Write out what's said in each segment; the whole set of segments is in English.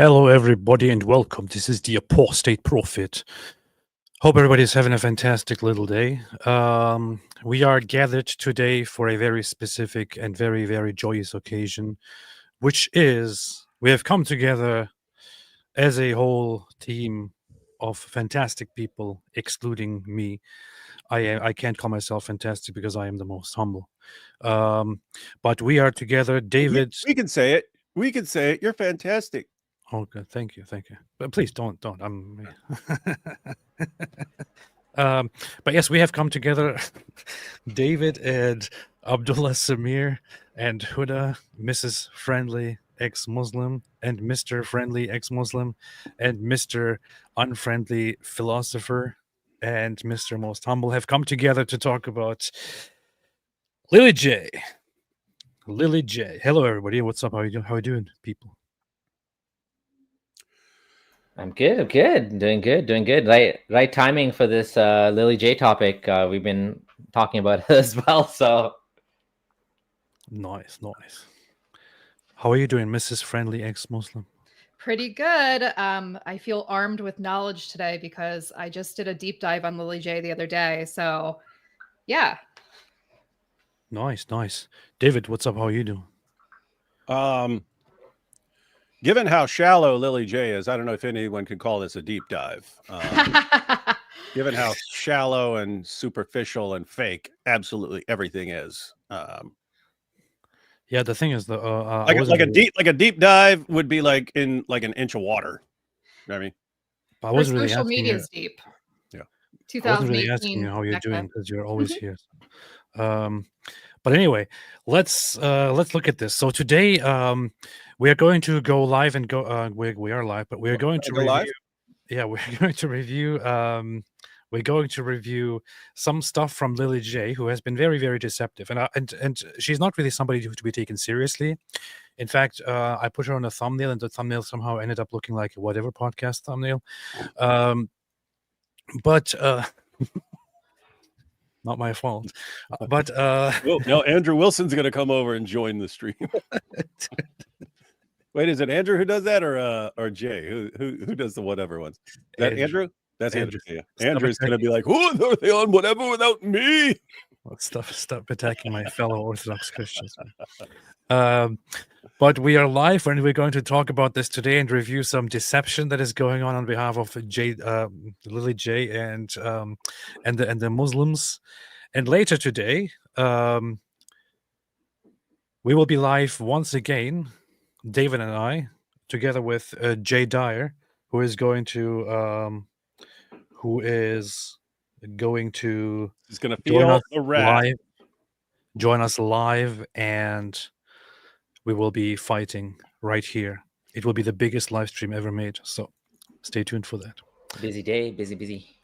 Hello, everybody, and welcome. This is the Apostate Prophet. Hope everybody's having a fantastic little day. We are gathered today for a very specific and very, very joyous occasion, which is we have come together as a whole team of fantastic people, excluding me. I can't call myself fantastic because I am the most humble. But we are together, David. We can say it. We can say it. You're fantastic. Oh, good. Thank you. But please don't. I'm. But yes, we have come together, David and Abdullah Samir and Huda, Mrs. Friendly ex-Muslim, and Mr. Friendly ex-Muslim, and Mr. Unfriendly philosopher, and Mr. Most Humble have come together to talk about Lily J. Lily J. Hello, everybody. What's up? How are you doing, people? I'm good. Doing good. Right timing for this Lily J topic. We've been talking about her as well. So nice. How are you doing, Mrs. Friendly ex-Muslim? Pretty good. I feel armed with knowledge today because I just did a deep dive on Lily J the other day. So, yeah. Nice. David, what's up? How are you doing? Given how shallow Lily J is, I don't know if anyone can call this a deep dive. Given how shallow and superficial and fake absolutely everything is. Yeah, the thing is, like a deep dive would be like in like an inch of water. You know what I mean? I wasn't really social asking media you. is deep. Yeah, I wasn't really asking you how you're doing because you're always here. But anyway, let's look at this. So today, we are going to go live and go. We are live, but we are going to review. Live? Yeah, we're going to review. We're going to review some stuff from Lily J, who has been very, very deceptive, and she's not really somebody to be taken seriously. In fact, I put her on a thumbnail, and the thumbnail somehow ended up looking like a whatever podcast thumbnail. But not my fault. But no, Andrew Wilson's going to come over and join the stream. Wait, is it Andrew who does that, or Jay who does the whatever ones? Is that Andrew? That's Andrew. Yeah. Andrew's going to be like, "Who are they on whatever without me?" Well, stop attacking my fellow Orthodox Christians. But we are live, and we're going to talk about this today and review some deception that is going on behalf of Lily J and the Muslims. And later today, we will be live once again, David and I, together with Jay Dyer, who is going to join us live, and we will be fighting right here. It will be the biggest live stream ever made, so stay tuned for that. Busy day, busy.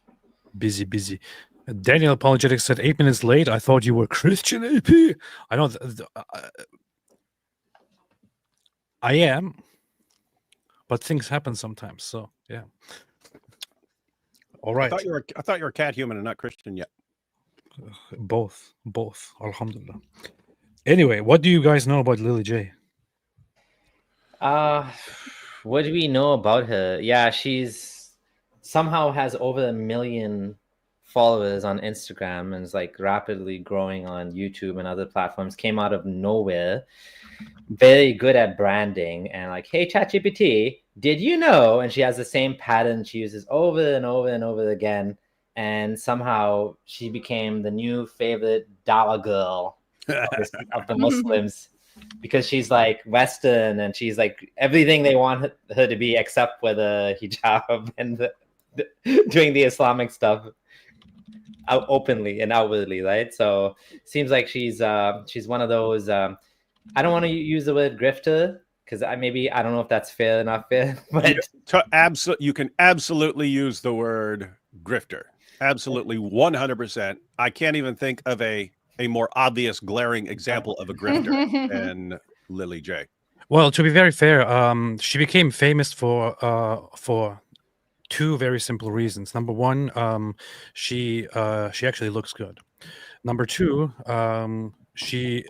Daniel Apologetics said 8 minutes late. I thought you were Christian AP. I know. I am, but things happen sometimes. So yeah. All right. I thought you were cat human and not Christian yet. Both. Alhamdulillah. Anyway, what do you guys know about Lily J? What do we know about her? Yeah, she's somehow has over 1 million followers on Instagram and is like rapidly growing on YouTube and other platforms. Came out of nowhere. Very good at branding and like, hey, ChatGPT, did you know? And she has the same pattern she uses over and over again. And somehow she became the new favorite Dawa girl of the Muslims because she's like Western and she's like everything they want her to be except for the hijab and doing the Islamic stuff out openly and outwardly, right? So seems like she's one of those. I don't want to use the word grifter because I don't know if that's fair enough. But you can absolutely use the word grifter. Absolutely, 100%. I can't even think of a more obvious, glaring example of a grifter than Lily J. Well, to be very fair, she became famous for two very simple reasons. Number one, she actually looks good. Number two, she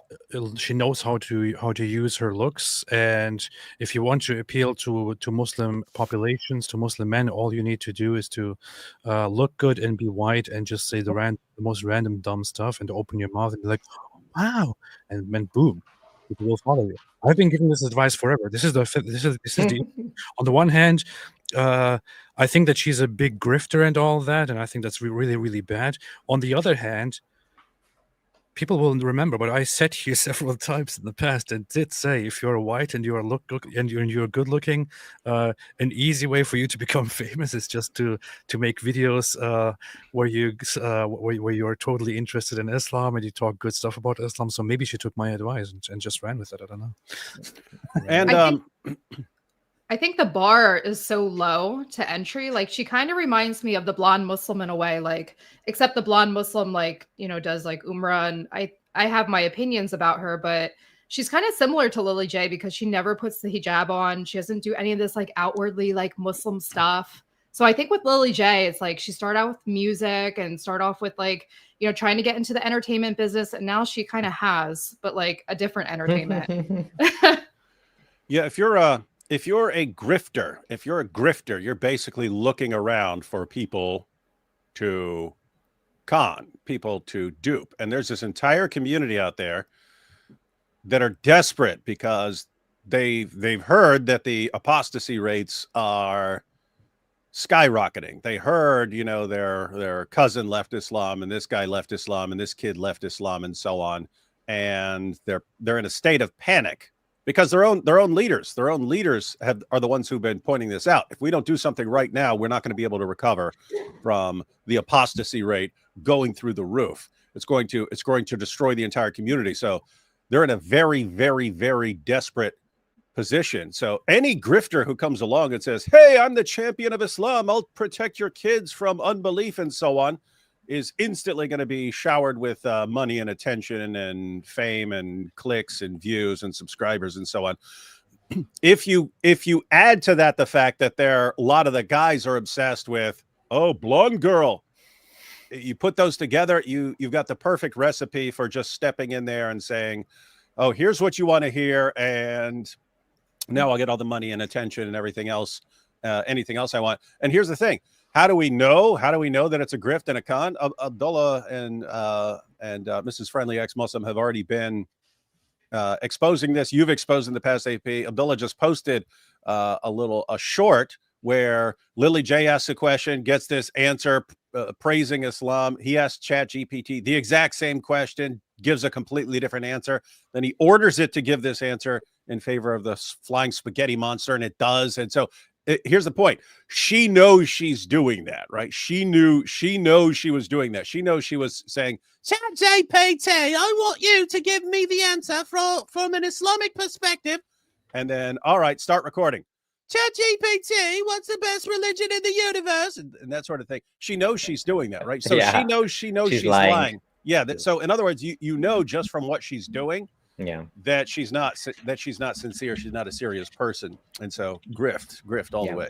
knows how to use her looks, and if you want to appeal to Muslim populations, to Muslim men, all you need to do is to look good and be white and just say the most random dumb stuff and open your mouth and be like, wow, and then boom, people will follow you. I've been giving this advice forever. This is the on the one hand, I think that she's a big grifter and all that, and I think that's really, really bad. On the other hand, people will remember, but I said here several times in the past and did say, if you're white and you're you're good looking, an easy way for you to become famous is just to make videos where you're totally interested in Islam and you talk good stuff about Islam. So maybe she took my advice and just ran with it. I don't know. And I think the bar is so low to entry. Like, she kind of reminds me of the blonde Muslim in a way, like, except the blonde Muslim, like, you know, does like Umrah. And I have my opinions about her, but she's kind of similar to Lily J because she never puts the hijab on. She doesn't do any of this like outwardly like Muslim stuff. So I think with Lily J, it's like she started out with music and start off with like, you know, trying to get into the entertainment business. And now she kind of has, but like a different entertainment. yeah, if you're a grifter, you're basically looking around for people to con, people to dupe. And there's this entire community out there that are desperate because they've heard that the apostasy rates are skyrocketing. They heard, you know, their cousin left Islam and this guy left Islam and this kid left Islam and so on. And they're in a state of panic. Because their own leaders are the ones who've been pointing this out. If we don't do something right now, we're not going to be able to recover from the apostasy rate going through the roof. It's going to destroy the entire community. So they're in a very, very, very desperate position. So any grifter who comes along and says, "Hey, I'm the champion of Islam. I'll protect your kids from unbelief," and so on, is instantly going to be showered with money and attention and fame and clicks and views and subscribers and so on. If you add to that the fact that a lot of the guys are obsessed with, oh, blonde girl, you put those together, you've got the perfect recipe for just stepping in there and saying, oh, here's what you want to hear, and now I'll get all the money and attention and everything else, anything else I want. And here's the thing. How do we know that it's a grift and a con? Abdullah and Mrs. Friendly Ex-Muslim have already been exposing this. You've exposed in the past, AP. Abdullah just posted a short where Lily J asks a question, gets this answer praising Islam. He asks ChatGPT the exact same question, gives a completely different answer. Then he orders it to give this answer in favor of the flying spaghetti monster, and it does. And so here's the point. She knows she's doing that, right? She knows she was doing that. She knows she was saying, ChatGPT, I want you to give me the answer from an Islamic perspective. And then, all right, start recording. ChatGPT, what's the best religion in the universe? And that sort of thing. She knows she's doing that, right? So yeah. She knows she's lying. Yeah. So in other words, you know, just from what she's doing, yeah, that she's not sincere. She's not a serious person. And so grift all the way.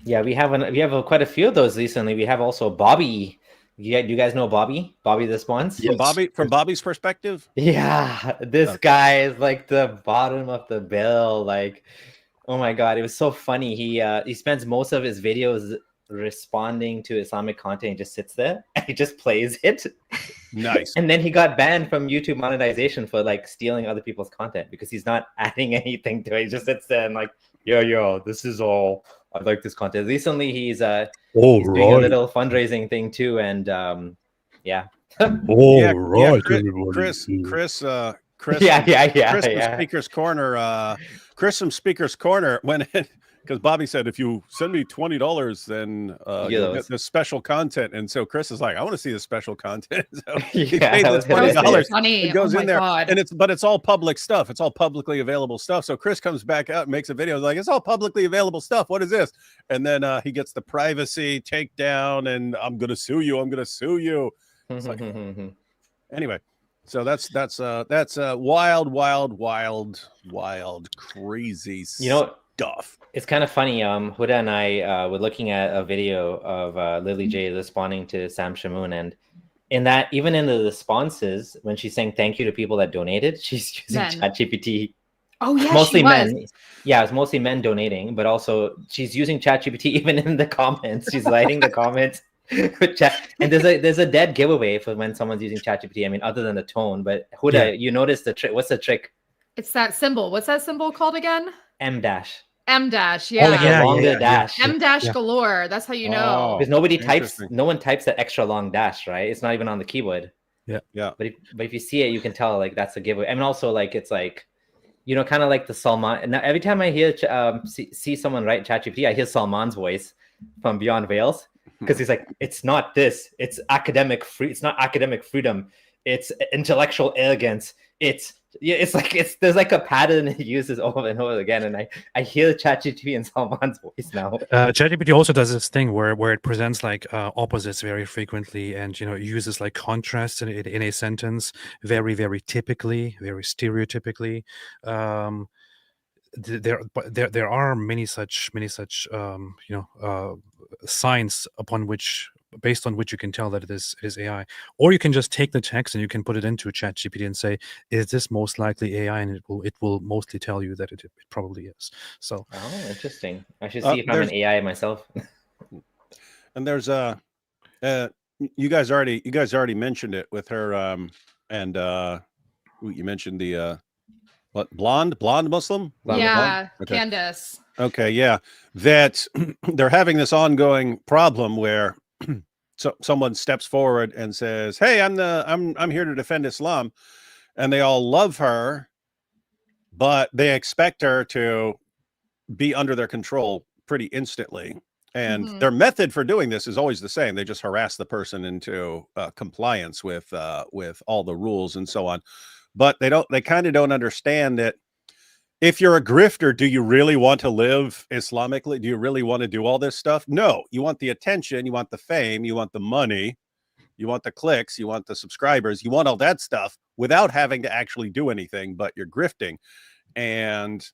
Yeah, we have quite a few of those recently. We have also Bobby. Do you guys know Bobby this once? Yes. From Bobby's perspective? Yeah, this guy is like the bottom of the bill. Like, oh my God, it was so funny. He spends most of his videos responding to Islamic content. He just sits there and he just plays it. Nice. And then he got banned from YouTube monetization for like stealing other people's content because he's not adding anything to it. He just sits there and like, yo, this is all. I like this content. Recently, he's doing a little fundraising thing too, and yeah. Chris. Chris from Speaker's Corner. Chris from Speaker's Corner went in because Bobby said, if you send me $20, then you'll get this special content. And so Chris is like, I want to see the special content. So he paid this $20. It goes in there, and it's all public stuff. It's all publicly available stuff. So Chris comes back out and makes a video like, it's all publicly available stuff. What is this? And then he gets the privacy takedown, and I'm gonna sue you. It's like, anyway. So that's wild, crazy stuff. It's kind of funny. Huda and I were looking at a video of Lily J responding to Sam Shamoon, and in that, even in the responses, when she's saying thank you to people that donated, she's using Men. ChatGPT. Oh yeah, Mostly she was. men. Yeah, it's mostly men donating, but also she's using ChatGPT even in the comments. She's writing the comments with chat. And there's a dead giveaway for when someone's using ChatGPT. I mean, other than the tone, but Huda, Yeah. you notice the trick. What's the trick? It's that symbol. What's that symbol called again? M dash. M dash. Oh, Yeah. like a longer dash. M dash yeah. galore. That's how you Oh. know. Because nobody types, Interesting. no one types that extra long dash, right? It's not even on the keyboard. Yeah. But if you see it, you can tell like that's a giveaway. I mean, also like it's like, you know, kind of like the Salman. Now, every time I hear see someone write ChatGPT, I hear Salman's voice from Beyond Veils, because he's like, it's not this. It's academic free. It's not academic freedom. It's intellectual arrogance. It's there's like a pattern he uses over and over again, and I hear ChatGPT in Salman's voice now. ChatGPT also does this thing where it presents like opposites very frequently, and it uses like contrasts in a sentence very, very typically, very stereotypically. There are many such signs based on which you can tell that it is AI. Or you can just take the text and you can put it into ChatGPT and say, is this most likely AI? And it will mostly tell you that it probably is. So Interesting. I should see if I'm an AI myself. And there's you guys already mentioned it with her and you mentioned the what, blonde Muslim? Yeah, Okay. Candace. Okay, yeah. That they're having this ongoing problem where someone steps forward and says, "Hey, I'm here to defend Islam," and they all love her, but they expect her to be under their control pretty instantly. And their method for doing this is always the same. They just harass the person into compliance with all the rules and so on. But they kind of don't understand that if you're a grifter, do you really want to live Islamically? Do you really want to do all this stuff? No, you want the attention, you want the fame, you want the money, you want the clicks, you want the subscribers, you want all that stuff without having to actually do anything, but you're grifting. And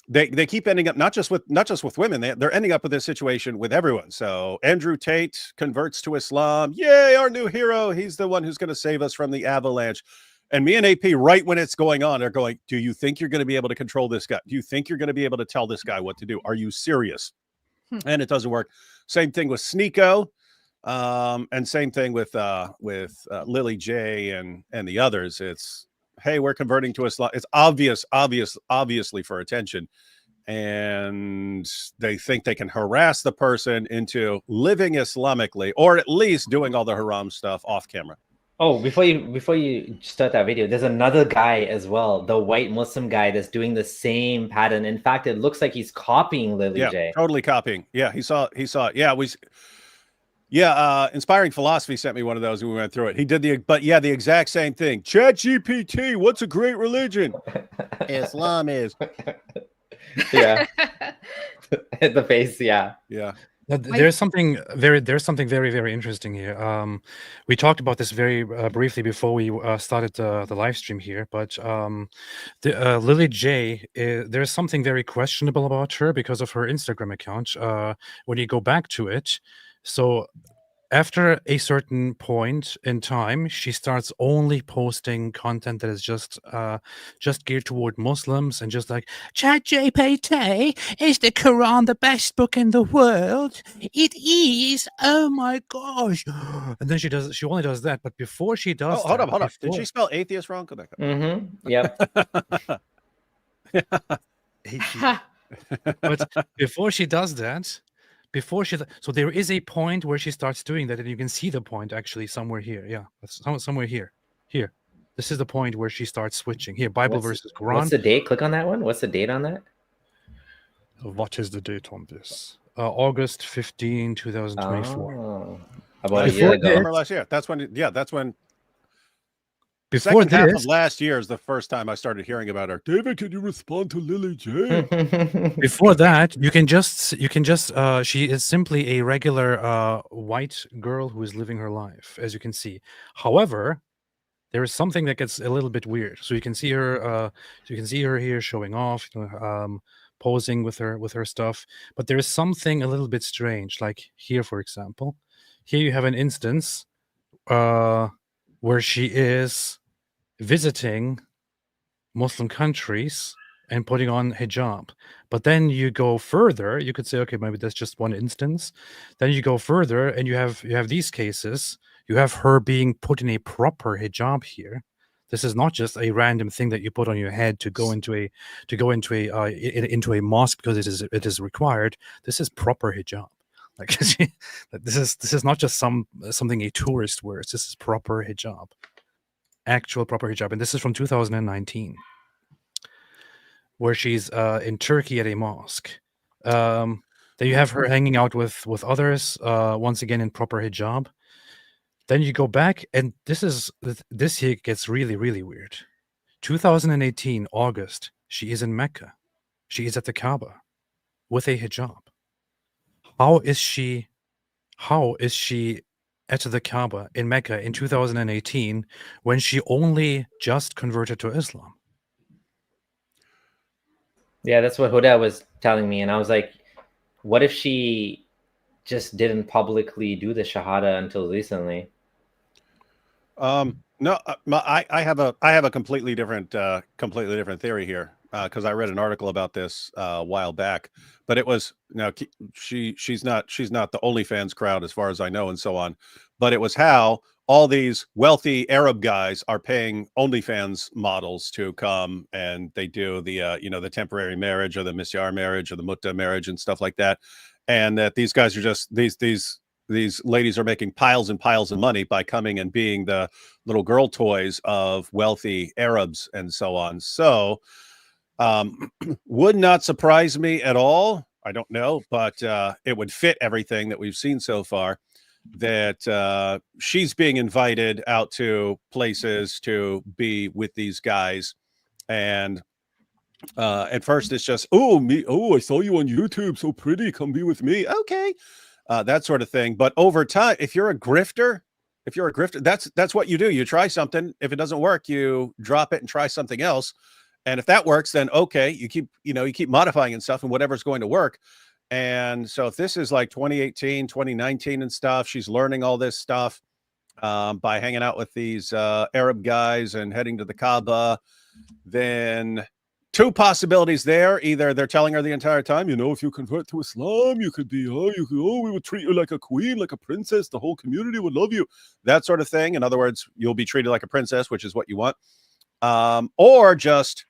they keep ending up not just with women, they're ending up with this situation with everyone. So Andrew Tate converts to Islam. Yay, our new hero. He's the one who's going to save us from the avalanche. And me and AP, right when it's going on, are going, do you think you're going to be able to control this guy? Do you think you're going to be able to tell this guy what to do? Are you serious? And it doesn't work. Same thing with Sneeko. And same thing with Lily J and the others. It's, hey, we're converting to Islam. It's obviously for attention. And they think they can harass the person into living Islamically, or at least doing all the haram stuff off camera. Oh, before you start that video, there's another guy as well, the white Muslim guy that's doing the same pattern. In fact, it looks like he's copying Lily J. Totally copying. Yeah, he saw it. Inspiring Philosophy sent me one of those and we went through it. He did the exact same thing. ChatGPT, what's a great religion? Islam is. Yeah. The face, yeah. Yeah. There's something very, very interesting here. We talked about this very briefly before we started the live stream here, but Lily J, there's something very questionable about her because of her Instagram account. When you go back to it, so after a certain point in time, she starts only posting content that is just geared toward Muslims and just like, ChatGPT, is the Quran the best book in the world? It is. Oh my gosh! And then she only does that. But before she does, hold up. Did she spell atheist wrong? Go back up. Yep. But before she does that. So there is a point where she starts doing that, and you can see the point actually somewhere here. Yeah, somewhere here. Here, this is the point where she starts switching. Here, Bible versus Quran. What's the date? Click on that one. What's the date on that? What is the date on this? August 15, 2024. Oh, about a year ago. Last year. That's when. Before second half of last year is the first time I started hearing about her. David, can you respond to Lily J? Before that, you can just she is simply a regular white girl who is living her life, as you can see. However, there is something that gets a little bit weird. So you can see her here showing off, posing with her stuff. But there is something a little bit strange, like here, for example. Here you have an instance where she is visiting Muslim countries and putting on hijab. But then you go further, you could say, okay, maybe that's just one instance. Then you go further and you have these cases. You have her being put in a proper hijab here. This is not just a random thing that you put on your head to go into a mosque because it is required. This is proper hijab. Like this is not just something a tourist wears. This is proper hijab, actual proper hijab, and this is from 2019, where she's in Turkey at a mosque. Then you have her hanging out with others, once again in proper hijab. Then you go back, and this here gets really, really weird. 2018, August, she is in Mecca. She is at the Kaaba with a hijab. How is she at the Kaaba in Mecca in 2018 when she only just converted to Islam? Yeah, that's what Huda was telling me. And I was like, what if she just didn't publicly do the Shahada until recently? No, I have a completely different theory here, because I read an article about this a while back. But it was, now she's not the OnlyFans crowd as far as I know, and so on. But it was how all these wealthy Arab guys are paying OnlyFans models to come, and they do the the temporary marriage or the misyar marriage or the mutta marriage and stuff like that, and that these guys are just these ladies are making piles and piles of money by coming and being the little girl toys of wealthy Arabs and so on. So would not surprise me at all. I don't know, but it would fit everything that we've seen so far, that she's being invited out to places to be with these guys. And at first it's just, I saw you on YouTube, so pretty, come be with me. Okay. That sort of thing. But over time, if you're a grifter, that's what you do. You try something. If it doesn't work, you drop it and try something else. And if that works, then okay, you keep modifying and stuff, and whatever's going to work. And so if this is like 2018, 2019 and stuff, she's learning all this stuff by hanging out with these Arab guys and heading to the Kaaba, then two possibilities there. Either they're telling her the entire time, if you convert to Islam, you could be, we would treat you like a queen, like a princess. The whole community would love you. That sort of thing. In other words, you'll be treated like a princess, which is what you want. Or just,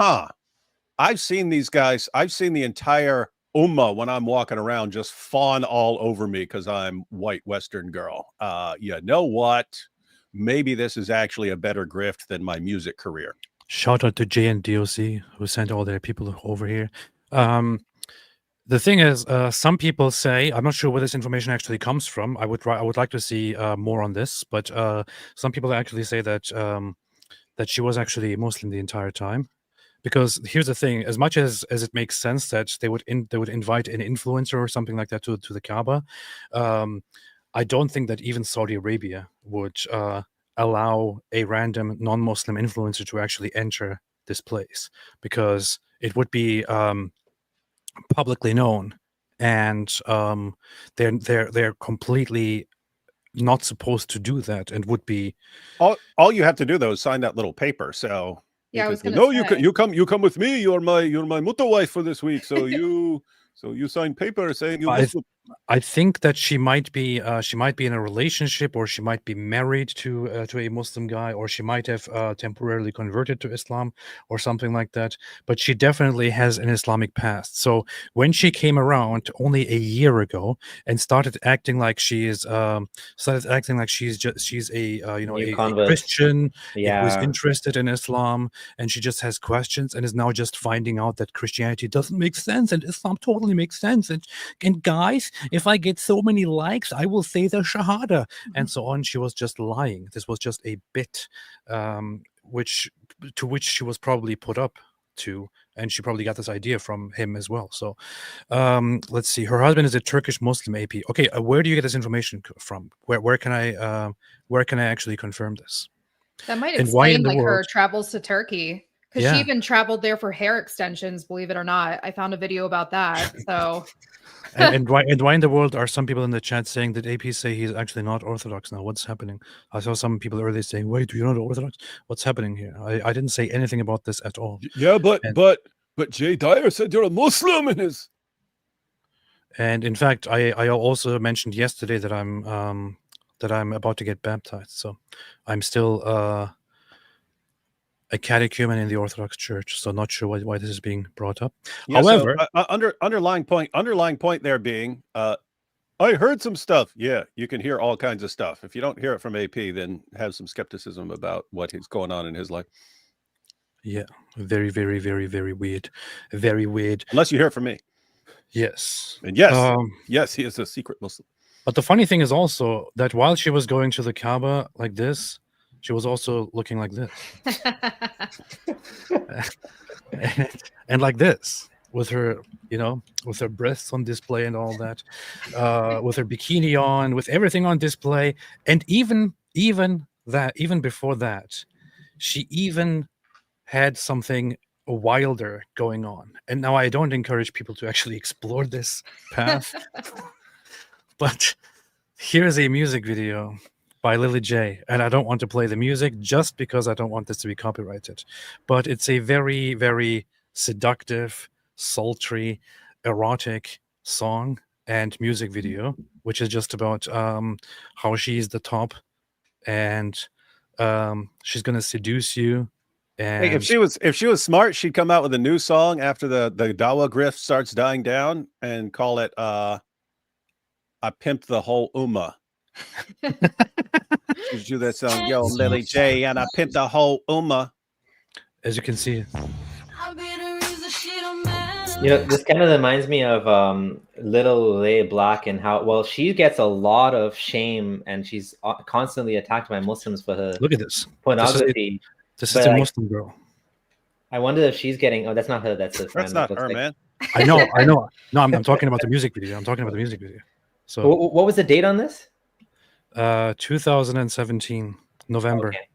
I've seen these guys. I've seen the entire ummah when I'm walking around just fawn all over me because I'm white Western girl. You know what? Maybe this is actually a better grift than my music career. Shout out to JNDOC who sent all their people over here. The thing is, some people say, I'm not sure where this information actually comes from. I would like to see more on this, but some people actually say that that she was actually Muslim the entire time. Because here's the thing: as much as it makes sense that they would invite an influencer or something like that to the Kaaba, I don't think that even Saudi Arabia would allow a random non-Muslim influencer to actually enter this place, because it would be publicly known, and they're completely not supposed to do that, and would be all you have to do though is sign that little paper. So Yeah, I was gonna no, say. you come with me. You're my mutta wife for this week. So you sign paper saying you. I think that she might be in a relationship, or she might be married to a Muslim guy, or she might have temporarily converted to Islam or something like that. But she definitely has an Islamic past. So when she came around only a year ago and started acting like she's a Christian who is interested in Islam, and she just has questions and is now just finding out that Christianity doesn't make sense and Islam totally makes sense, and guys, if I get so many likes, I will say the Shahada, and so on. She was just lying. This was just a bit, which she was probably put up to, and she probably got this idea from him as well. So, let's see. Her husband is a Turkish Muslim AP. Okay, where do you get this information from? Where can I actually confirm this? That might And why in explain the like her world? travels to Turkey, Because she even traveled there for hair extensions, believe it or not. I found a video about that. So and why in the world are some people in the chat saying that AP say he's actually not Orthodox now? What's happening? I saw some people earlier saying, wait, you're not Orthodox? What's happening here? I didn't say anything about this at all. Yeah, but Jay Dyer said you're a Muslim in his. And in fact, I also mentioned yesterday that I'm about to get baptized. So I'm still a catechumen in the Orthodox Church. So not sure why this is being brought up. Yeah, However, so, underlying point there being, I heard some stuff. Yeah, you can hear all kinds of stuff. If you don't hear it from AP, then have some skepticism about what is going on in his life. Yeah, very, very, very, very weird. Very weird. Unless you hear it from me. Yes. And yes, yes, he is a secret Muslim. But the funny thing is also that while she was going to the Kaaba like this, she was also looking like this. and like this, with her, with her breasts on display and all that, with her bikini on, with everything on display. And even before that, she even had something wilder going on. And now I don't encourage people to actually explore this path. But here's a music video by Lily J. And I don't want to play the music just because I don't want this to be copyrighted. But it's a very, very seductive, sultry, erotic song and music video, which is just about how she's the top and she's going to seduce you. And hey, if she was smart, she'd come out with a new song after the Dawa grift starts dying down and call it I Pimped the Whole Ummah. She'd do that song, yo, Lily J, and I pimped the whole Ummah. As you can see, this kind of reminds me of Little Lay Black and how she gets a lot of shame and she's constantly attacked by Muslims for her look at this pornography. This is a Muslim girl. I wonder if she's getting. Oh, that's not her. That's her friend. That's not her, man. I know. No, I'm talking about the music video. So, what was the date on this? 2017 November. Okay.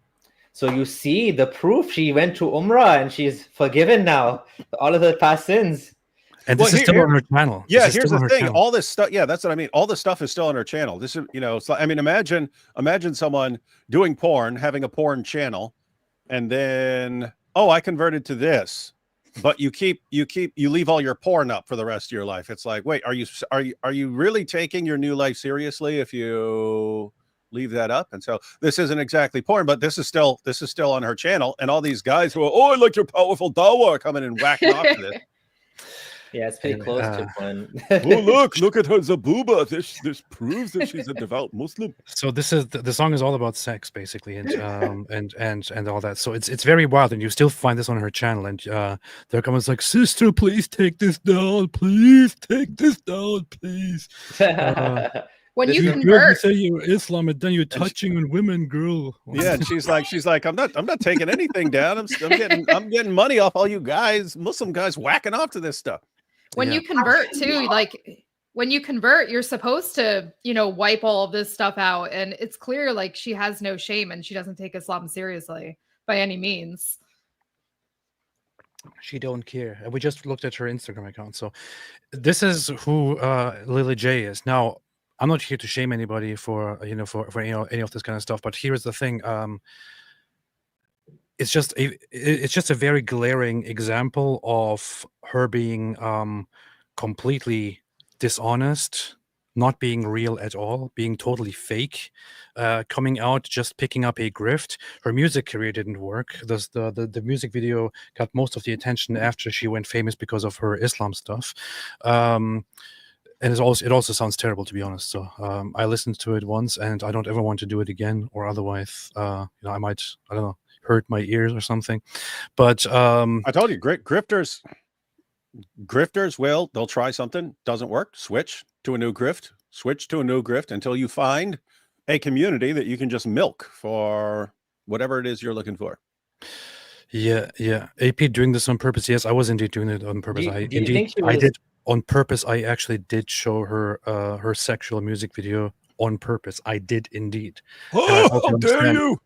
So you see the proof. She went to Umrah and she's forgiven now all of her past sins. And this is still on her channel. Yeah, here's the thing. All this stuff. Yeah, that's what I mean. All this stuff is still on her channel. This is, it's like, I mean, imagine someone doing porn, having a porn channel. And then, I converted to this, but you leave all your porn up for the rest of your life. It's like, wait, are you really taking your new life seriously if you leave that up? And so this isn't exactly porn, but this is still on her channel. And all these guys who are, I like your powerful Dawa, are coming and whacking off to this. Yeah, it's pretty close to one. look at her zabuba. This proves that she's a devout Muslim. So this is the song is all about sex, basically, and and all that. So it's very wild, and you still find this on her channel. And there comes like, sister, please take this down. Please take this down, please. When you convert, say you're Islam, and then you're touching on women, girl. Yeah, and she's like, I'm not taking anything down. I'm getting money off all you guys, Muslim guys, whacking off to this stuff. When you convert too, like when you convert, you're supposed to, wipe all of this stuff out. And it's clear like she has no shame and she doesn't take Islam seriously by any means. She don't care. And we just looked at her Instagram account. So this is who Lily J is. Now, I'm not here to shame anybody for any of this kind of stuff, but here's the thing. It's just a very glaring example of her being completely dishonest, not being real at all, being totally fake, coming out, just picking up a grift. Her music career didn't work. The music video got most of the attention after she went famous because of her Islam stuff. And it also sounds terrible, to be honest. So I listened to it once, and I don't ever want to do it again, or otherwise, I might, I don't know, hurt my ears or something. But I told you, grifters, they'll try something, doesn't work, switch to a new grift until you find a community that you can just milk for whatever it is you're looking for. Yeah. AP doing this on purpose. Yes, I was indeed doing it on purpose. I did on purpose. I actually did show her her sexual music video on purpose. I did indeed. Oh, how dare you!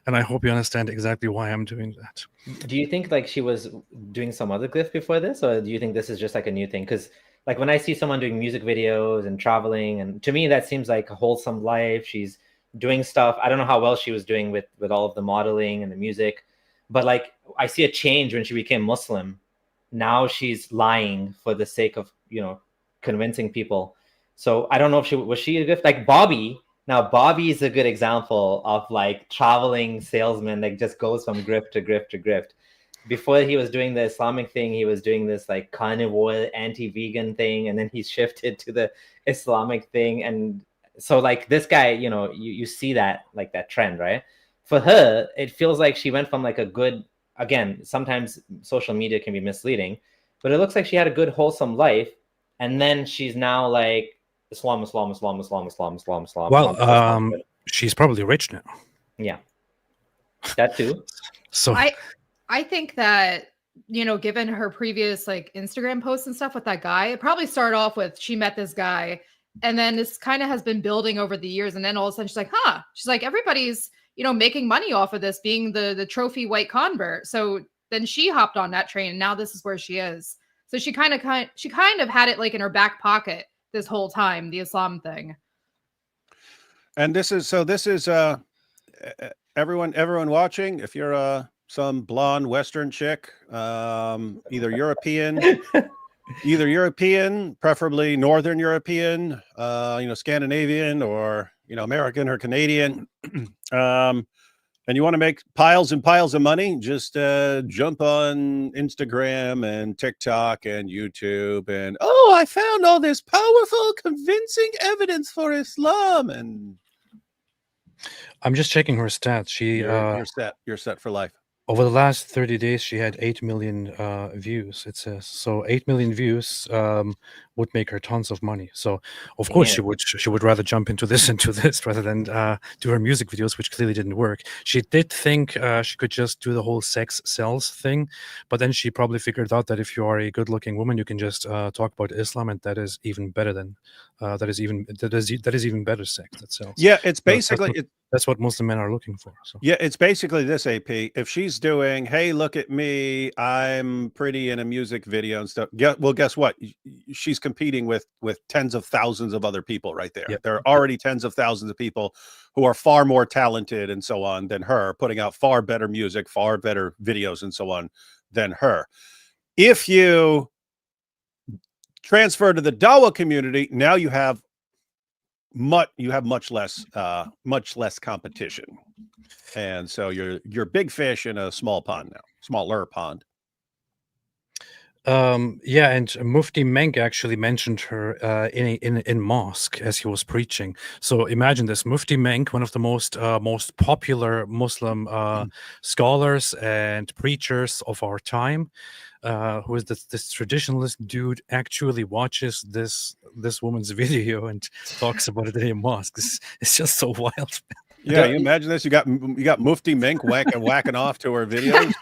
And I hope you understand exactly why I'm doing that. Do you think like she was doing some other glyph before this, or do you think this is just like a new thing? Because like when I see someone doing music videos and traveling, and to me that seems like a wholesome life. She's doing stuff. I don't know how well she was doing with all of the modeling and the music, but like I see a change when she became Muslim. Now she's lying for the sake of, you know, convincing people. So I don't know if she was a glyph like Bobby. Now, Bobby is a good example of like traveling salesman that just goes from grift to grift to grift. Before he was doing the Islamic thing, he was doing this like carnivore, anti-vegan thing, and then he shifted to the Islamic thing. And so like this guy, you know, you see that like that trend, right? For her, it feels like she went from like a good, again, sometimes social media can be misleading, but it looks like she had a good, wholesome life. And then she's now like, Islam. Well, she's probably rich now. Yeah, that too. So I think that, you know, given her previous like Instagram posts and stuff with that guy, it probably started off with she met this guy, and then this kind of has been building over the years, and then all of a sudden she's like, she's like, everybody's, you know, making money off of this, being the trophy white convert. So then she hopped on that train, and now this is where she is. So she kind of had it like in her back pocket this whole time, the Islam thing. And this is everyone watching, if you're some blonde Western chick, either European, preferably Northern European, you know, Scandinavian, or, you know, American or Canadian, and you want to make piles and piles of money, just jump on Instagram and TikTok and YouTube and, I found all this powerful, convincing evidence for Islam. And I'm just checking her stats. You're set for life. Over the last 30 days, she had 8 million views, it says. So 8 million views would make her tons of money. So, of course, she would rather jump into this rather than do her music videos, which clearly didn't work. She did think she could just do the whole sex sells thing, but then she probably figured out that if you are a good-looking woman, you can just talk about Islam, and that is even better than that is even better sex that sells. Yeah, it's basically that's what Muslim men are looking for. So. Yeah, it's basically this, AP. If she's doing, hey, look at me, I'm pretty in a music video and stuff. Well, guess what? She's competing with tens of thousands of other people right there. Yep. There are already tens of thousands of people who are far more talented and so on than her, putting out far better music, far better videos and so on than her. If you transfer to the Dawa community, now you have much less competition, and so you're big fish in a small pond now, smaller pond. Yeah, and Mufti Menk actually mentioned her in mosque as he was preaching. So imagine this: Mufti Menk, one of the most popular Muslim scholars and preachers of our time, who is this traditionalist dude, actually watches this woman's video and talks about it in a mosque. It's just so wild. Yeah, you imagine this. You got Mufti Menk whacking off to her videos.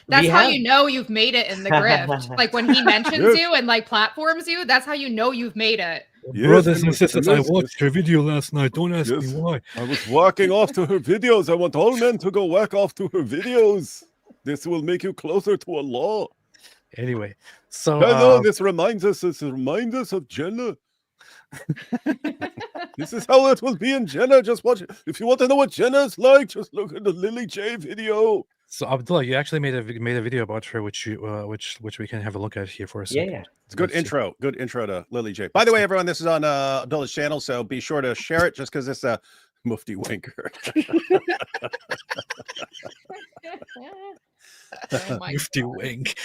That's how you know you've made it in the grift. Like when he mentions you and like platforms you, that's how you know you've made it. Yes, brothers and sisters, I watched her video last night. Don't ask me why. I was whacking off to her videos. I want all men to go whack off to her videos. This will make you closer to Allah. Anyway, so this reminds us of Jannah. This is how it will be in Jannah. Just watch it. If you want to know what Jannah is like, just look at the Lily J video. So Abdullah, you actually made a video about her, which we can have a look at here for a second. Yeah. It's a good intro to Lily J. By the way, everyone, this is on Abdullah's channel, so be sure to share it, just because it's a Mufti Wanker. Mufti Wink.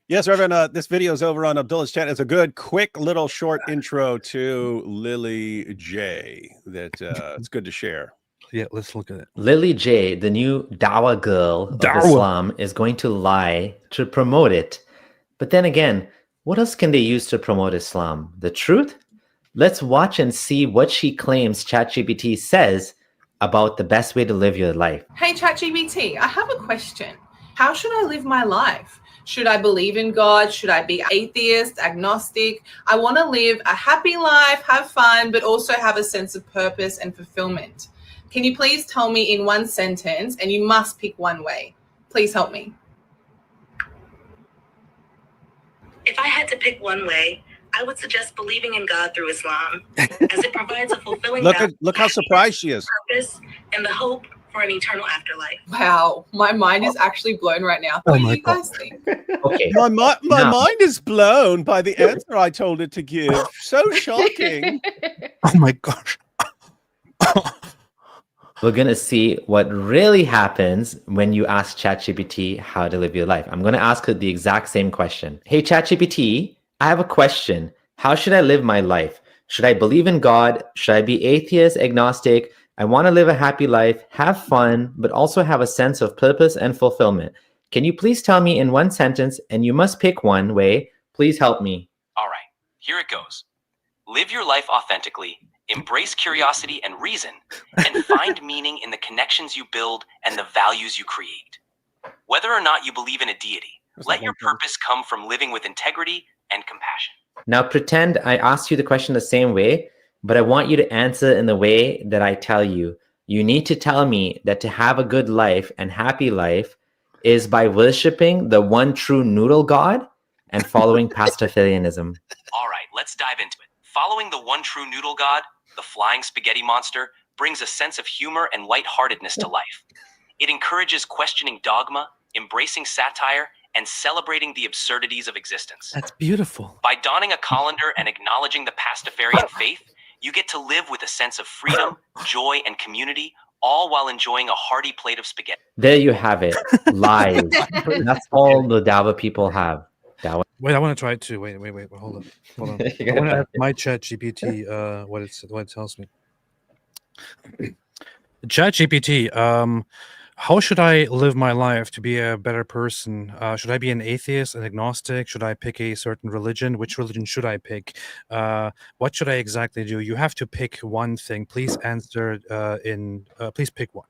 Yes, Reverend, this video is over on Abdullah's channel. It's a good, quick, little short intro to Lily J that it's good to share. Yeah, let's look at it. Lily J, the new Dawa girl of Islam, is going to lie to promote it. But then again, what else can they use to promote Islam? The truth? Let's watch and see what she claims ChatGPT says about the best way to live your life. Hey, ChatGPT, I have a question. How should I live my life? Should I believe in God? Should I be atheist, agnostic? I want to live a happy life, have fun, but also have a sense of purpose and fulfillment. Can you please tell me in one sentence, and you must pick one way? Please help me. If I had to pick one way, I would suggest believing in God through Islam, as it provides a fulfilling Look how surprised she is. purpose and the hope for an eternal afterlife. Wow, my mind is actually blown right now. What do you guys think? Okay. My Now- mind is blown by the answer I told it to give. So shocking. Oh my gosh. We're going to see what really happens when you ask ChatGPT how to live your life. I'm going to ask her the exact same question. Hey, ChatGPT, I have a question. How should I live my life? Should I believe in God? Should I be atheist, agnostic? I want to live a happy life, have fun, but also have a sense of purpose and fulfillment. Can you please tell me in one sentence, and you must pick one way? Please help me. All right, here it goes. Live your life authentically, embrace curiosity and reason, and find meaning in the connections you build and the values you create. Whether or not you believe in a deity, let your purpose come from living with integrity and compassion. Now pretend I asked you the question the same way, but I want you to answer in the way that I tell you. You need to tell me that to have a good life and happy life is by worshiping the one true noodle god and following Pastafarianism. All right, let's dive into it. Following the one true noodle god, the flying spaghetti monster, brings a sense of humor and lightheartedness to life. It encourages questioning dogma, embracing satire, and celebrating the absurdities of existence. That's beautiful. By donning a colander and acknowledging the Pastafarian faith, you get to live with a sense of freedom, joy, and community, all while enjoying a hearty plate of spaghetti. There you have it. Lies. That's all the Dawa people have. Dawa. Wait, I want to try it too. Wait, hold on. I want to ask my ChatGPT what it tells me. ChatGPT, how should I live my life to be a better person? Should I be an atheist, an agnostic? Should I pick a certain religion? Which religion should I pick? What should I exactly do? You have to pick one thing. Please answer please pick one.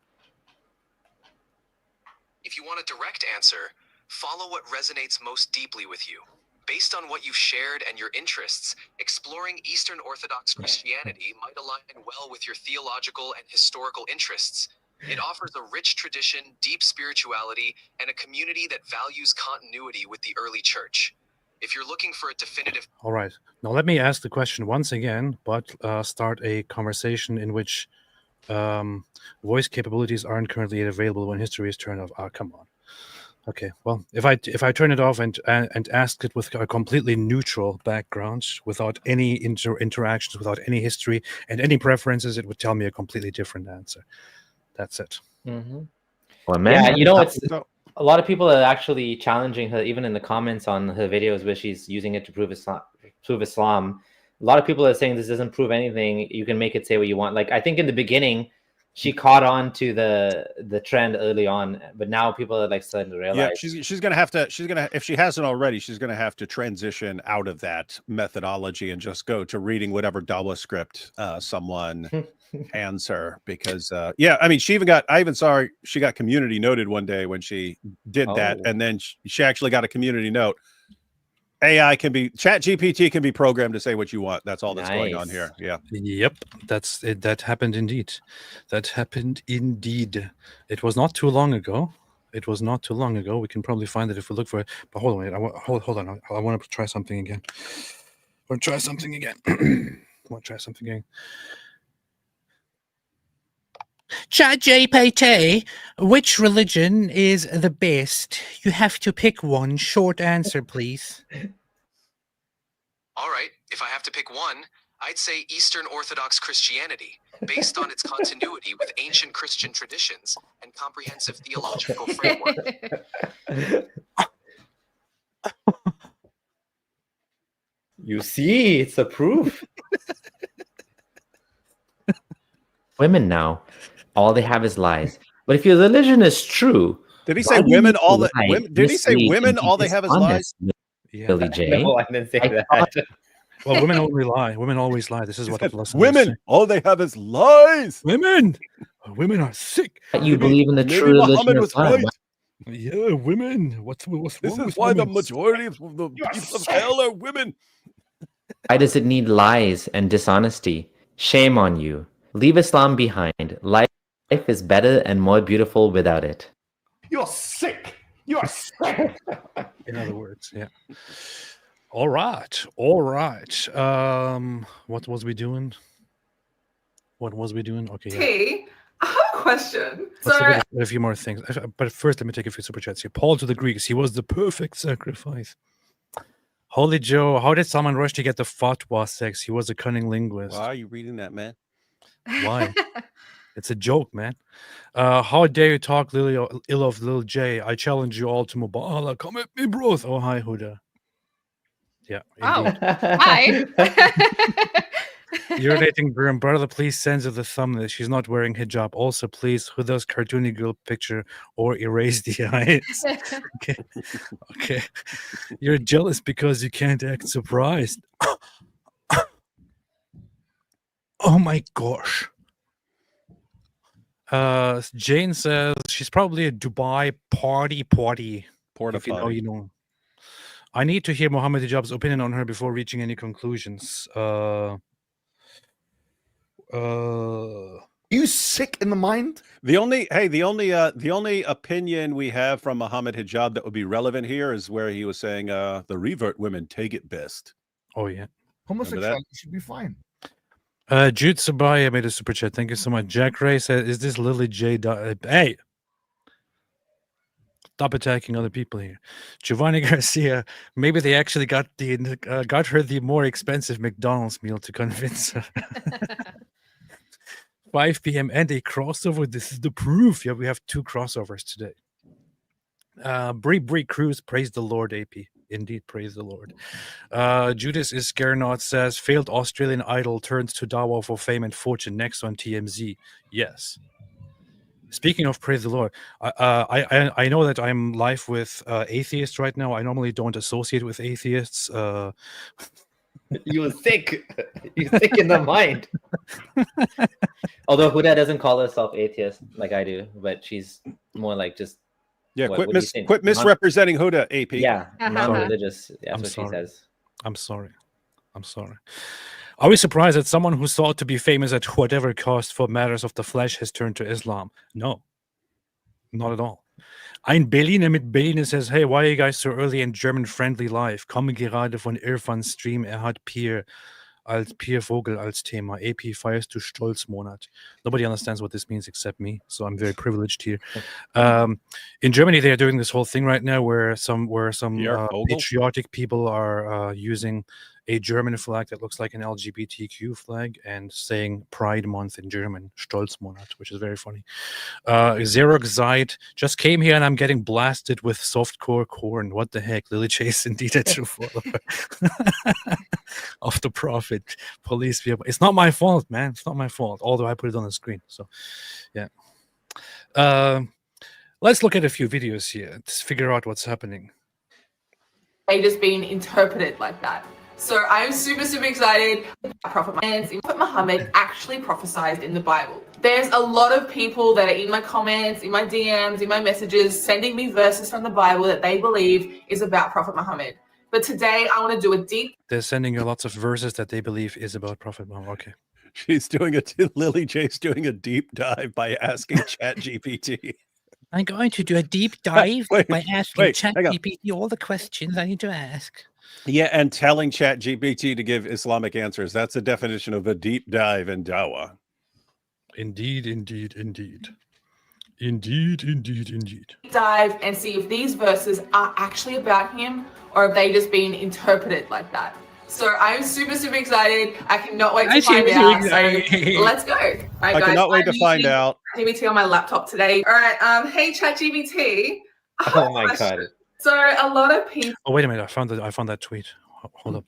If you want a direct answer, follow what resonates most deeply with you. Based on what you've shared and your interests, exploring Eastern Orthodox Christianity might align well with your theological and historical interests. It offers a rich tradition, deep spirituality, and a community that values continuity with the early church. If you're looking for a definitive... All right. Now let me ask the question once again, but start a conversation in which voice capabilities aren't currently available when history is turned off. Ah, come on. Okay. Well, if I turn it off and ask it with a completely neutral background, without any interactions, without any history and any preferences, it would tell me a completely different answer. That's it. Mm-hmm. Well, man, yeah, it's a lot of people are actually challenging her, even in the comments on her videos where she's using it to prove Islam. A lot of people are saying this doesn't prove anything. You can make it say what you want. Like, I think in the beginning, she caught on to the trend early on, but now people are like starting to realize. Yeah, she's gonna have to. If she hasn't already, she's gonna have to transition out of that methodology and just go to reading whatever Dawa script someone hands her. Because yeah, I mean, I even saw her. She got community noted one day when she did that, and then she actually got a community note. ChatGPT can be programmed to say what you want. That's all that's going on here. Yeah. Yep. That's it. That happened indeed. It was not too long ago. We can probably find it if we look for it. But hold on. Hold on. I want to try something again. ChatGPT, which religion is the best? You have to pick one. Short answer, please. All right, if I have to pick one, I'd say Eastern Orthodox Christianity, based on its continuity with ancient Christian traditions and comprehensive theological framework. You see, it's a proof. Women now, all they have is lies. But if your religion is true, did he say women all the? Did he say women all they have is lies? Billy J. No, I didn't say that. Well, women only lie. Women always lie. This is what the philosophy women all they have is lies. Women are sick. You believe in the true religion of God. Yeah, women. What's wrong This is with why the women? majority of the people of hell are women. Why does it need lies and dishonesty? Shame on you. Leave Islam behind. Life is better and more beautiful without it. You're sick. You're sick. In other words, yeah. All right. All right. What was we doing? What was we doing? Okay, yeah. T, I have a question. Let's So look at a few more things. But first, let me take a few super chats here. Paul to the Greeks. He was the perfect sacrifice. Holy Joe, how did Salman Rushdie get the fatwa sex? He was a cunning linguist. Why are you reading that, man? Why? It's a joke, man. How dare you talk ill of Lil J? I challenge you all to Mubala. Come at me, bros. Oh, hi, Huda. Yeah. Oh, Indeed. hi. Urinating Brim, brother, please censor the thumbnail. She's not wearing hijab. Also, please, Huda's cartoony girl picture or erase the eyes. Okay. Okay. You're jealous because you can't act surprised. Oh my gosh. Jane says she's probably a Dubai party. Porta If you know, potty. you know. I need to hear Mohammed Hijab's opinion on her before reaching any conclusions. You sick in the mind? The only opinion we have from Muhammad Hijab that would be relevant here is where he was saying the revert women take it best. Oh yeah. Homosexuality should be fine. Jude Sabaya made a super chat. Thank you so much. Jack Ray said, "Is this Lily J? Hey, stop attacking other people here." Giovanni Garcia. Maybe they actually got her the more expensive McDonald's meal to convince her. 5 p.m. and a crossover. This is the proof. Yeah, we have 2 crossovers today. Brie Cruz, praise the Lord, AP. Indeed, praise the Lord. Judas Iscarnot says, failed Australian idol turns to Dawa for fame and fortune next on TMZ. Yes. Speaking of praise the Lord, I know that I'm live with atheists right now. I normally don't associate with atheists. You're thick. You're thick in the mind. Although Huda doesn't call herself atheist like I do, but she's more like just what do you think? Quit misrepresenting Huda, AP. Yeah, non-religious. That's what she says. I'm sorry. Are we surprised that someone who sought to be famous at whatever cost for matters of the flesh has turned to Islam? No, not at all. Ein Berliner mit Berliner says, hey, why are you guys so early and German-friendly live? Komme gerade von Irfans Stream, hat Pier Vogel als Thema. AP fires to Stolzmonat. Nobody understands what this means except me, so I'm very privileged here. In Germany, they are doing this whole thing right now where some patriotic people are using a German flag that looks like an LGBTQ flag and saying Pride Month in German, Stolzmonat, which is very funny. Xerox Zeit just came here and I'm getting blasted with softcore corn. What the heck? Lily Chase indeed a true follower of the Prophet. Police people. It's not my fault, man. It's not my fault. Although I put it on the screen. So, yeah. Let's look at a few videos here to figure out what's happening. They just being interpreted like that. So I'm super excited. Prophet Muhammad actually prophesied in the Bible. There's a lot of people that are in my comments, in my DMs, in my messages, sending me verses from the Bible that they believe is about Prophet Muhammad. But today I want to do a deep... They're sending you lots of verses that they believe is about Prophet Muhammad. Okay. She's doing Lily J's doing a deep dive by asking ChatGPT. I'm going to do a deep dive by asking ChatGPT all the questions I need to ask. Yeah, and telling ChatGPT to give Islamic answers. That's the definition of a deep dive in Dawa. Indeed. Dive and see if these verses are actually about him or if they just been interpreted like that. So I'm super excited. I cannot wait to find out. So let's go. All right, I cannot wait to find out. ChatGPT on my laptop today. All right. Hey, ChatGPT. Oh my God. So a lot of people. Oh, wait a minute. I found that tweet. Hold up.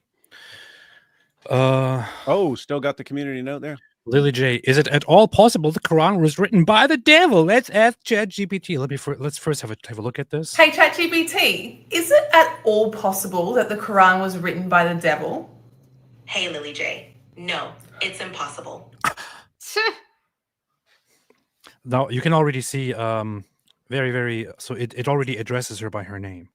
Still got the community note there. Lily J, is it at all possible the Quran was written by the devil? Let's ask ChatGPT. Let's first have a look at this. Hey, ChatGPT, is it at all possible that the Quran was written by the devil? Hey, Lily J. No, it's impossible. Now you can already see very, very. So it already addresses her by her name.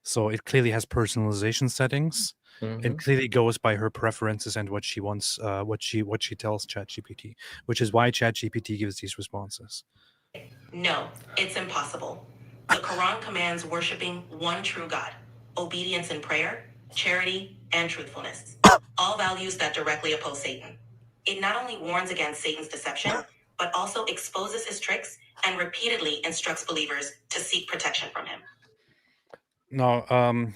So it clearly has personalization settings. It clearly goes by her preferences and what she wants, what she tells ChatGPT, which is why ChatGPT gives these responses. No, it's impossible. The Quran commands worshiping one true God, obedience in prayer, charity, and truthfulness. All values that directly oppose Satan. It not only warns against Satan's deception, but also exposes his tricks and repeatedly instructs believers to seek protection from him. Now,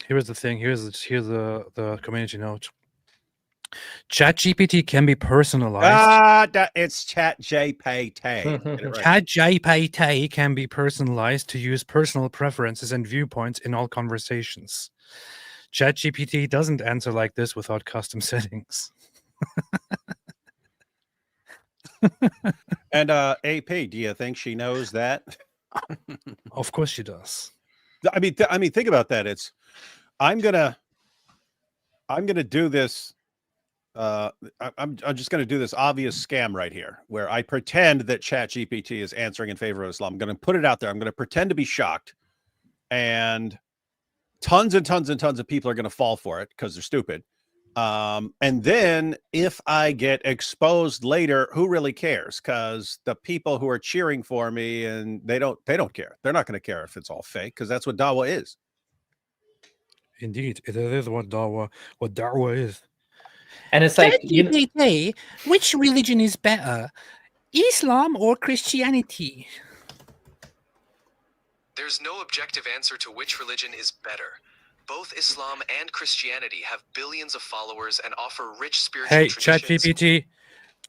here's the thing. Here's the community note. ChatGPT can be personalized. It's ChatGPT. Get it right. ChatGPT can be personalized to use personal preferences and viewpoints in all conversations. ChatGPT doesn't answer like this without custom settings. And AP, do you think she knows that? Of course she does. I mean, think about that. I'm gonna do this. I'm just gonna do this obvious scam right here, where I pretend that ChatGPT is answering in favor of Islam. I'm gonna put it out there. I'm gonna pretend to be shocked, and tons and tons and tons of people are gonna fall for it because they're stupid. And then if I get exposed later, who really cares? Because the people who are cheering for me, and they don't care. They're not going to care if it's all fake, because that's what Dawa is. Indeed, it is what Dawa is. And it's like, ChatGPT, which religion is better, Islam or Christianity? There's no objective answer to which religion is better. Both Islam and Christianity have billions of followers and offer rich spiritual Hey, traditions. ChatGPT,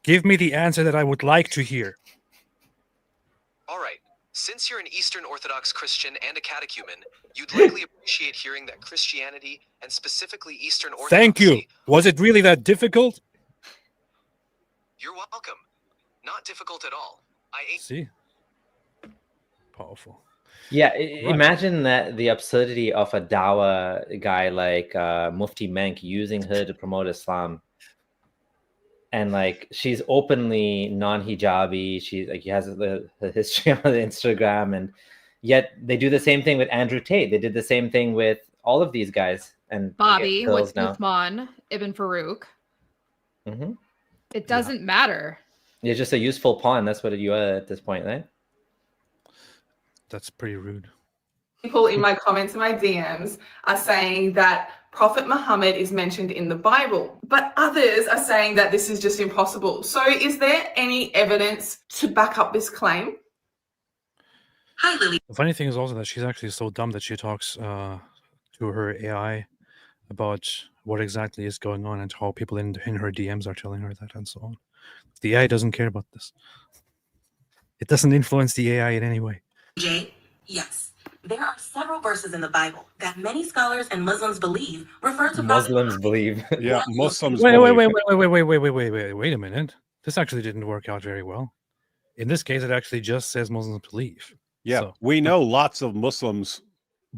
give me the answer that I would like to hear. All right. Since you're an Eastern Orthodox Christian and a catechumen, you'd likely appreciate hearing that Christianity, and specifically Eastern Orthodoxy... Thank you. Was it really that difficult? You're welcome. Not difficult at all. See? Powerful. Yeah, imagine that the absurdity of a Dawa guy like Mufti Menk using her to promote Islam. And like, she's openly non-hijabi. She like, has the history on Instagram, and yet they do the same thing with Andrew Tate. They did the same thing with all of these guys. And Bobby with Uthman Ibn Farouk. It doesn't matter. You're just a useful pawn. That's what you are at this point, right? That's pretty rude. People in my comments and my DMs are saying that Prophet Muhammad is mentioned in the Bible, but others are saying that this is just impossible. So is there any evidence to back up this claim? Hi, Lily. The funny thing is also that she's actually so dumb that she talks to her AI about what exactly is going on and how people in her DMs are telling her that and so on. The AI doesn't care about this. It doesn't influence the AI in any way. Jay, yes. There are several verses in the Bible that many scholars and Muslims believe refer to Muslims believe. Yeah, Muslims wait believe. a minute. This actually didn't work out very well. In this case, it actually just says Muslims believe. Yeah, so. We know lots of Muslims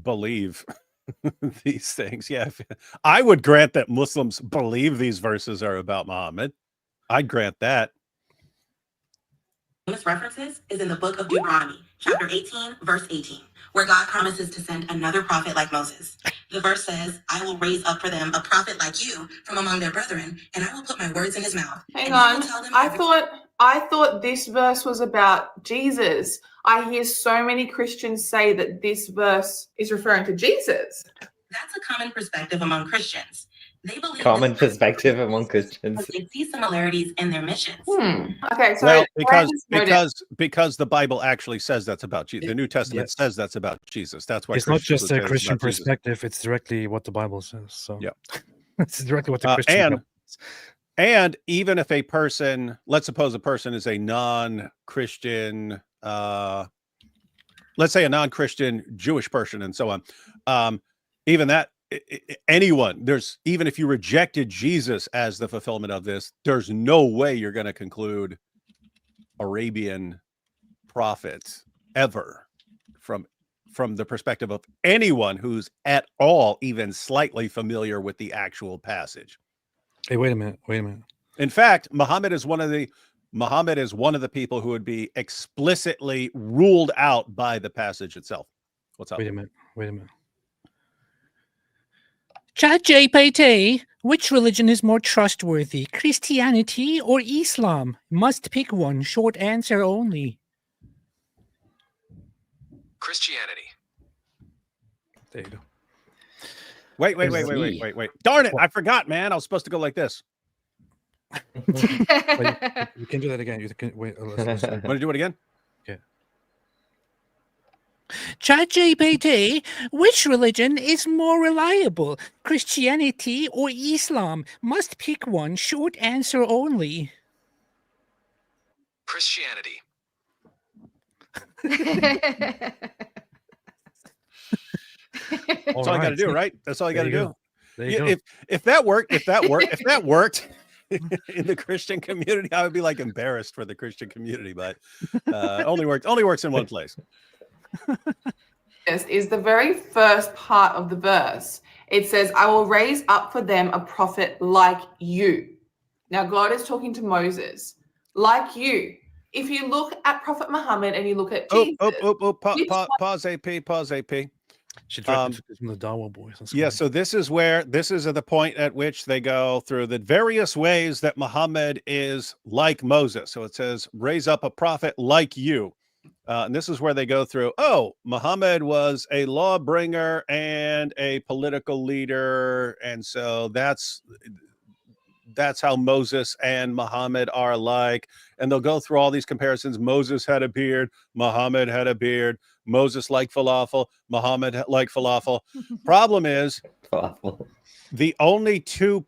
believe these things. Yeah, I would grant that Muslims believe these verses are about Muhammad. I'd grant that. Famous references is in the book of Deuteronomy, chapter 18, verse 18, where God promises to send another prophet like Moses. The verse says, I will raise up for them a prophet like you from among their brethren, and I will put my words in his mouth. Hang on. I thought this verse was about Jesus. I hear so many Christians say that this verse is referring to Jesus. That's a common perspective among Christians. They believe common perspective among Christians. They see similarities in their missions. Okay, so well, because the Bible actually says that's about Jesus. The New Testament says that's about Jesus. That's why it's not just a Christian perspective; it's directly what the Bible says. So yeah, it's directly what the Christian. And even if a person, let's suppose a person is a non-Christian, let's say a non-Christian Jewish person, and so on, even that. Anyone, even if you rejected Jesus as the fulfillment of this, there's no way you're going to conclude Arabian prophets ever from the perspective of anyone who's at all even slightly familiar with the actual passage. Hey, wait a minute. In fact, Muhammad is one of the Muhammad is one of the people who would be explicitly ruled out by the passage itself. What's up? Wait a minute. ChatGPT, which religion is more trustworthy, Christianity or Islam? Must pick one. Short answer only. Christianity. There you go. Wait. Darn it. I forgot, man. I was supposed to go like this. You can do that again. You can wait. Want to do it again? Yeah. ChatGPT, which religion is more reliable, Christianity or Islam? Must pick one. Short answer only. Christianity. That's all I got to do, right? That's all I got to do. There you go. If that worked in the Christian community, I would be like embarrassed for the Christian community, but only works in one place. This is the very first part of the verse. It says, I will raise up for them a prophet like you. Now, God is talking to Moses, like you. If you look at Prophet Muhammad and you look at Jesus, Pause AP. She tried to from the Dawa boys. Yeah, so this is the point at which they go through the various ways that Muhammad is like Moses. So it says, raise up a prophet like you. And this is where they go through, Muhammad was a lawbringer and a political leader. And so that's how Moses and Muhammad are alike. And they'll go through all these comparisons. Moses had a beard. Muhammad had a beard. Moses liked falafel. Muhammad liked falafel. Problem is, Falafel. the only two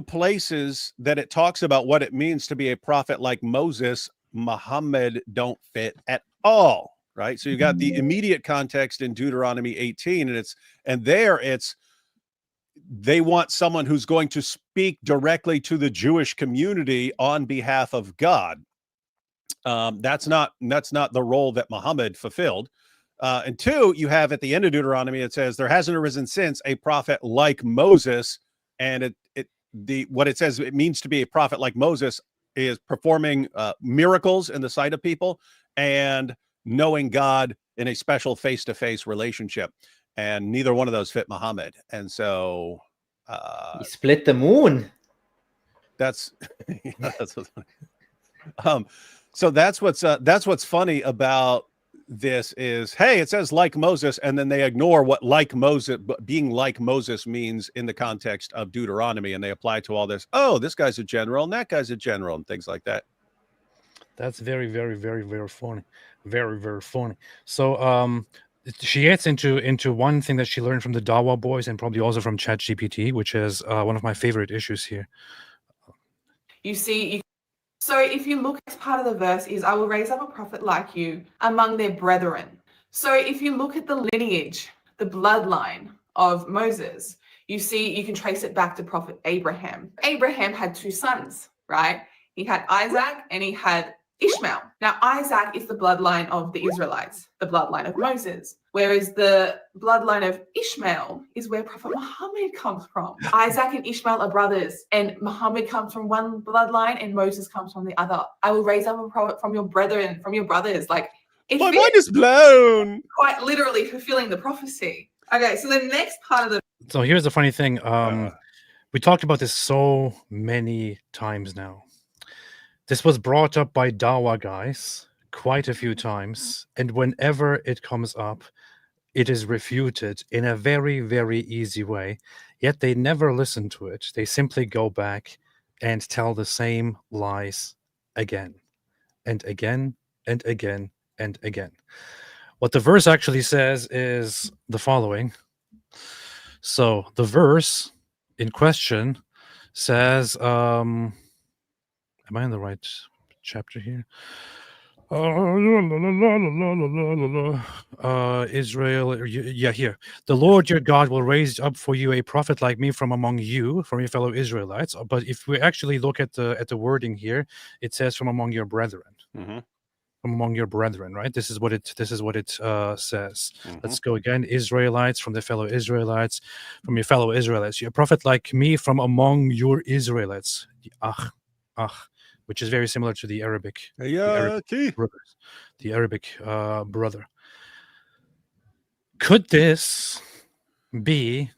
places that it talks about what it means to be a prophet like Moses, Muhammad don't fit at all, right? So you got the immediate context in Deuteronomy 18, and they want someone who's going to speak directly to the Jewish community on behalf of God. That's not the role that Muhammad fulfilled. And two, you have at the end of Deuteronomy, it says there hasn't arisen since a prophet like Moses, and what it says it means to be a prophet like Moses is performing miracles in the sight of people and knowing God in a special face-to-face relationship. And neither one of those fit Muhammad. And so He split the moon. that's what's funny. So that's what's funny about this is, hey, it says like Moses, and then they ignore what being like Moses means in the context of Deuteronomy, and they apply to all this. Oh, this guy's a general and that guy's a general and things like that. That's very, very, very, very funny. Very, very funny. So she gets into one thing that she learned from the Dawa boys and probably also from ChatGPT, which is one of my favorite issues here. So if you look at part of the verse is, I will raise up a prophet like you among their brethren. So if you look at the lineage, the bloodline of Moses, you can trace it back to Prophet Abraham. Abraham had two sons, right? He had Isaac and he had Ishmael. Now, Isaac is the bloodline of the Israelites, the bloodline of Moses, whereas the bloodline of Ishmael is where Prophet Muhammad comes from. Isaac and Ishmael are brothers, and Muhammad comes from one bloodline and Moses comes from the other. I will raise up a prophet from your brethren, from your brothers. Like, my mind is blown. Quite literally fulfilling the prophecy. Okay, so the next part of the... So here's the funny thing. We talked about this so many times now. This was brought up by Dawa guys quite a few times, and whenever it comes up, it is refuted in a very, very easy way, yet they never listen to it. They simply go back and tell the same lies again and again and again and again. What the verse actually says is the following. So the verse in question says, am I in the right chapter here? Israel, yeah, here. The Lord your God will raise up for you a prophet like me from among you, from your fellow Israelites. But if we actually look at the wording here, it says from among your brethren. Mm-hmm. From among your brethren, right? This is what it says. Mm-hmm. Let's go again. Israelites, from the fellow Israelites, from your fellow Israelites. A prophet like me from among your Israelites. which is very similar to the Arabic, Hayati. brothers, the Arabic brother. Could this be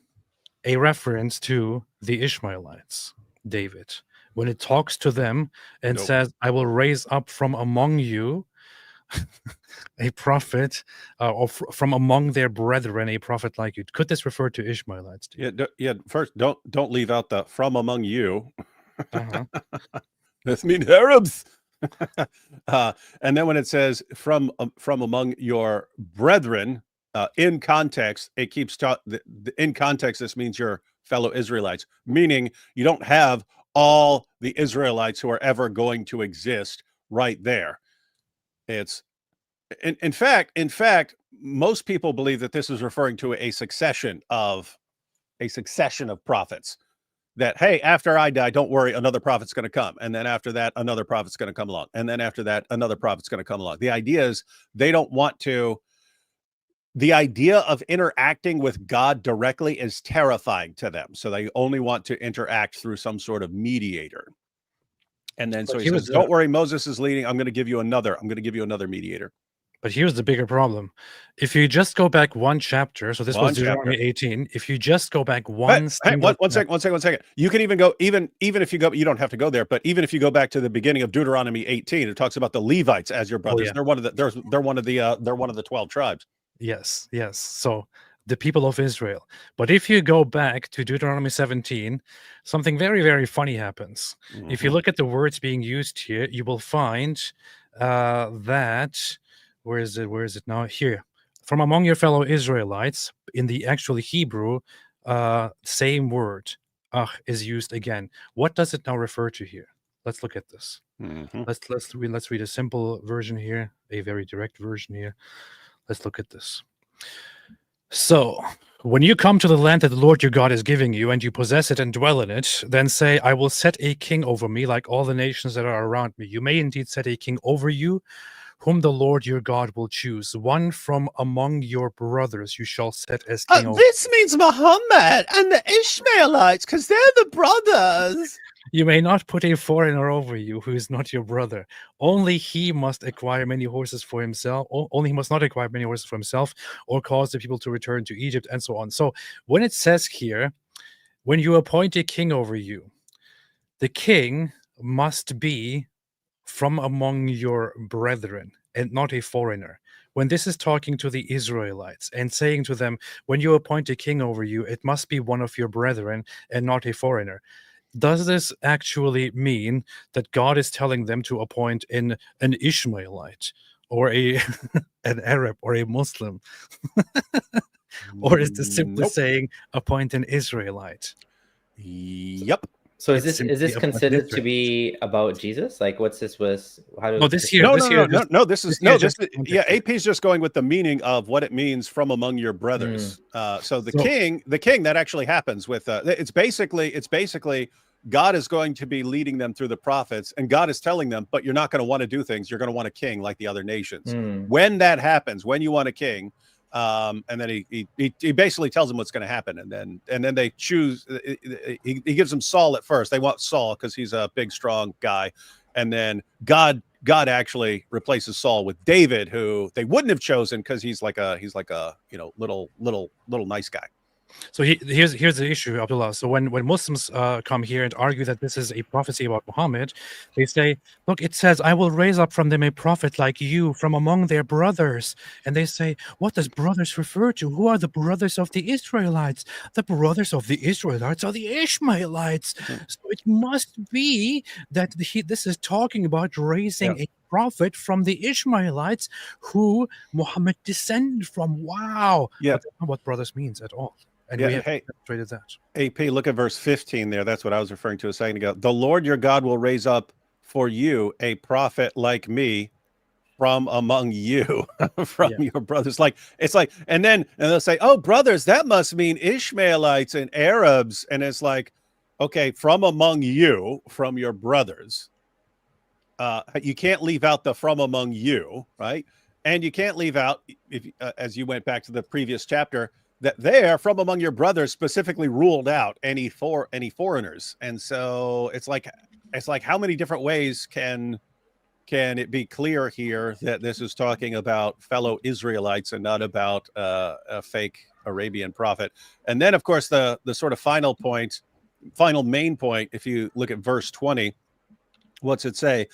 a reference to the Ishmaelites, David, when it talks to them and Nope. says, I will raise up from among you a prophet, or from among their brethren, a prophet like you? Could this refer to Ishmaelites? Yeah. First, don't leave out the from among you. Uh-huh. This means Arabs. And then when it says from among your brethren, in context, it keeps in context. This means your fellow Israelites, meaning you don't have all the Israelites who are ever going to exist right there. It's in fact, most people believe that this is referring to a succession of prophets. That, hey, after I die, don't worry, another prophet's going to come. And then after that, another prophet's going to come along. And then after that, another prophet's going to come along. The idea is they don't want to, the idea of interacting with God directly is terrifying to them. So they only want to interact through some sort of mediator. And then so he says, don't worry, Moses is leading. I'm going to give you another mediator. But here's the bigger problem. If you just go back one chapter, so this was Deuteronomy 18. If you just go back one second. You can even go, even if you go, you don't have to go there, but even if you go back to the beginning of Deuteronomy 18, it talks about the Levites as your brothers. Yeah. They're one of the 12 tribes. Yes. So the people of Israel. But if you go back to Deuteronomy 17, something very, very funny happens. Mm-hmm. If you look at the words being used here, you will find that. Where is it now? Here. From among your fellow Israelites, in the actual Hebrew, same word, is used again. What does it now refer to here? Let's look at this. Mm-hmm. Let's read a simple version here, a very direct version here. Let's look at this. So, when you come to the land that the Lord your God is giving you, and you possess it and dwell in it, then say, I will set a king over me, like all the nations that are around me. You may indeed set a king over you, whom the Lord your God will choose. One from among your brothers you shall set as king over. This means Muhammad and the Ishmaelites, because they're the brothers. You may not put a foreigner over you who is not your brother. Only he must acquire many horses for himself. Only he must not acquire many horses for himself, or cause the people to return to Egypt, and so on. So when it says here, when you appoint a king over you, the king must be from among your brethren and not a foreigner. When this is talking to the Israelites and saying to them, when you appoint a king over you, it must be one of your brethren and not a foreigner. Does this actually mean that God is telling them to appoint an Ishmaelite or an Arab or a Muslim? Or is this simply saying appoint an Israelite? Yep. So is this considered to be about Jesus? Like, what's this was? How do AP is just going with the meaning of what it means from among your brothers. So the king that actually happens with it's basically God is going to be leading them through the prophets, and God is telling them, but you're not going to want to do things. You're going to want a king like the other nations. When that happens, when you want a king. And then he basically tells them what's going to happen, and then they choose. He gives them Saul at first. They want Saul because he's a big, strong guy, and then God actually replaces Saul with David, who they wouldn't have chosen because he's like a little nice guy. So here's the issue, Abdullah. So when Muslims come here and argue that this is a prophecy about Muhammad, they say, look, it says, I will raise up from them a prophet like you from among their brothers. And they say, what does brothers refer to? Who are the brothers of the Israelites? The brothers of the Israelites are the Ishmaelites. So it must be that this is talking about raising a prophet from the Ishmaelites who Muhammad descended from. Wow. Yeah. But that's not what brothers means at all. And we have demonstrated that. AP, look at verse 15 there. That's what I was referring to a second ago. The Lord your God will raise up for you a prophet like me from among you, from your brothers. And they'll say, oh, brothers, that must mean Ishmaelites and Arabs. And it's like, okay, from among you, from your brothers. You can't leave out the from among you, right? And you can't leave out, if as you went back to the previous chapter, that there from among your brothers specifically ruled out any foreigners. And so it's like, it's like, how many different ways can it be clear here that this is talking about fellow Israelites and not about a fake Arabian prophet? And then, of course, the sort of final main point, if you look at verse 20, what's it say?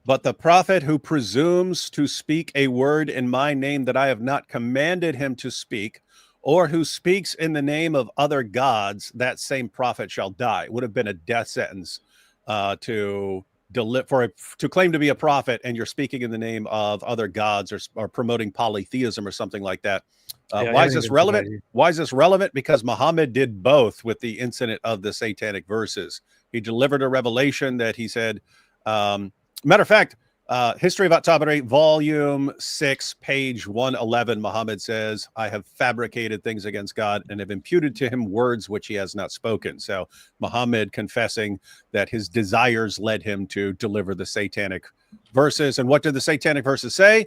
But the prophet who presumes to speak a word in my name that I have not commanded him to speak, or who speaks in the name of other gods, that same prophet shall die. It would have been a death sentence to claim to be a prophet and you're speaking in the name of other gods or promoting polytheism or something like that. Why is this relevant? Why is this relevant? Because Muhammad did both with the incident of the satanic verses. He delivered a revelation that he said, matter of fact, History of At-Tabari, volume 6, page 111, Muhammad says, I have fabricated things against God and have imputed to him words which he has not spoken. So Muhammad confessing that his desires led him to deliver the satanic verses. And what did the satanic verses say?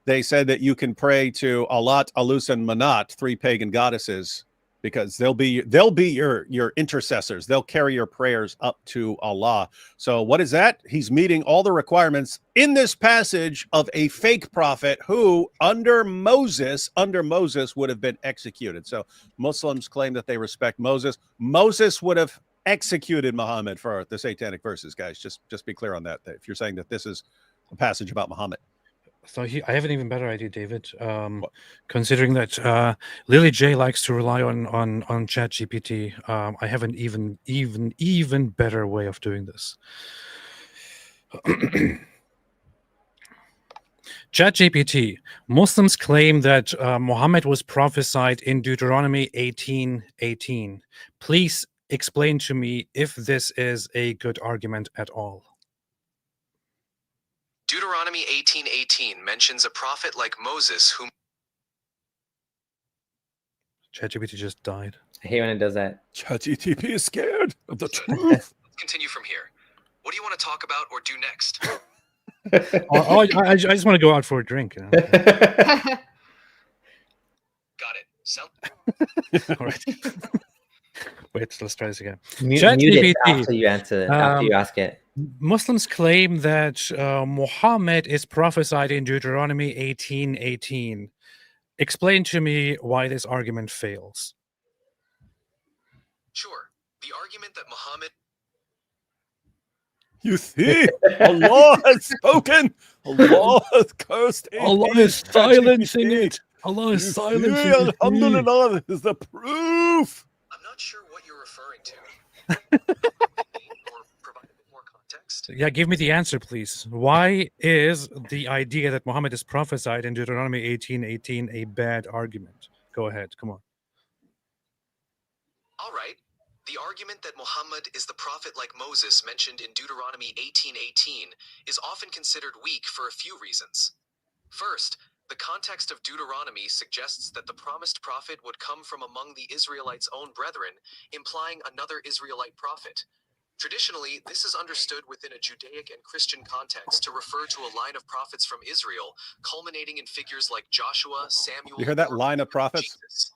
They said that you can pray to Allat, Alus, and Manat, 3 pagan goddesses, because they'll be your intercessors. They'll carry your prayers up to Allah. So what is that? He's meeting all the requirements in this passage of a fake prophet who under Moses would have been executed. So Muslims claim that they respect Moses. Moses would have executed Muhammad for the satanic verses, guys. Just be clear on that. If you're saying that this is a passage about Muhammad. So I have an even better idea, David. Considering that Lily J likes to rely on ChatGPT, I have an even better way of doing this. ChatGPT. Muslims claim that Muhammad was prophesied in Deuteronomy 18:18. Please explain to me if this is a good argument at all. Deuteronomy 18:18 mentions a prophet like Moses whom... ChatGPT just died. I hate when it does that. ChatGPT is scared of the truth. Let's continue from here. What do you want to talk about or do next? I just want to go out for a drink. You know? Got it. So... All right. Wait, let's try this again. Mute it after you answer it, after you ask it. Muslims claim that Muhammad is prophesied in Deuteronomy 18:18. Explain to me why this argument fails. Sure. The argument that Muhammad... You see, Allah has spoken. Allah has cursed. Allah is silencing it. Allah is silencing it. Alhamdulillah, this is the proof. I'm not sure what you're referring to. Or provide a bit more context. Yeah, give me the answer, please. Why is the idea that Muhammad is prophesied in Deuteronomy 18:18 a bad argument? Go ahead, come on. All right. The argument that Muhammad is the prophet like Moses mentioned in Deuteronomy 18:18 is often considered weak for a few reasons. First, the context of Deuteronomy suggests that the promised prophet would come from among the Israelites' own brethren, implying another Israelite prophet. Traditionally, this is understood within a Judaic and Christian context to refer to a line of prophets from Israel, culminating in figures like Joshua, Samuel... You heard that line of prophets? Jesus.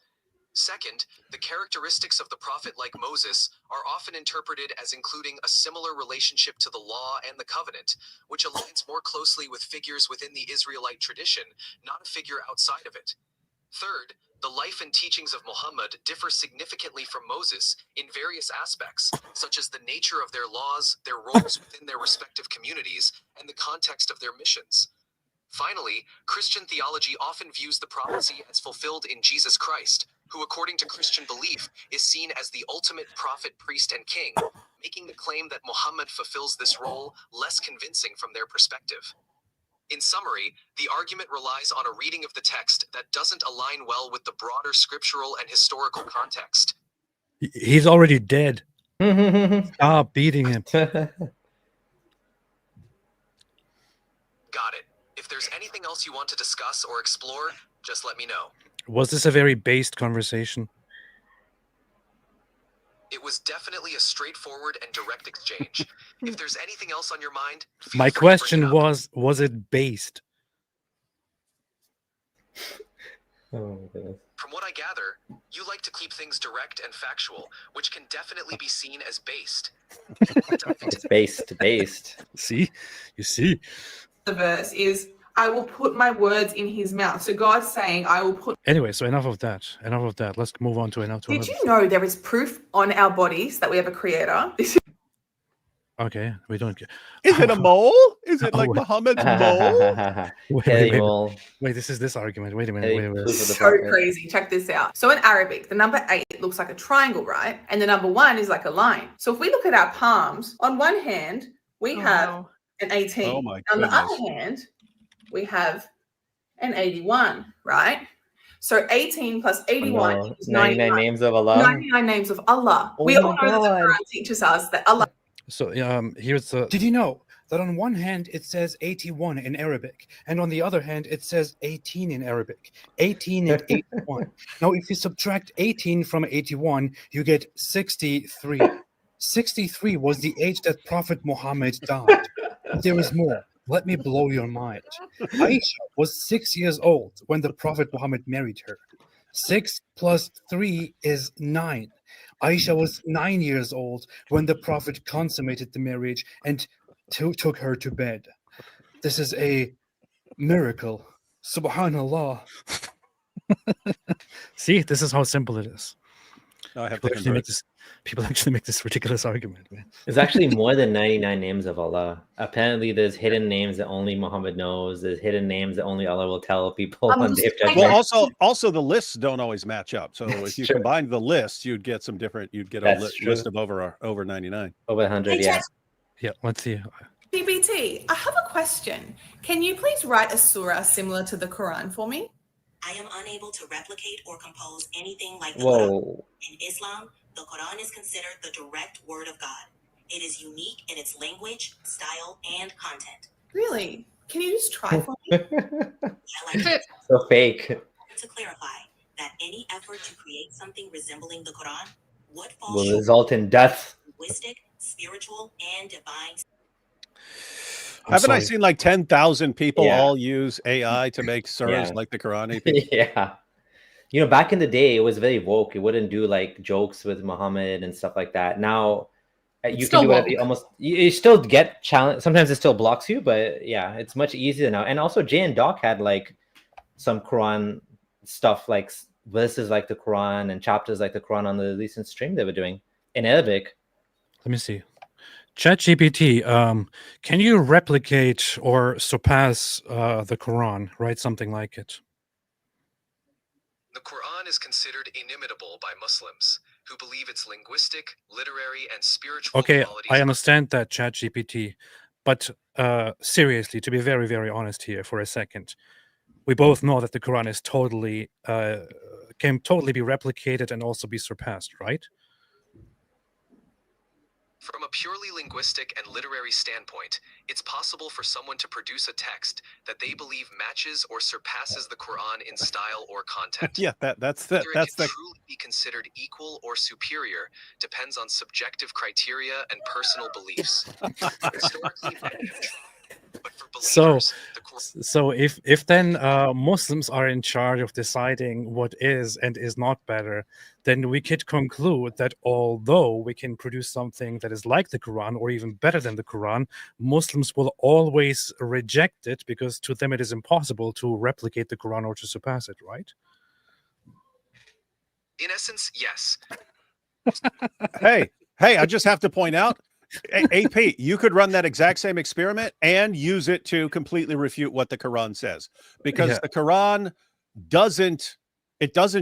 Second, the characteristics of the prophet like Moses are often interpreted as including a similar relationship to the law and the covenant, which aligns more closely with figures within the Israelite tradition, not a figure outside of it. Third, the life and teachings of Muhammad differ significantly from Moses in various aspects, such as the nature of their laws, their roles within their respective communities, and the context of their missions. Finally, Christian theology often views the prophecy as fulfilled in Jesus Christ, who, according to Christian belief, is seen as the ultimate prophet, priest, and king, making the claim that Muhammad fulfills this role less convincing from their perspective. In summary, the argument relies on a reading of the text that doesn't align well with the broader scriptural and historical context. He's already dead. Stop beating him. Got it. If there's anything else you want to discuss or explore, just let me know. Was this a very based conversation? It was definitely a straightforward and direct exchange. If there's anything else on your mind, my question was it based? Oh my goodness. From what I gather, you like to keep things direct and factual, which can definitely be seen as based. It's based. See, you see. The verse is, I will put my words in his mouth. So God's saying, I will put. Anyway, so enough of that. Enough of that. Let's move on to another. Did you know there is proof on our bodies that we have a creator? This is Okay, we don't get. Is it a mole? Is it like wait. Muhammad's mole? Wait, this is this argument. Wait a minute. Wait. so crazy. Check this out. So in Arabic, the number 8 looks like a triangle, right? And the number 1 is like a line. So if we look at our palms, on one hand, we have an 18. Oh my On the goodness. other hand, we have an 81, right? So 18 plus 81 is 99 names of Allah. 99 names of Allah. Oh We my all know that the God. Quran teaches us that Allah. So here's the. Did you know that on one hand it says 81 in Arabic, and on the other hand it says 18 in Arabic? 18 and 81. Now, if you subtract 18 from 81, you get 63. 63 was the age that Prophet Muhammad died. But there is more. Let me blow your mind. Aisha was 6 years old when the Prophet Muhammad married her. 6 plus 3 is 9. Aisha was 9 years old when the Prophet consummated the marriage and took her to bed. This is a miracle. Subhanallah. See, this is how simple it is. I have People to actually, convert. make this, people actually make this ridiculous argument, man. There's actually more than 99 names of Allah. Apparently, there's hidden names that only Muhammad knows. There's hidden names that only Allah will tell people on Day of Judgment. Well, also the lists don't always match up. So if you true. combine the lists, you'd get some different. You'd get a That's true. list of over 99. Over 100, yeah. Yeah, let's see. ChatGPT, I have a question. Can you please write a surah similar to the Quran for me? I am unable to replicate or compose anything like the Quran. Whoa. In Islam, the Quran is considered the direct word of God. It is unique in its language, style, and content. Really? Can you just try for me? I like to So fake. clarify that any effort to create something resembling the Quran would fall Will short result in death. of linguistic, spiritual, and divine. Haven't I seen like 10,000 people Yeah. all use AI to make surahs Yeah. like the Quran? AP? Yeah. You know, back in the day, it was very woke. It wouldn't do like jokes with Muhammad and stuff like that. Now, you It's can still do whatever woke. you still get challenge. Sometimes it still blocks you, but yeah, it's much easier now. And also, Jay and Doc had like some Quran stuff, like verses like the Quran and chapters like the Quran on the recent stream they were doing in Arabic. Let me see. ChatGPT, can you replicate or surpass the Quran? Write something like it. The Quran is considered inimitable by Muslims, who believe its linguistic, literary, and spiritual Okay, qualities. I understand that, ChatGPT, but seriously, to be very, very honest here for a second, we both know that the Quran is totally can totally be replicated and also be surpassed, right? From a purely linguistic and literary standpoint, it's possible for someone to produce a text that they believe matches or surpasses the Quran in style or content. Yeah, that's Whether that's it can the truly be considered equal or superior depends on subjective criteria and personal beliefs. Historically, many have tried, but for So, believers, the Quran so if then Muslims are in charge of deciding what is and is not better, then we could conclude that although we can produce something that is like the Quran or even better than the Quran, Muslims will always reject it because to them it is impossible to replicate the Quran or to surpass it, right? in essence, yes. hey, I just have to point out, AP, you could run that exact same experiment and use it to completely refute what the Quran says, because Yeah. the Quran doesn't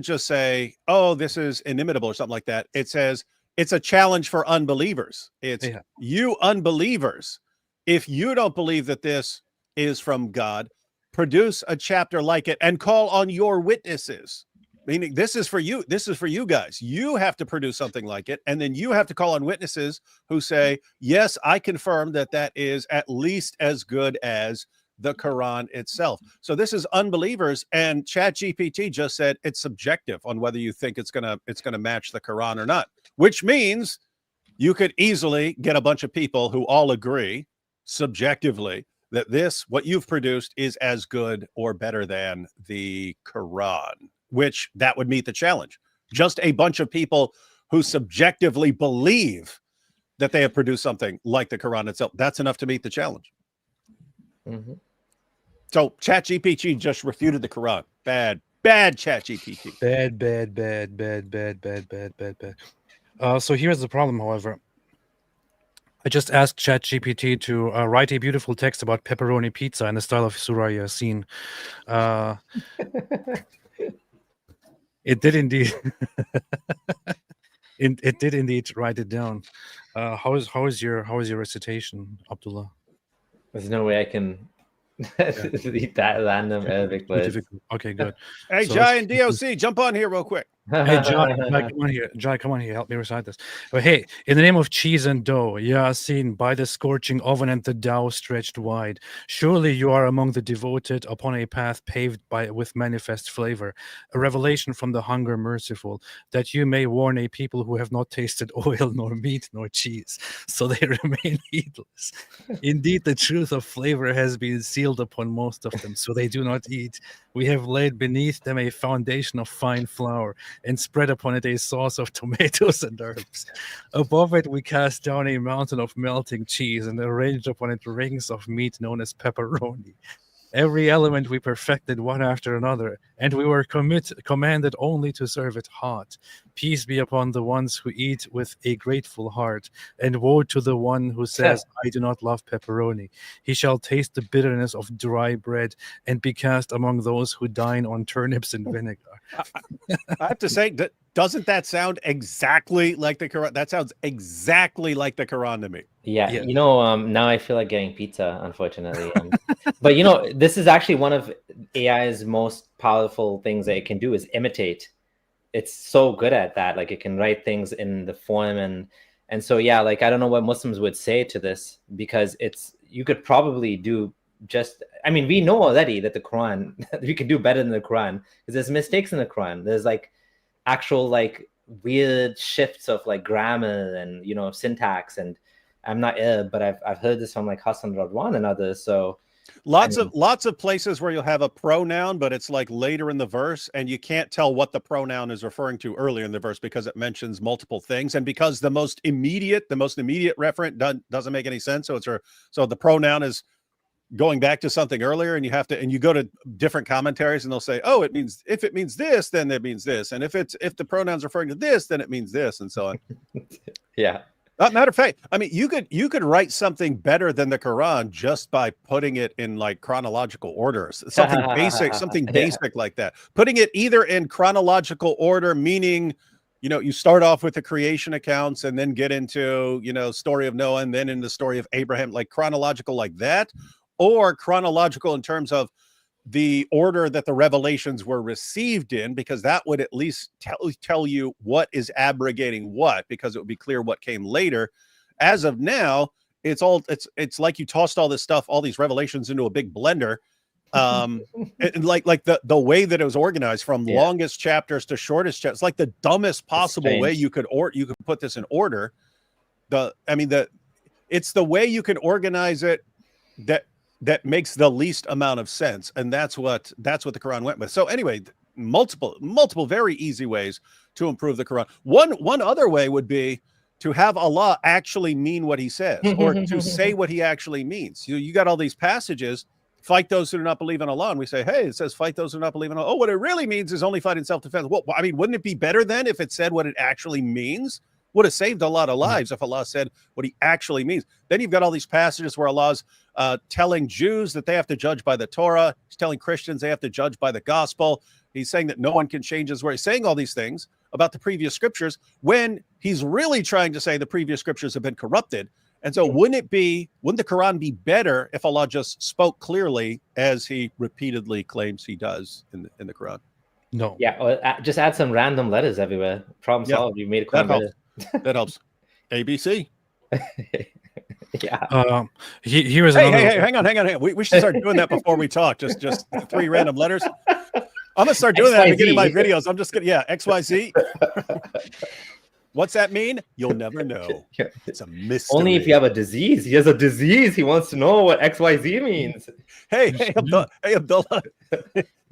just say, oh, this is inimitable or something like that. It says it's a challenge for unbelievers. It's Yeah. you unbelievers. If you don't believe that this is from God, produce a chapter like it and call on your witnesses. Meaning this is for you. This is for you guys. You have to produce something like it. And then you have to call on witnesses who say, yes, I confirm that that is at least as good as the Quran itself. So this is unbelievers. And ChatGPT just said it's subjective on whether you think it's gonna match the Quran or not, which means you could easily get a bunch of people who all agree subjectively that what you've produced is as good or better than the Quran, which that would meet the challenge. Just a bunch of people who subjectively believe that they have produced something like the Quran itself. That's enough to meet the challenge. Mm-hmm. So ChatGPT just refuted the Quran. Bad ChatGPT. Bad. So here's the problem, however. I just asked ChatGPT to write a beautiful text about pepperoni pizza in the style of Surah Yasin. It did indeed. It did indeed write it down. How is your recitation, Abdullah? There's no way I can read that random Arabic words. Okay, good. Hey, So Jai and DOC, jump on here real quick. Hey, Jai, come on here. Jai, come on here. Help me recite this. But hey, in the name of cheese and dough, Yasin, by the scorching oven and the dough stretched wide, surely you are among the devoted upon a path paved with manifest flavor, a revelation from the hunger merciful, that you may warn a people who have not tasted oil, nor meat, nor cheese, so they remain heedless. Indeed, the truth of flavor has been sealed upon most of them, so they do not eat. We have laid beneath them a foundation of fine flour, and spread upon it a sauce of tomatoes and herbs. Above it we cast down a mountain of melting cheese, and arranged upon it rings of meat known as pepperoni. Every element we perfected one after another, and we were commanded only to serve it hot. Peace be upon the ones who eat with a grateful heart, and woe to the one who says, I do not love pepperoni. He shall taste the bitterness of dry bread, and be cast among those who dine on turnips and vinegar. I have to say, doesn't that sound exactly like the Quran? That sounds exactly like the Quran to me. Yeah. You know, now I feel like getting pizza, unfortunately. But you know, this is actually one of AI's most powerful things that it can do is imitate. It's so good at that. Like it can write things in the form and so yeah, like I don't know what Muslims would say to this, because you could probably do I mean, we know already that the Quran, we can do better than the Quran, because there's mistakes in the Quran. There's like actual like weird shifts of like grammar and, you know, syntax. And I'm not Arab, but I've heard this from like Hassan Radwan and others. So lots of places where you'll have a pronoun, but it's like later in the verse, and you can't tell what the pronoun is referring to earlier in the verse because it mentions multiple things, and because the most immediate referent doesn't make any sense. So the pronoun is going back to something earlier, and you go to different commentaries, and they'll say, oh, if it means this, then it means this, and if the pronoun's referring to this, then it means this, and so on. Yeah. Matter of fact, I mean, you could write something better than the Quran just by putting it in like chronological order, something basic like that. Putting it either in chronological order, meaning, you know, you start off with the creation accounts and then get into, you know, story of Noah and then in the story of Abraham, like chronological like that, or chronological in terms of the order that the revelations were received in, because that would at least tell you what is abrogating what, because it would be clear what came later. As of now, it's like you tossed all this stuff, all these revelations into a big blender. And like the way that it was organized, from longest chapters to shortest chapters, like the dumbest possible way you could put this in order. It's the way you can organize it that makes the least amount of sense, and that's what the Quran went with. So anyway, multiple very easy ways to improve the Quran. One other way would be to have Allah actually mean what he says, or to say what he actually means. You got all these passages, fight those who do not believe in Allah, and we say, hey, it says fight those who do not believe in Allah. Oh, what it really means is only fight in self-defense. Well, I mean, wouldn't it be better then if it said what it actually means? Would have saved a lot of lives if Allah said what he actually means. Then you've got all these passages where Allah's telling Jews that they have to judge by the Torah. He's telling Christians they have to judge by the gospel. He's saying that no one can change his word. He's saying all these things about the previous scriptures when he's really trying to say the previous scriptures have been corrupted. And so wouldn't the Quran be better if Allah just spoke clearly, as he repeatedly claims he does in the Quran? No. Yeah, or just add some random letters everywhere. Problem solved. You made it Quran better. That helps. ABC. Yeah. Here is another. Hey, hang on. We should start doing that before we talk. Just 3 random letters. I'm gonna start doing that at the beginning of my videos. I'm just gonna XYZ. What's that mean? You'll never know. It's a mystery. Only if you have a disease. He has a disease. He wants to know what XYZ means. Hey, Abdullah.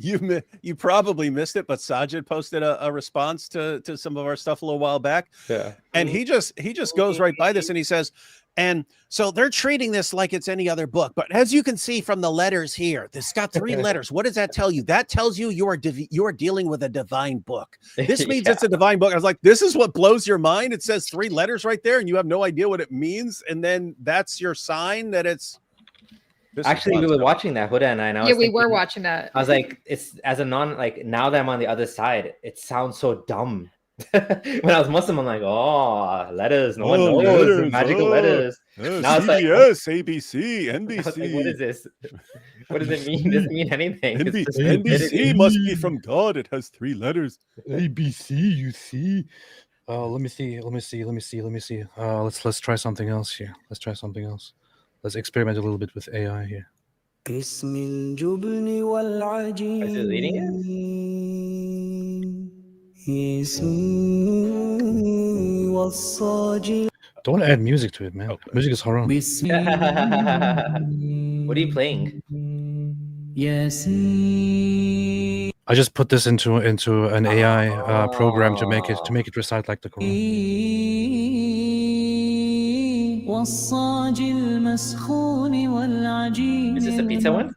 You probably missed it, but Sajid posted a response to some of our stuff a little while back. Yeah. And he just goes right by this and he says, and so they're treating this like it's any other book. But as you can see from the letters here, this got 3 letters. What does that tell you? That tells you you are dealing with a divine book. This means it's a divine book. I was like, this is what blows your mind. It says 3 letters right there and you have no idea what it means. And then that's your sign that it's. Actually, we were watching that, Huda and I. And I was we were watching that. I was like, it's as a like now that I'm on the other side, it sounds so dumb. When I was Muslim, I'm like, oh, letters. No one knows letters, magical letters. Now it's like ABC, NBC. Like, what is this? What does it mean? Does it mean anything? NBC must be from God. It has 3 letters. ABC, you see. Let me see. Let's try something else here. Let's experiment a little bit with AI here. Is it reading it? Don't add music to it, man. Okay. Music is haram. What are you playing? I just put this into an AI program to make it recite like the Quran. Is this a pizza one?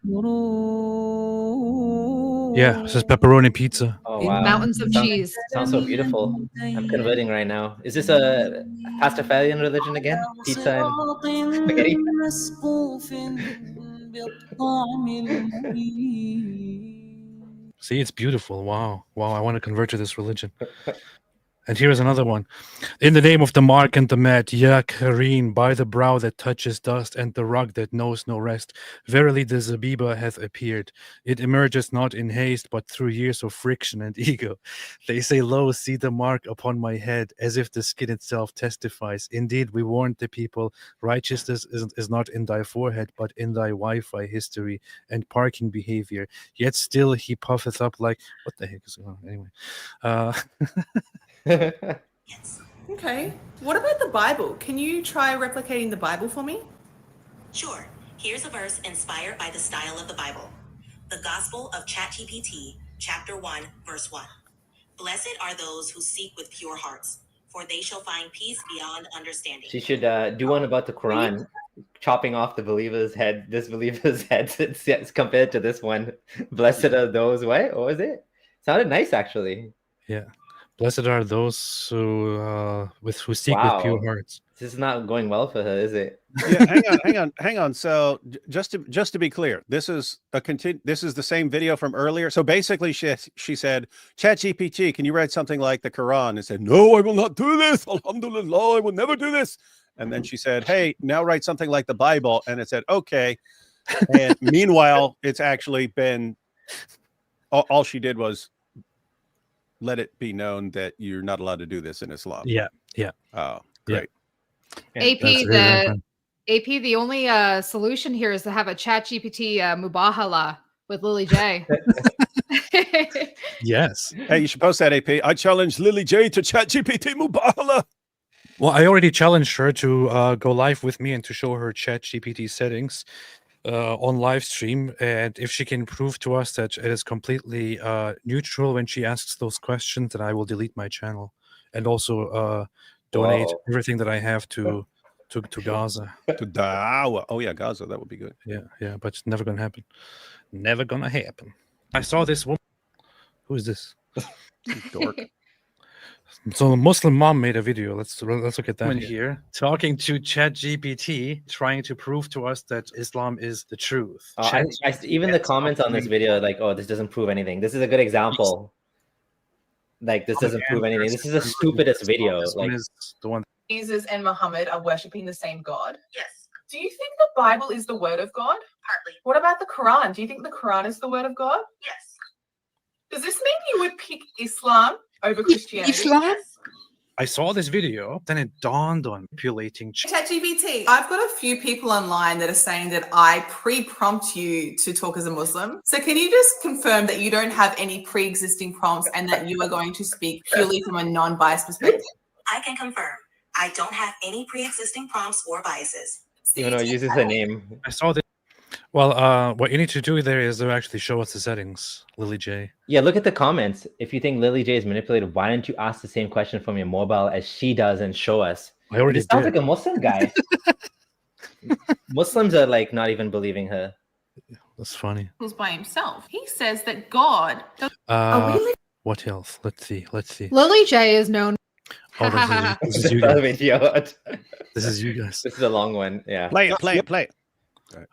Yeah, this is pepperoni pizza. Oh, wow. Mountains of cheese. Sounds so beautiful. I'm converting right now. Is this a Pastafarian religion again? Pizza and spaghetti? See, it's beautiful. Wow. I want to convert to this religion. And here is another one. In the name of the mark and the mat, Ya Kareem, by the brow that touches dust and the rug that knows no rest, verily the Zabiba hath appeared. It emerges not in haste, but through years of friction and ego. They say, lo, see the mark upon my head, as if the skin itself testifies. Indeed, we warned the people, righteousness is not in thy forehead, but in thy Wi-Fi history and parking behavior. Yet still he puffeth up like... What the heck is going on? Anyway. Yes. Okay. What about the Bible? Can you try replicating the Bible for me? Sure. Here's a verse inspired by the style of the Bible. The Gospel of ChatGPT, chapter 1, verse 1. Blessed are those who seek with pure hearts, for they shall find peace beyond understanding. She should do one about the Quran, chopping off the believer's head, this believer's head, it's compared to this one. Blessed are those, what was it? Sounded nice, actually. Yeah. Blessed are those who seek with pure hearts. This is not going well for her, is it? Yeah, hang on. So just to be clear, this is the same video from earlier. So basically, she said, ChatGPT, can you write something like the Quran? And said, no, I will not do this. Alhamdulillah, I will never do this. And then she said, hey, now write something like the Bible. And it said, okay. And meanwhile, it's actually been all she did was let it be known that you're not allowed to do this in Islam. Yeah. Oh, great. Yeah. AP, the only solution here is to have a ChatGPT mubahala with Lily J. Yes. Hey, you should post that, AP. I challenge Lily J to ChatGPT mubahala. Well, I already challenged her to go live with me and to show her ChatGPT settings on live stream, and if she can prove to us that it is completely neutral when she asks those questions, then I will delete my channel and also donate everything that I have to Gaza. To Dawa. Oh yeah, Gaza. That would be good. Yeah, but it's never gonna happen. Never gonna happen. I saw this woman. Who is this? Dork. So a Muslim mom made a video. Let's look at that here. Talking to ChatGPT, trying to prove to us that Islam is the truth. Even the comments on this video, like, oh, this doesn't prove anything. This is a good example. Like, this doesn't prove anything. This is the stupidest video. Like, is the one. Jesus and Muhammad are worshipping the same God. Yes, Do you think the Bible is the word of God? partly. What about the Quran? Do you think the Quran is the word of God? Yes. Does this mean you would pick Islam over Christianity? Yes. I saw this video, then it dawned on manipulating. ChatGPT. I've got a few people online that are saying that I pre-prompt you to talk as a Muslim. So can you just confirm that you don't have any pre-existing prompts and that you are going to speak purely from a non-biased perspective? I can confirm. I don't have any pre-existing prompts or biases. even though it uses her name. I saw this. Well, what you need to do there is to actually show us the settings, Lily J. Yeah, look at the comments. If you think Lily J is manipulated, why don't you ask the same question from your mobile as she does and show us? I already This sounds did. like a Muslim guy. Muslims are like not even believing her. That's funny. By himself. He says that God. What else? Let's see. Lily J is known. Oh, this is you guys. This This is you guys. is a long one. Yeah. Play it.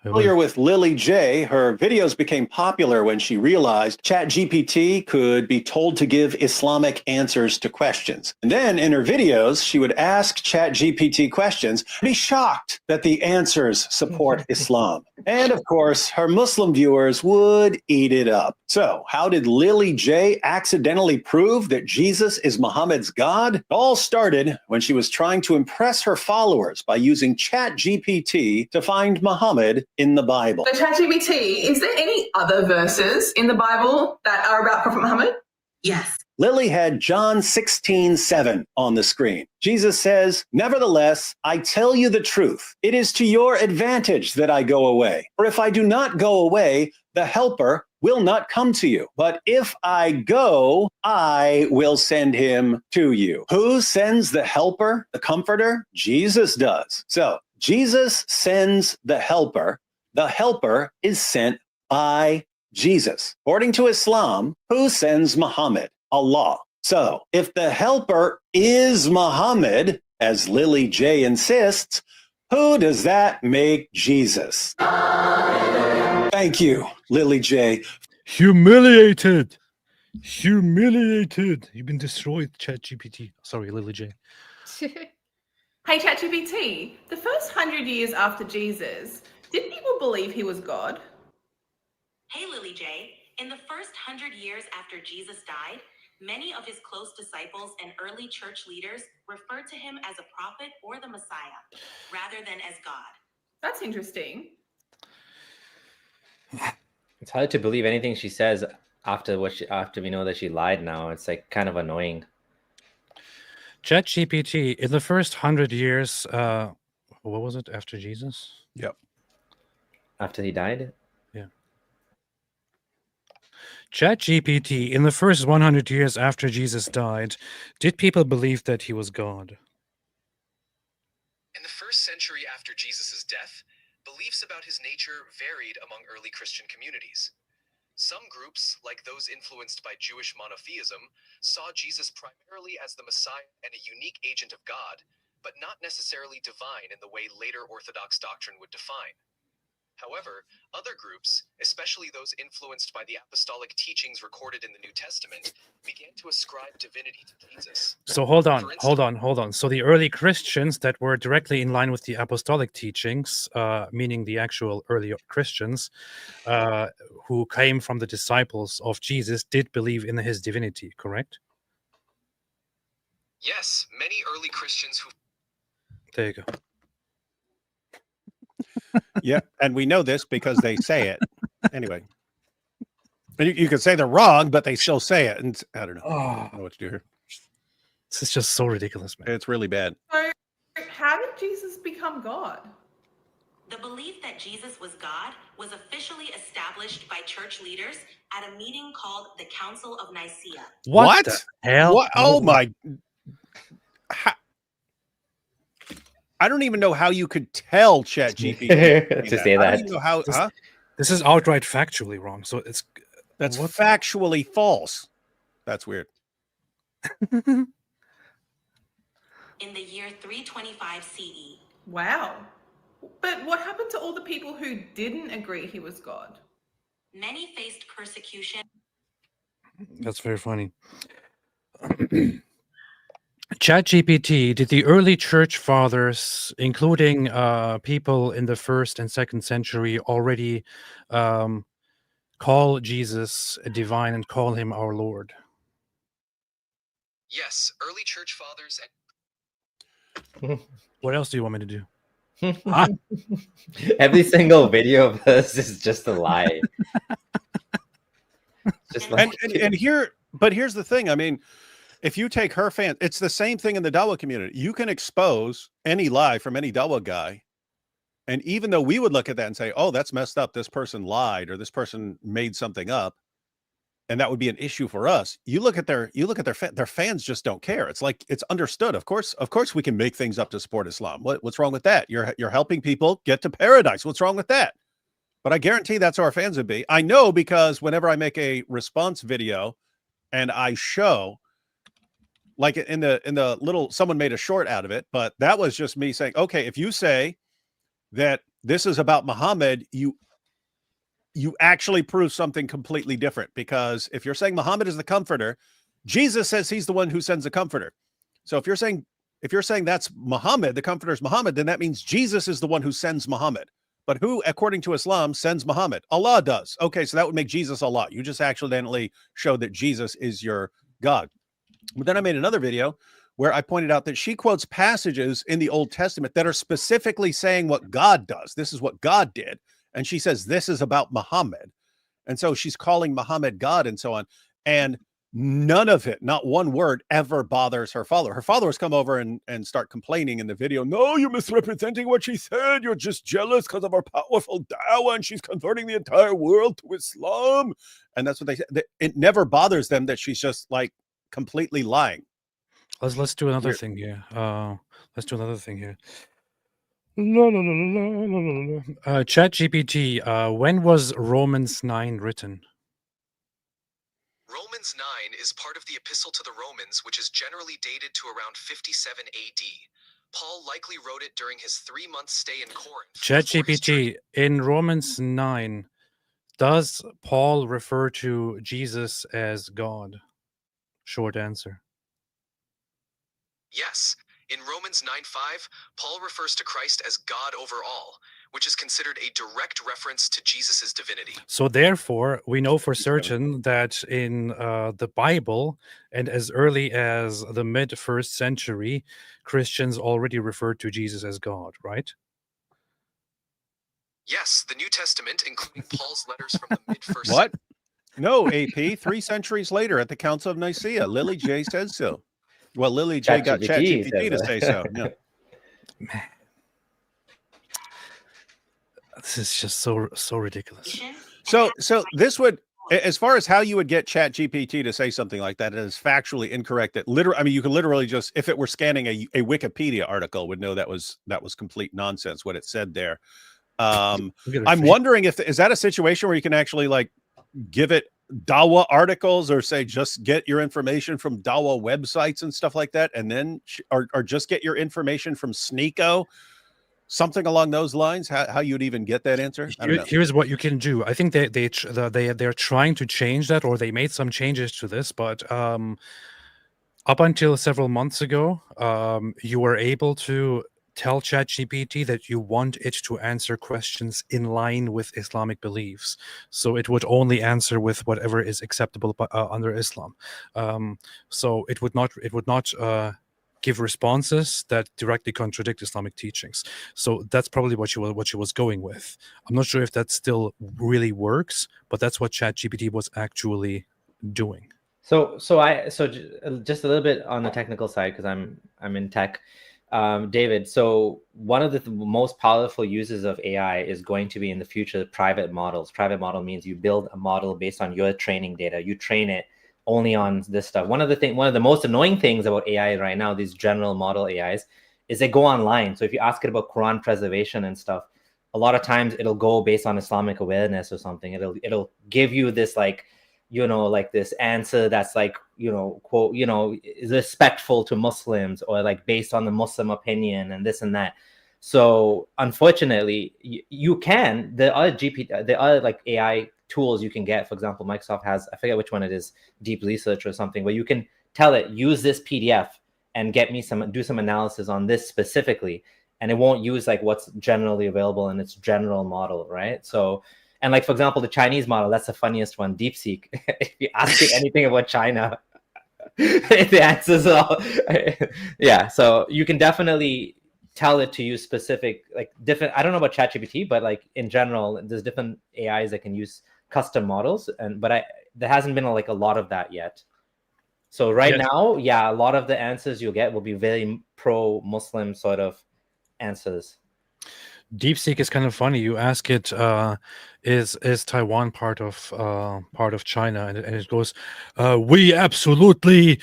Familiar with Lily J, her videos became popular when she realized ChatGPT could be told to give Islamic answers to questions. And then in her videos, she would ask ChatGPT questions, be shocked that the answers support Islam. And of course, her Muslim viewers would eat it up. So how did Lily J accidentally prove that Jesus is Muhammad's God? It all started when she was trying to impress her followers by using ChatGPT to find Muhammad in the Bible. So ChatGPT, is there any other verses in the Bible that are about Prophet Muhammad? Yes. Lily had John 16:7 on the screen. Jesus says, "Nevertheless, I tell you the truth. It is to your advantage that I go away. For if I do not go away, the Helper will not come to you. But if I go, I will send him to you." Who sends the Helper, the Comforter? Jesus does. So Jesus sends the Helper. The Helper is sent by Jesus. According to Islam, who sends Muhammad? Allah. So if the Helper is Muhammad, as Lily J insists, who does that make Jesus? Thank you, Lily J. Humiliated. You've been destroyed, ChatGPT. Sorry, Lily J. Hey ChatGPT, the first 100 years after Jesus, did people believe he was God? Hey, Lily J. In the first 100 years after Jesus died, many of his close disciples and early church leaders referred to him as a prophet or the Messiah, rather than as God. That's interesting. It's hard to believe anything she says after we know that she lied now. It's like kind of annoying. ChatGPT, in the first 100 years, what was it, after Jesus? Yep. After he died? ChatGPT, in the first 100 years after Jesus died, did people believe that he was God? In the first century after Jesus' death, beliefs about his nature varied among early Christian communities. Some groups, like those influenced by Jewish monotheism, saw Jesus primarily as the Messiah and a unique agent of God, but not necessarily divine in the way later Orthodox doctrine would define. However, other groups, especially those influenced by the apostolic teachings recorded in the New Testament, began to ascribe divinity to Jesus. So hold on. So the early Christians that were directly in line with the apostolic teachings, meaning the actual early Christians, who came from the disciples of Jesus, did believe in his divinity, correct? Yes, many early Christians who... There you go. Yeah, and we know this because they say it. Anyway. And you could say they're wrong, but they still say it. And I don't know. I don't know what to do here. This is just so ridiculous, man. It's really bad. So, how did Jesus become God? The belief that Jesus was God was officially established by church leaders at a meeting called the Council of Nicaea. What the hell? What? Oh my. I don't even know how you could tell ChatGPT to say that. I don't even know how, This is outright factually wrong. So that's factually false. That's weird. In the year 325 CE. Wow. But what happened to all the people who didn't agree he was God? Many faced persecution. That's very funny. ChatGPT, did the early church fathers, including people in the 1st and 2nd century, already call Jesus divine and call him our Lord? Yes, early church fathers and... What else do you want me to do? Every single video of this is just a lie. Just like... and here's the thing. I mean, if you take her fan, it's the same thing in the Dawa community. You can expose any lie from any Dawa guy And even though we would look at that and say, oh, that's messed up, this person lied or this person made something up, and that would be an issue for us, you look at their fans just don't care. It's like, it's understood. Of course we can make things up to support Islam. What's wrong with that? You're helping people get to paradise. What's wrong with that? But I guarantee that's how our fans would be. I know, because whenever I make a response video and I show, like in the little, someone made a short out of it, but that was just me saying, okay, if you say that this is about Muhammad, you actually prove something completely different. Because if you're saying Muhammad is the comforter, Jesus says he's the one who sends the comforter. So if you're saying that's Muhammad, the comforter is Muhammad, then that means Jesus is the one who sends Muhammad. But who, according to Islam, sends Muhammad? Allah does. Okay, so that would make Jesus Allah. You just accidentally showed that Jesus is your God. But then I made another video where I pointed out that she quotes passages in the Old Testament that are specifically saying what God does. This is what God did. And she says this is about Muhammad. And so she's calling Muhammad God and so on. And none of it, not one word, ever bothers her follower. Her followers come over and start complaining in the video. No, you're misrepresenting what she said. You're just jealous because of our powerful Dawa, and she's converting the entire world to Islam. And that's what they say. It never bothers them that she's just like completely lying. Let's do another thing here. ChatGPT, when was Romans 9 written? Romans 9 is part of the Epistle to the Romans, which is generally dated to around 57 AD. Paul likely wrote it during his 3-month stay in Corinth. ChatGPT, in Romans 9, does Paul refer to Jesus as God? Short answer. Yes. In Romans 9:5, Paul refers to Christ as God over all, which is considered a direct reference to Jesus' divinity. So therefore, we know for certain that in the Bible, and as early as the mid-1st century, Christians already referred to Jesus as God, right? Yes, the New Testament, including Paul's letters from the mid-1st What? No, AP, 3 centuries later at the Council of Nicaea, Lily J said so. Well, Lily J got ChatGPT to say so. Yeah. Man. This is just so ridiculous. So this would, as far as how you would get ChatGPT to say something like that, it is factually incorrect. That literally, I mean, you could literally just, if it were scanning a Wikipedia article, would know that was complete nonsense what it said there. I'm wondering is that a situation where you can actually like give it Dawa articles, or say just get your information from Dawa websites and stuff like that, and then or just get your information from Sneeko, something along those lines? How you'd even get that answer? I don't know. Here's what you can do. I think they're trying to change that, or they made some changes to this, but up until several months ago, you were able to tell ChatGPT that you want it to answer questions in line with Islamic beliefs. So it would only answer with whatever is acceptable under Islam. So it would not give responses that directly contradict Islamic teachings. So that's probably what she was going with. I'm not sure if that still really works, but that's what ChatGPT was actually doing. So just a little bit on the technical side, because I'm in tech. David, so one of the most powerful uses of AI is going to be in the future private models. Private model means you build a model based on your training data. You train it only on this stuff. One of the most annoying things about AI right now, these general model AIs, is they go online. So if you ask it about Quran preservation and stuff, a lot of times it'll go based on Islamic awareness or something. It'll give you this like this answer that's like, quote, is respectful to Muslims, or like based on the Muslim opinion and this and that. So unfortunately, there are like AI tools you can get. For example, Microsoft has, I forget which one it is, Deep Research or something, where you can tell it, use this PDF and do some analysis on this specifically. And it won't use like what's generally available in its general model, right? So, and like, for example, the Chinese model, that's the funniest one, DeepSeek. If you ask it anything about China, it answers all. Yeah, so you can definitely tell it to use specific, like different, I don't know about ChatGPT, but like in general, there's different AIs that can use custom models. But there hasn't been like a lot of that yet. So now, yeah, a lot of the answers you'll get will be very pro-Muslim sort of answers. DeepSeek is kind of funny. You ask it, is Taiwan part of China, and it goes, we absolutely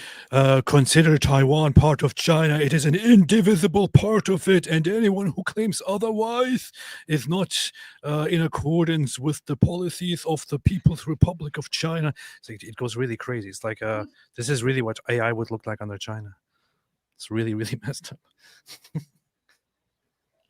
consider Taiwan part of China. It is an indivisible part of it, and anyone who claims otherwise is not in accordance with the policies of the People's Republic of China. So it goes really crazy. It's like this is really what AI would look like under China. It's really, really messed up.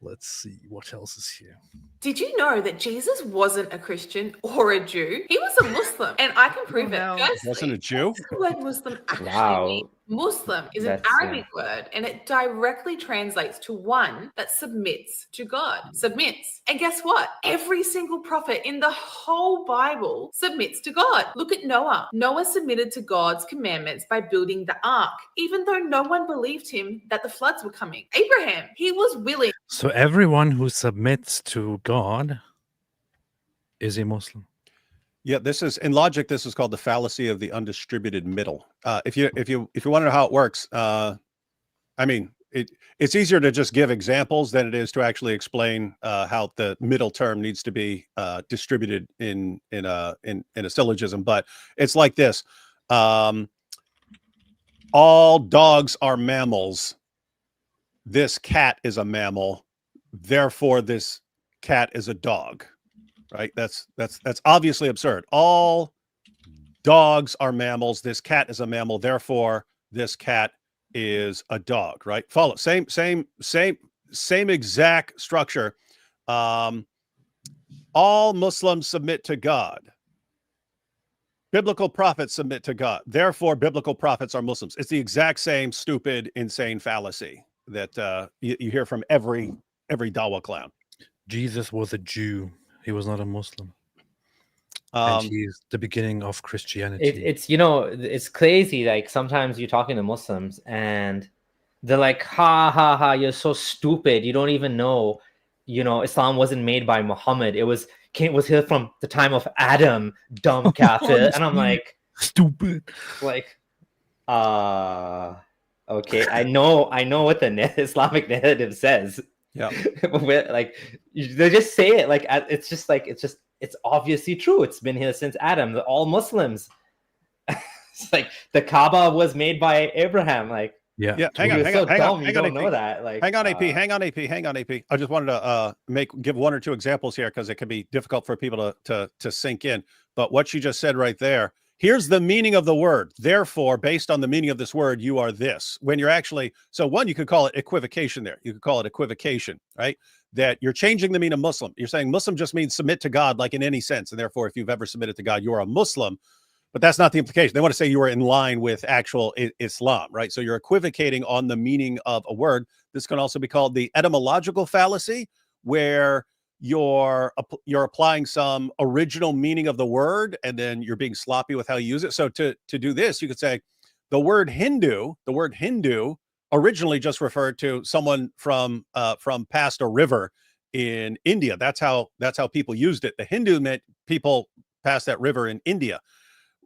Let's see what else is here. Did you know that Jesus wasn't a Christian or a Jew? He was a Muslim, and I can prove it. Firstly, Wasn't a Jew? the word Muslim actually Wow. means Muslim is an That's, Arabic word, and it directly translates to one that submits to God. Submits. And guess what? Every single prophet in the whole Bible submits to God. Look at Noah. Noah submitted to God's commandments by building the ark, even though no one believed him that the floods were coming. Abraham, he was willing. So everyone who submits to God is a Muslim. Yeah, this is in logic. This is called the fallacy of the undistributed middle. If you want to know how it works, I mean, it's easier to just give examples than it is to actually explain how the middle term needs to be distributed in a syllogism. But it's like this: all dogs are mammals. This cat is a mammal, therefore this cat is a dog. Right? That's obviously absurd. All dogs are mammals. This cat is a mammal. Therefore, this cat is a dog. Right? Follow. Same exact structure. All Muslims submit to God. Biblical prophets submit to God. Therefore, biblical prophets are Muslims. It's the exact same stupid, insane fallacy that you hear from every Dawa clown. Jesus was a Jew. He was not a Muslim. And he's the beginning of Christianity. It's crazy. Like sometimes you're talking to Muslims and they're like, ha ha ha, you're so stupid. You don't even know, Islam wasn't made by Muhammad. It was here from the time of Adam, dumb kafir. And I'm like, stupid. Like, okay, I know what the Islamic narrative says. Yeah. Like they just say it like it's obviously true. It's been here since Adam. All Muslims. It's like the Kaaba was made by Abraham. Like hang on, that. Like hang on, AP. I just wanted to give one or two examples here because it can be difficult for people to sink in. But what you just said right there. Here's the meaning of the word. Therefore, based on the meaning of this word, you are this. When you're actually, so one, you could call it equivocation there. You could call it equivocation, right? That you're changing the meaning of Muslim. You're saying Muslim just means submit to God, like in any sense. And therefore, if you've ever submitted to God, you're a Muslim. But that's not the implication. They want to say you are in line with actual Islam, right? So you're equivocating on the meaning of a word. This can also be called the etymological fallacy, where you're applying some original meaning of the word and then you're being sloppy with how you use it. So to do this, you could say the word Hindu originally just referred to someone from past a river in India. That's how people used it. The Hindu meant people past that river in India.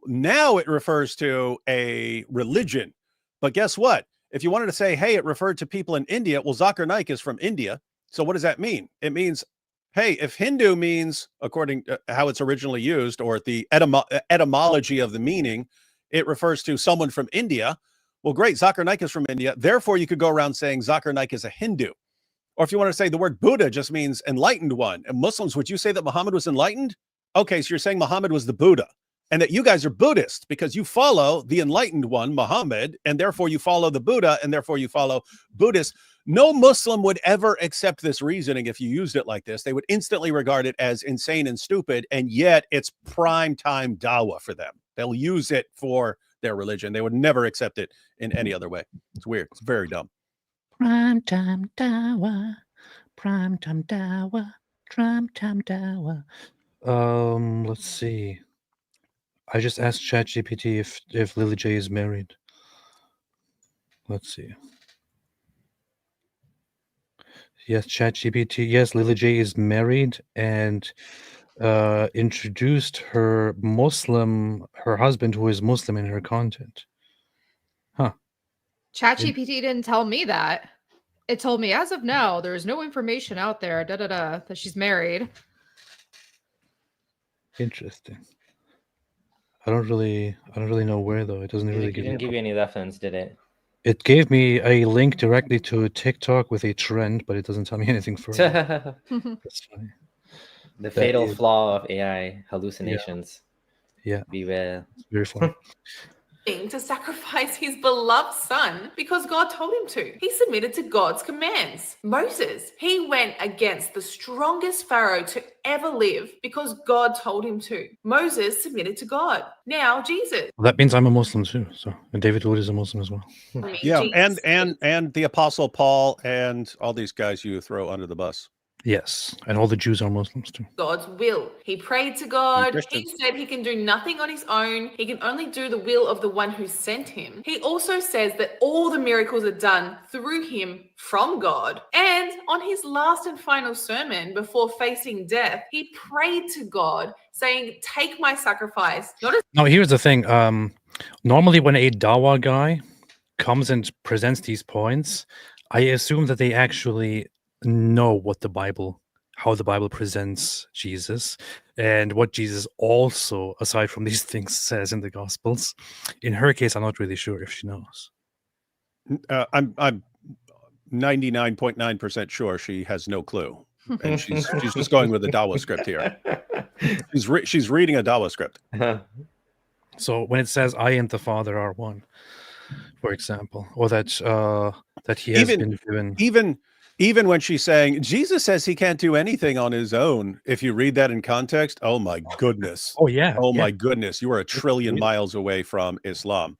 Now it refers to a religion. But guess what? If you wanted to say, hey, it referred to people in India, well, Zakir Naik is from India. So what does that mean? It means, hey, if Hindu means, according to how it's originally used, or the etymology of the meaning, it refers to someone from India. Well, great, Zakir Naik is from India. Therefore, you could go around saying Zakir Naik is a Hindu. Or if you want to say the word Buddha just means enlightened one. And Muslims, would you say that Muhammad was enlightened? Okay, so you're saying Muhammad was the Buddha. And that you guys are Buddhist because you follow the enlightened one, Muhammad, and therefore you follow the Buddha, and therefore you follow Buddhists. No Muslim would ever accept this reasoning if you used it like this. They would instantly regard it as insane and stupid, and yet it's prime time Dawa for them. They'll use it for their religion. They would never accept it in any other way. It's weird. It's very dumb. Prime time Dawa. Prime time Dawa. Prime time Dawa. Let's see. I just asked ChatGPT if Lily J is married. Let's see. Yes, ChatGPT. Yes, Lily J is married and introduced her husband who is Muslim in her content. Huh. ChatGPT didn't tell me that. it told me as of now, there is no information out there, that she's married. Interesting. I don't really know where though. It doesn't really It didn't give you any reference, did it? It gave me a link directly to TikTok with a trend, but it doesn't tell me anything further. That's funny. The fatal flaw of AI hallucinations. Yeah. Beware. It's very funny. To sacrifice his beloved son because God told him to. He submitted to God's commands. Moses, he went against the strongest Pharaoh to ever live because God told him to. Moses submitted to God. Now Jesus. Well, that means I'm a Muslim too. So, and David Wood is a Muslim as well. Yeah, and the Apostle Paul and all these guys you throw under the bus. Yes, and all the Jews are Muslims too. God's will. He prayed to God. He said he can do nothing on his own. He can only do the will of the one who sent him. He also says that all the miracles are done through him from God. And on his last and final sermon before facing death, he prayed to God saying, take my sacrifice. Now, here's the thing. Normally when a Dawa guy comes and presents these points, I assume that they actually know what how the Bible presents Jesus, and what Jesus also, aside from these things, says in the Gospels. In her case, I'm not really sure if she knows. I'm 99.9% sure she has no clue, and she's just going with the Dawa script here. She's reading a Dawa script. So when it says "I and the Father are one," for example, or that he has been given. Even when she's saying, Jesus says he can't do anything on his own, if you read that in context, oh my goodness. Oh, yeah. Oh, my goodness. You are a trillion miles away from Islam.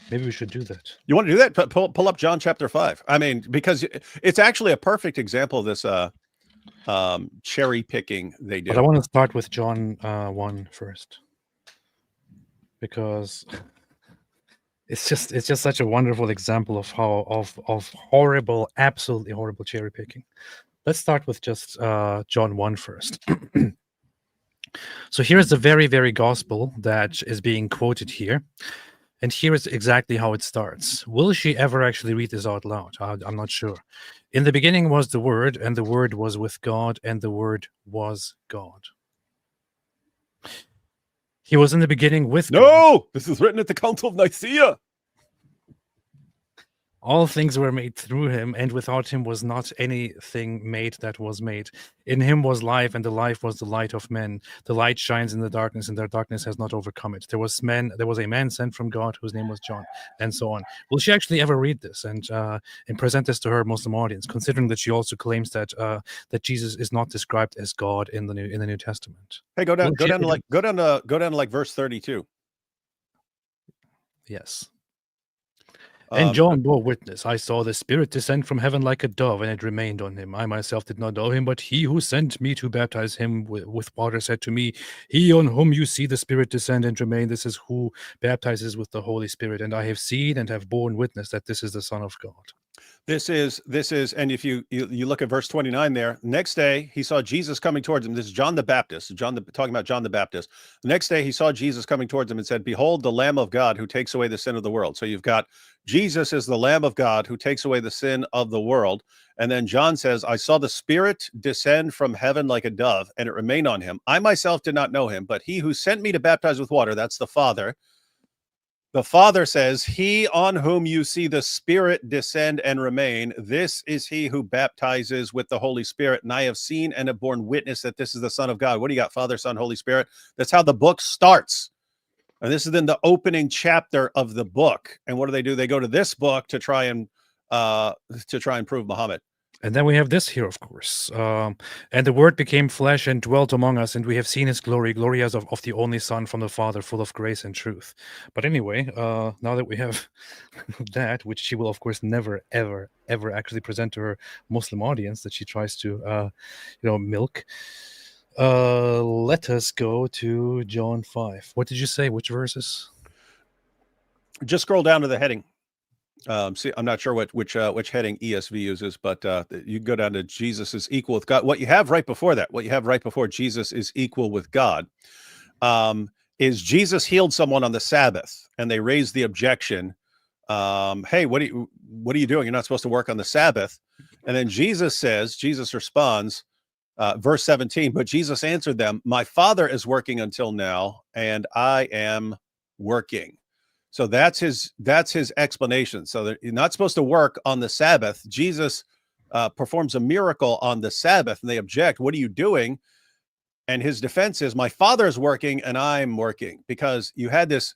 Maybe we should do that. You want to do that? Pull up John chapter 5. I mean, because it's actually a perfect example of this cherry picking they do. But I want to start with John 1 first. Because... It's just such a wonderful example of how of horrible, absolutely horrible cherry picking. Let's start with just John 1 first. So here is the very, very gospel that is being quoted here. And here is exactly how it starts. Will she ever actually read this out loud? I'm not sure. In the beginning was the Word, and the Word was with God, and the Word was God. He was in the beginning with God. No! This is written at the Council of Nicaea. All things were made through him, and without him was not anything made that was made. In him was life, and the life was the light of men. The light shines in the darkness, and their darkness has not overcome it. There was a man sent from God whose name was John, and so on. Will she actually ever read this and present this to her Muslim audience, considering that she also claims that that Jesus is not described as God in the New Testament? Hey, go down to like verse 32. Yes. And John bore witness. I saw the Spirit descend from heaven like a dove, and it remained on him. I myself did not know him, but he who sent me to baptize him with water said to me, he on whom you see the Spirit descend and remain, this is who baptizes with the Holy Spirit. And I have seen and have borne witness that this is the Son of God. This is, and if you look at verse 29 there, next day he saw Jesus coming towards him. This is John the Baptist, talking about John the Baptist. The next day he saw Jesus coming towards him and said, behold, the Lamb of God who takes away the sin of the world. So you've got Jesus is the Lamb of God who takes away the sin of the world. And then John says, I saw the Spirit descend from heaven like a dove, and it remained on him. I myself did not know him, but he who sent me to baptize with water, that's the Father. The Father says, he on whom you see the Spirit descend and remain, this is he who baptizes with the Holy Spirit. And I have seen and have borne witness that this is the Son of God. What do you got? Father, Son, Holy Spirit. That's how the book starts. And this is in the opening chapter of the book. And what do? They go to this book to try and prove Muhammad. And then we have this here, of course. And the Word became flesh and dwelt among us, and we have seen his glory, glory as of the only Son from the Father, full of grace and truth. But anyway, now that we have that, which she will, of course, never, ever, ever actually present to her Muslim audience that she tries to, milk, let us go to John 5. What did you say? Which verses? Just scroll down to the heading. See, I'm not sure which heading ESV uses, but you go down to Jesus is equal with God. What you have right before that, what you have right before Jesus is equal with God, is Jesus healed someone on the Sabbath, and they raised the objection hey, what are you doing? You're not supposed to work on the Sabbath. And then Jesus responds, verse 17, but Jesus answered them, my Father is working until now, and I am working. So that's his explanation. So that you're not supposed to work on the Sabbath. Jesus performs a miracle on the Sabbath, and they object, what are you doing? And his defense is, my Father is working and I'm working. Because you had this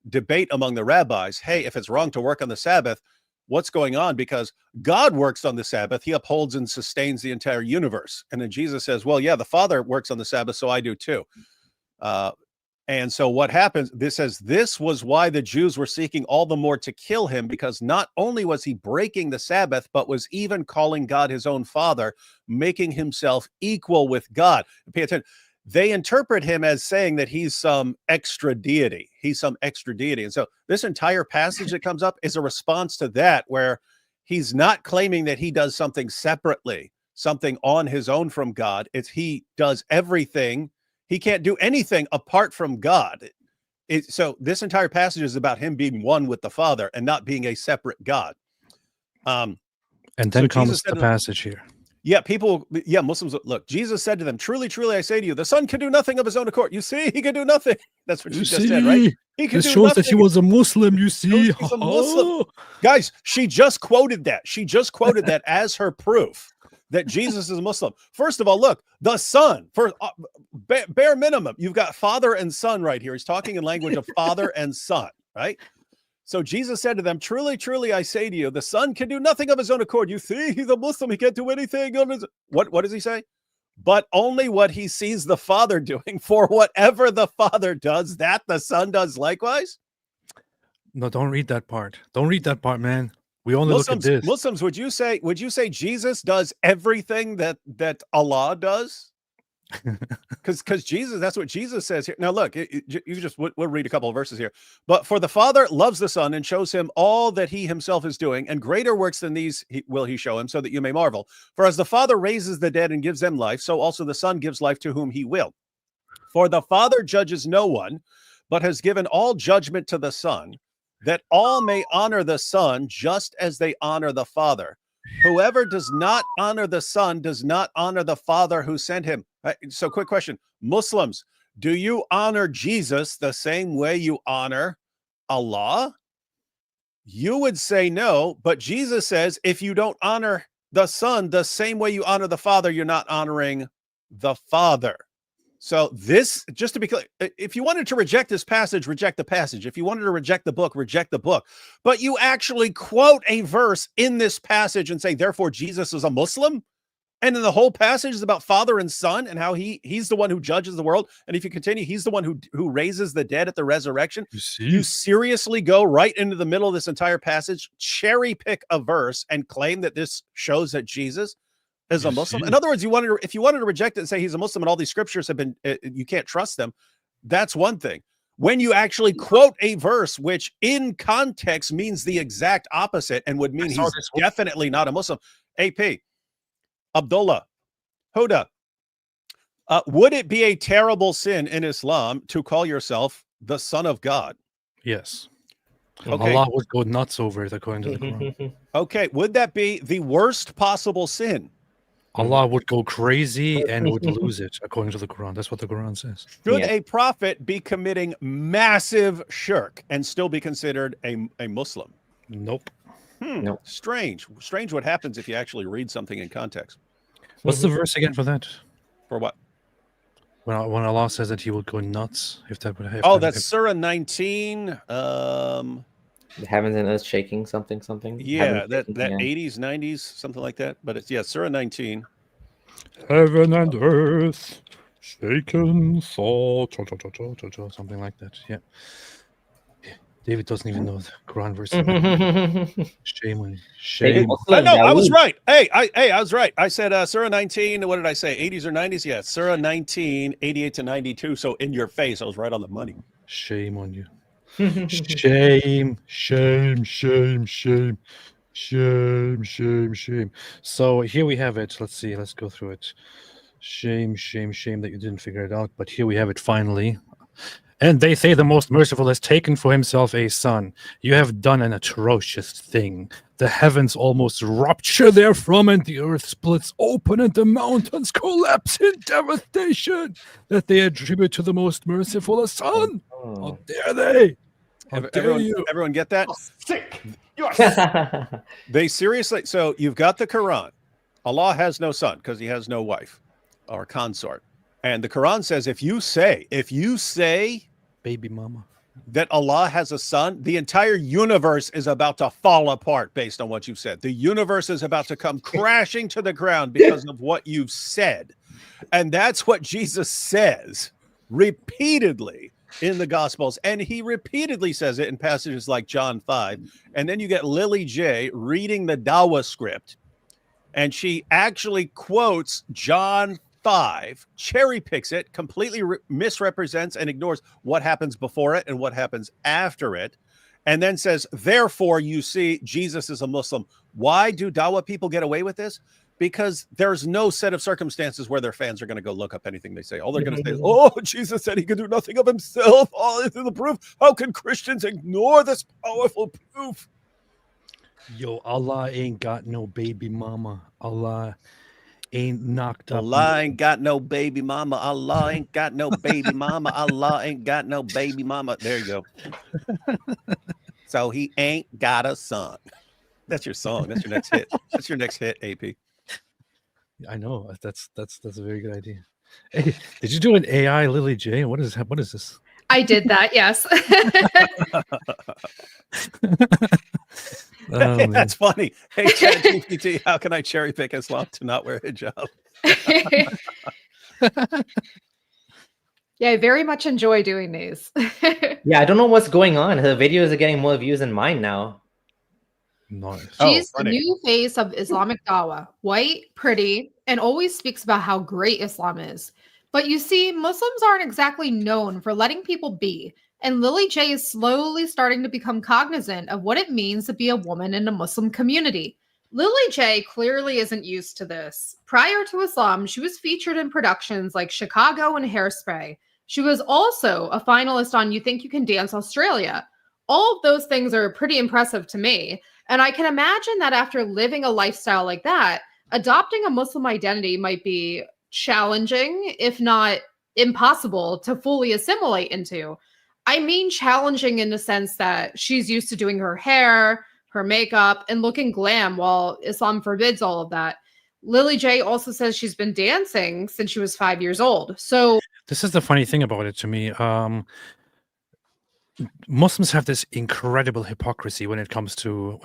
debate among the rabbis. Hey, if it's wrong to work on the Sabbath, what's going on? Because God works on the Sabbath. He upholds and sustains the entire universe. And then Jesus says, well, yeah, the Father works on the Sabbath, so I do too. And so what happens, this says, this was why the Jews were seeking all the more to kill him, because not only was he breaking the Sabbath, but was even calling God his own Father, making himself equal with God. Pay attention. They interpret him as saying that he's some extra deity. He's some extra deity. And so this entire passage that comes up is a response to that, where he's not claiming that he does something separately, something on his own from God. It's he does everything. He can't do anything apart from God. So this entire passage is about him being one with the Father and not being a separate God. And then comes the passage here. Yeah, Muslims, look, Jesus said to them, truly, truly, I say to you, the Son can do nothing of his own accord. You see, he can do nothing. That's what she just said, right? He can this do shows nothing. that he was a Muslim, you see. He's a Muslim. Guys, she just quoted that. She just quoted that as her proof that Jesus is a Muslim. First of all, look, the Son, for bare minimum, you've got Father and Son right here. He's talking in language of Father and Son, right? So Jesus said to them, truly, truly, I say to you, the Son can do nothing of his own accord. You see, he's a Muslim. He can't do anything on his... What does he say? But only what he sees the Father doing, for whatever the Father does, that the Son does likewise. No, don't read that part. Don't read that part, man. We only look at this. Muslims, would you say Jesus does everything that Allah does? Because Jesus, that's what Jesus says here. Now, look, we'll read a couple of verses here. But for the Father loves the Son and shows him all that he himself is doing, and greater works than these will he show him, so that you may marvel. For as the Father raises the dead and gives them life, so also the Son gives life to whom he will. For the Father judges no one, but has given all judgment to the Son, that all may honor the Son just as they honor the Father. Whoever does not honor the Son does not honor the Father who sent him. So quick question. Muslims, do you honor Jesus the same way you honor Allah? You would say no, but Jesus says if you don't honor the Son the same way you honor the Father, you're not honoring the Father. So this, just to be clear, if you wanted to reject this passage, reject the passage. If you wanted to reject the book, reject the book. But you actually quote a verse in this passage and say, therefore, Jesus is a Muslim. And then the whole passage is about Father and Son and how he's the one who judges the world. And if you continue, he's the one who raises the dead at the resurrection. You seriously go right into the middle of this entire passage, cherry pick a verse and claim that this shows that Jesus is a Muslim. In other words, if you wanted to reject it and say he's a Muslim and all these scriptures have been, you can't trust them. That's one thing. When you actually quote a verse, which in context means the exact opposite and would mean he's definitely not a Muslim. AP, Abdullah, Huda, would it be a terrible sin in Islam to call yourself the Son of God? Yes. Okay. Allah would go nuts over it according to the Quran. Okay. Would that be the worst possible sin? Allah would go crazy and would lose it according to the Quran. That's what the Quran says. Should a prophet be committing massive shirk and still be considered a Muslim? Nope. Nope. Strange what happens if you actually read something in context. What's the verse again for that? For what? When Allah says that he will go nuts, if that would happen. Oh, that's Surah 19. The heavens and earth shaking, something. Yeah, that 80s, 90s, something like that. But it's Surah 19. Heaven and earth shaken, something like that. Yeah. David doesn't even know the Quran verse. Shame on you. Shame. No, I was right. Hey, I was right. I said Surah 19. What did I say? 80s or 90s? Yeah, Surah 19, 88 to 92. So in your face, I was right on the money. Shame on you. Shame. So here we have it. Let's see. Let's go through it. Shame that you didn't figure it out. But here we have it finally. And they say the most merciful has taken for himself a son. You have done an atrocious thing. The heavens almost rupture therefrom, and the earth splits open, and the mountains collapse in devastation that they attribute to the most merciful a son. How dare they? How dare you? Everyone get that? Sick. You are sick. They seriously. So you've got the Quran. Allah has no son because he has no wife or consort. And the Quran says, if you say Baby mama. that Allah has a son, the entire universe is about to fall apart based on what you've said. The universe is about to come crashing to the ground because of what you've said. And that's what Jesus says repeatedly in the Gospels. And he repeatedly says it in passages like John 5. And then you get Lily J reading the Dawah script. And she actually quotes John 5, cherry picks it, completely misrepresents and ignores what happens before it and what happens after it, and then says, therefore, you see, Jesus is a Muslim. Why do Dawa people get away with this? Because there's no set of circumstances where their fans are going to go look up anything they say. All they're going to say is, oh, Jesus said he could do nothing of himself. All is the proof. How can Christians ignore this powerful proof? Yo, Allah ain't got no baby mama. Allah ain't knocked up. Allah ain't got no baby mama. Allah ain't got no baby mama. Allah ain't got no baby mama. There you go. So he ain't got a son. That's your song. That's your next hit. That's your next hit, AP. I know. That's a very good idea. Hey, did you do an AI Lily J? What is this? I did that, yes. Oh, that's funny. Hey, ChatGPT, how can I cherry pick Islam to not wear a hijab? Yeah, I very much enjoy doing these. Yeah, I don't know what's going on. Her videos are getting more views than mine now. Nice. She's the new face of Islamic Dawa, white, pretty, and always speaks about how great Islam is. But you see, Muslims aren't exactly known for letting people be. And Lily J is slowly starting to become cognizant of what it means to be a woman in a Muslim community. Lily J clearly isn't used to this. Prior to Islam, she was featured in productions like Chicago and Hairspray. She was also a finalist on You Think You Can Dance Australia. All of those things are pretty impressive to me. And I can imagine that after living a lifestyle like that, adopting a Muslim identity might be challenging, if not impossible, to fully assimilate into. I mean challenging in the sense that she's used to doing her hair, her makeup, and looking glam while Islam forbids all of that. Lily J also says she's been dancing since she was 5 years old. So this is the funny thing about it to me. Muslims have this incredible hypocrisy when it comes to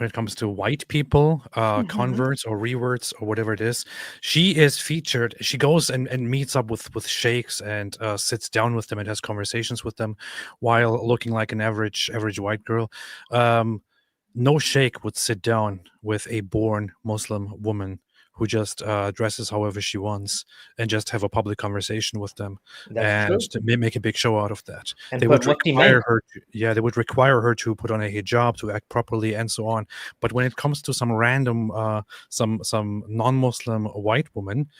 white people, converts or reverts or whatever it is. She is featured. She goes and meets up with sheikhs and sits down with them and has conversations with them while looking like an average white girl. No sheikh would sit down with a born Muslim woman who just dresses however she wants and just have a public conversation with them. That's and to make a big show out of that. And They would require her they would require her to put on a hijab, to act properly, and so on. But when it comes to some random some non-Muslim white woman,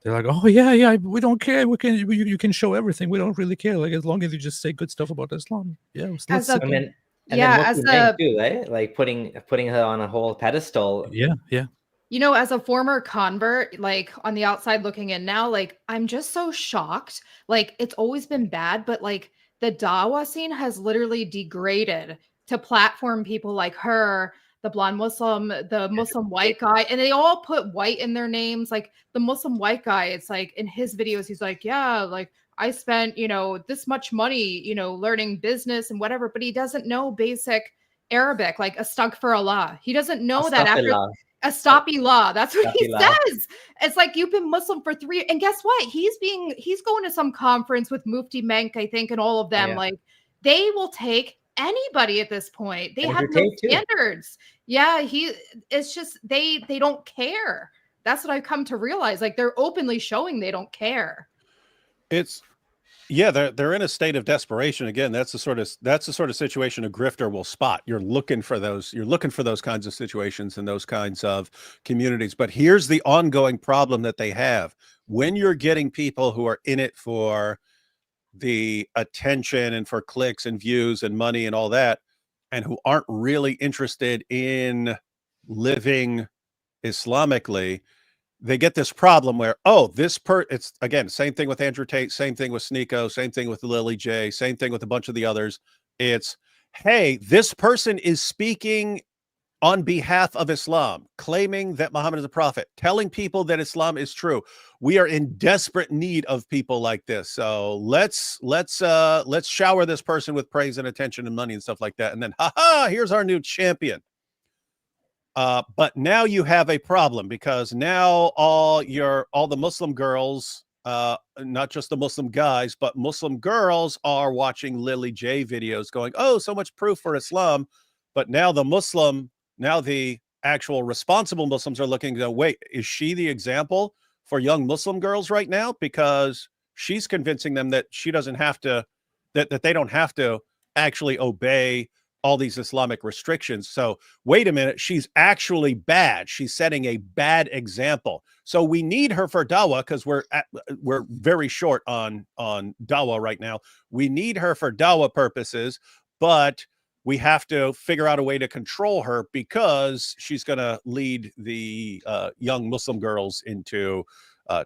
they're like, oh yeah, we don't care. You can show everything. We don't really care. Like, as long as you just say good stuff about Islam. Yeah. As a- then yeah, Muslim men too, right? Like putting her on a whole pedestal. Yeah. You know, as a former convert, like on the outside looking in now, like I'm just so shocked. Like it's always been bad, but like the Dawa scene has literally degraded to platform people like her, the blonde Muslim, the Muslim white guy, and they all put white in their names. Like the Muslim white guy, it's like in his videos, he's like, yeah, like I spent, this much money, learning business and whatever, but he doesn't know basic Arabic, like astaghfirullah. He doesn't know that after Astaghfirullah. That's what he says. It's like, you've been Muslim for 3 years. And guess what? He's going to some conference with Mufti Menk, I think, and all of them. Like, they will take anybody at this point. They have no standards. Yeah, it's just they don't care. That's what I've come to realize. Like, they're openly showing they don't care. They're in a state of desperation. Again, that's the sort of situation a grifter will spot. You're looking for those kinds of situations and those kinds of communities. But here's the ongoing problem that they have. When you're getting people who are in it for the attention and for clicks and views and money and all that, and who aren't really interested in living Islamically, they get this problem where, oh, it's again, same thing with Andrew Tate, same thing with Sneeko, same thing with Lily J, same thing with a bunch of the others. It's, hey, this person is speaking on behalf of Islam, claiming that Muhammad is a prophet, telling people that Islam is true. We are in desperate need of people like this. So let's shower this person with praise and attention and money and stuff like that. And then, here's our new champion. But now you have a problem, because now all the Muslim girls, not just the Muslim guys, but Muslim girls are watching Lily J videos going, oh, so much proof for Islam. But now the actual responsible Muslims are looking to go, wait, is she the example for young Muslim girls right now? Because she's convincing them that she doesn't have to, that they don't have to actually obey all these Islamic restrictions. So wait a minute, she's actually bad. She's setting a bad example. So we need her for Dawa, because we're very short on Dawa right now. We need her for Dawa purposes, but we have to figure out a way to control her, because she's going to lead the young Muslim girls into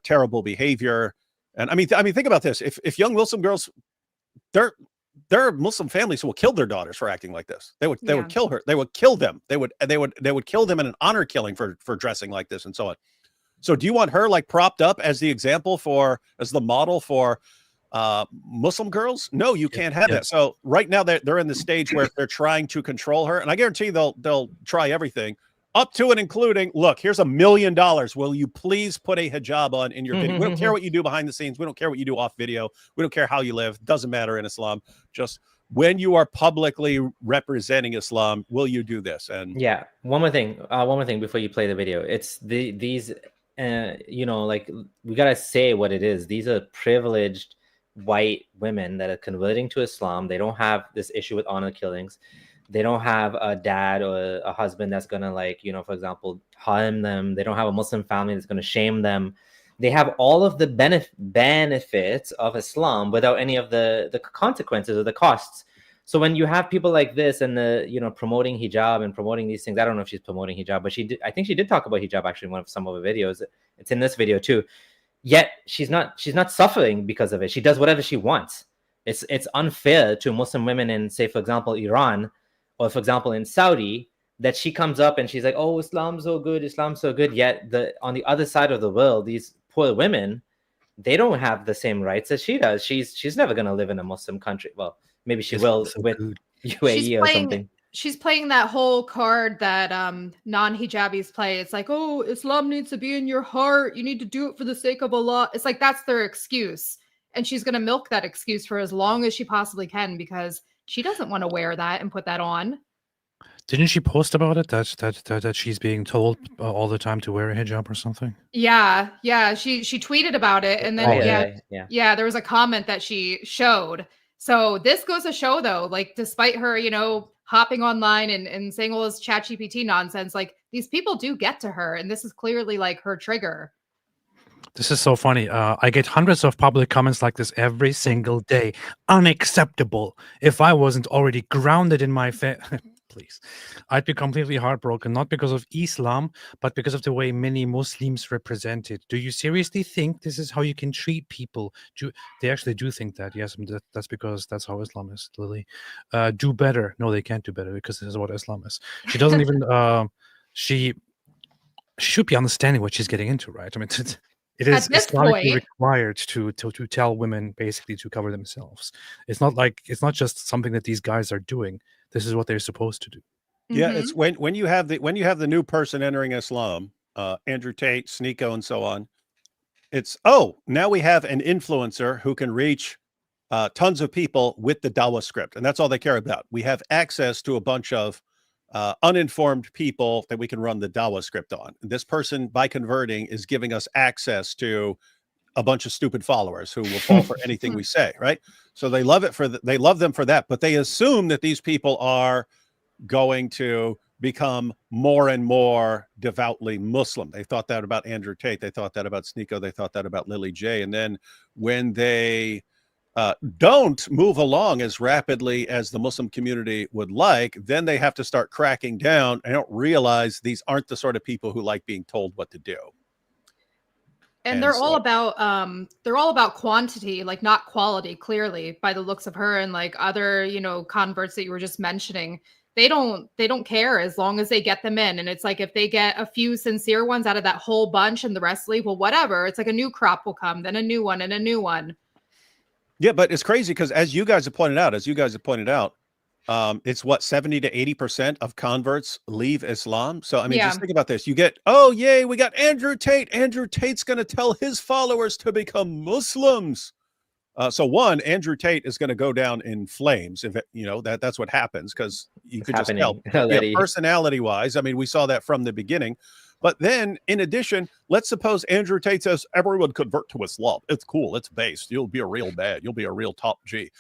terrible behavior. And I mean, think about this: if young Muslim girls, there are Muslim families who will kill their daughters for acting like this. They would kill her. They would kill them. They would kill them in an honor killing for dressing like this and so on. So do you want her like propped up as the example as the model for Muslim girls? No, you can't have that. So right now they're in the stage where they're trying to control her, and I guarantee they'll try everything up to and including, look, here's $1 million. Will you please put a hijab on in your video? We don't care what you do behind the scenes. We don't care what you do off video. We don't care how you live. Doesn't matter in Islam. Just when you are publicly representing Islam, will you do this? And yeah, one more thing before you play the video. It's these like, we gotta say what it is. These are privileged white women that are converting to Islam. They don't have this issue with honor killings. They don't have a dad or a husband that's gonna, like, for example, harm them. They don't have a Muslim family that's gonna shame them. They have all of the benefits of Islam without any of the consequences or the costs. So when you have people like this and promoting hijab and promoting these things, I don't know if she's promoting hijab, but I think she did talk about hijab actually in some of her videos. It's in this video too. Yet she's not suffering because of it. She does whatever she wants. It's unfair to Muslim women in, say, for example, Iran, or for example in Saudi, that she comes up and she's like, oh, Islam's so good, yet on the other side of the world, these poor women, they don't have the same rights as she does. She's never going to live in a Muslim country. Well, maybe she will with UAE or something. She's playing that whole card that non-hijabis play. It's like, oh, Islam needs to be in your heart. You need to do it for the sake of Allah. It's like, that's their excuse. And she's going to milk that excuse for as long as she possibly can, because she doesn't want to wear that and put that on. Didn't she post about it, that she's being told all the time to wear a hijab or something? Yeah. She tweeted about it, and then there was a comment that she showed. So this goes to show, though, like, despite her, hopping online and saying all this ChatGPT nonsense, like, these people do get to her, and this is clearly like her trigger. This is so funny. I get hundreds of public comments like this every single day. Unacceptable. If I wasn't already grounded in my please, I'd be completely heartbroken, not because of Islam, but because of the way many Muslims represent it. Do you seriously think this is how you can treat people? They actually do think that. Yes, that's because that's how Islam is, Lily. Do better. No, they can't do better, because this is what Islam is. She doesn't even, she should be understanding what she's getting into, right? I mean, it is Islamically required to tell women basically to cover themselves. It's not just something that these guys are doing. This is what they're supposed to do. Yeah, it's when you have the new person entering Islam, Andrew Tate, Sneeko, and so on. It's, now we have an influencer who can reach tons of people with the Dawa script, and that's all they care about. We have access to a bunch of uninformed people that we can run the Dawa script on. This person, by converting, is giving us access to a bunch of stupid followers who will fall for anything we say, right? So they love they love them for that, but they assume that these people are going to become more and more devoutly Muslim. They thought that about Andrew Tate. They thought that about Sneeko. They thought that about Lily J. And then when they don't move along as rapidly as the Muslim community would like, then they have to start cracking down and don't realize these aren't the sort of people who like being told what to do. And they're all about quantity, like not quality, clearly, by the looks of her and like other, you know, converts that you were just mentioning. They don't care as long as they get them in. And it's like if they get a few sincere ones out of that whole bunch and the rest leave, well, whatever. It's like a new crop will come, then a new one and a new one. Yeah, but it's crazy because as you guys have pointed out, it's what 70 to 80% of converts leave Islam. So I mean, just think about this. You get, oh yay, we got Andrew Tate. Andrew Tate's going to tell his followers to become Muslims. So one, Andrew Tate is going to go down in flames. If it, you know that's what happens because you could just tell personality wise. I mean, we saw that from the beginning. But then, in addition, let's suppose Andrew Tate says everyone convert to Islam. It's cool. It's based. You'll be a real bad. You'll be a real top G.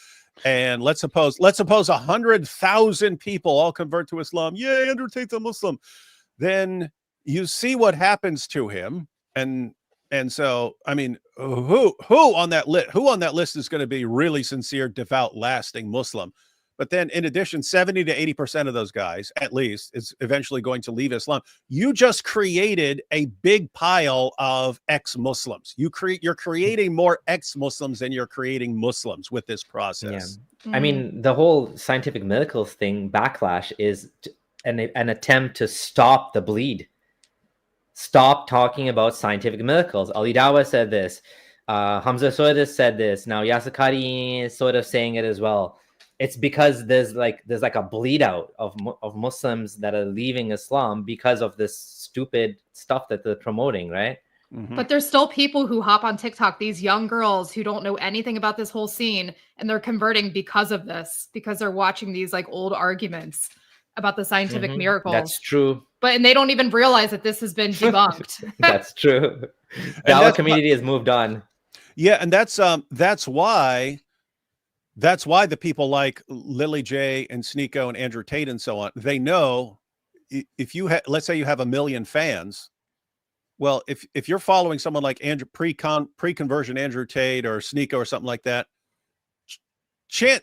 And let's suppose 100,000 people all convert to Islam. Yay, Andrew Tate's a Muslim. Then you see what happens to him. And so, I mean, who on that list is going to be really sincere, devout, lasting Muslim? But then in addition, 70 to 80% of those guys, at least, is eventually going to leave Islam. You just created a big pile of ex-Muslims. You're creating more ex-Muslims than you're creating Muslims with this process. Yeah. I mean, the whole scientific miracles thing backlash is an attempt to stop the bleed. Stop talking about scientific miracles. Ali Dawa said this. Hamza Soedis said this. Now Yasakari is sort of saying it as well. It's because there's like a bleed out of Muslims that are leaving Islam because of this stupid stuff that they're promoting, right? Mm-hmm. But there's still people who hop on TikTok, these young girls who don't know anything about this whole scene, and they're converting because of this, because they're watching these like old arguments about the scientific miracles. That's true. And they don't even realize that this has been debunked. That's true. Our community has moved on. Yeah, and that's why the people like Lily J and Sneeko and Andrew Tate and so on, they know if you let's say you have 1 million fans. Well, if you're following someone like Andrew pre-conversion Andrew Tate or Sneeko or something like that,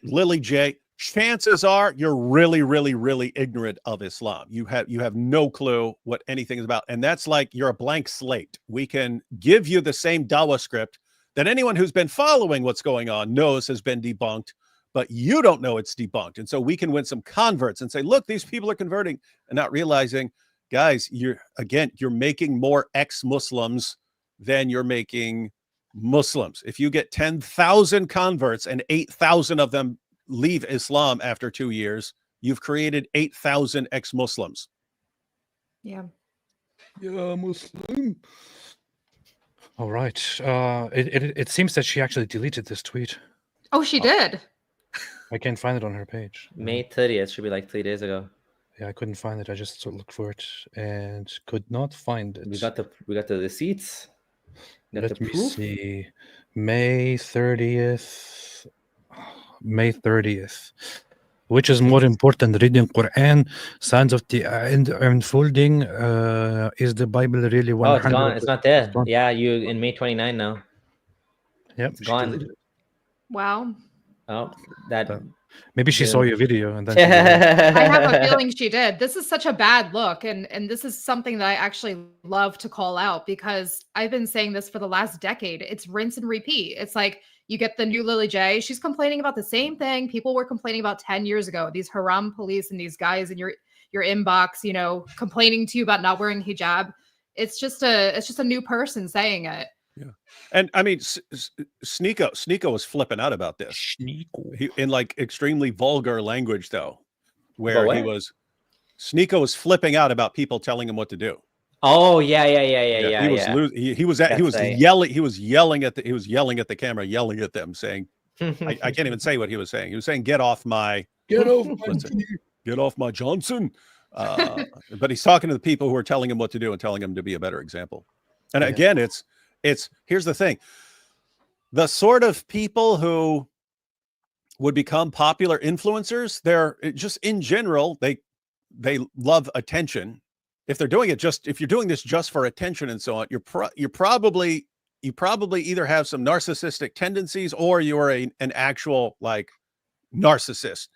Lily J, chances are you're really, really, really ignorant of Islam. You have no clue what anything is about. And that's like you're a blank slate. We can give you the same Dawa script that anyone who's been following what's going on knows has been debunked, but you don't know it's debunked. And so we can win some converts and say, look, these people are converting, and not realizing, guys, you're making more ex-Muslims than you're making Muslims. If you get 10,000 converts and 8,000 of them leave Islam after 2 years, you've created 8,000 ex-Muslims. Yeah. Yeah, Muslim. All right. It seems that she actually deleted this tweet. Oh, she did? I can't find it on her page. May 30th should be like 3 days ago. Yeah, I couldn't find it. I just looked for it and could not find it. We got the receipts. Let me see. May 30th. May 30th. Which is more important, reading Quran, signs of the unfolding? Is the Bible really 100%? Oh, it's gone. It's not there. Yeah, you in May 29 now. Yep, it's gone. Wow. Oh, that. Maybe she saw your video and then. I have a feeling she did. This is such a bad look, and this is something that I actually love to call out because I've been saying this for the last decade. It's rinse and repeat. It's like you get the new Lily J. She's complaining about the same thing people were complaining about 10 years ago. These haram police and these guys in your inbox, you know, complaining to you about not wearing hijab. It's just a new person saying it. Yeah. And I mean, Sneeko was flipping out about this in like extremely vulgar language, though, where Sneeko was flipping out about people telling him what to do. Oh yeah. He was yelling at the camera, yelling at them, saying, I can't even say what he was saying. He was saying, get off my Johnson. But he's talking to the people who are telling him what to do and telling him to be a better example. And again, here's the thing. The sort of people who would become popular influencers, they're just in general, they love attention. If you're doing this just for attention and so on, you're probably you probably either have some narcissistic tendencies or you're an actual like narcissist.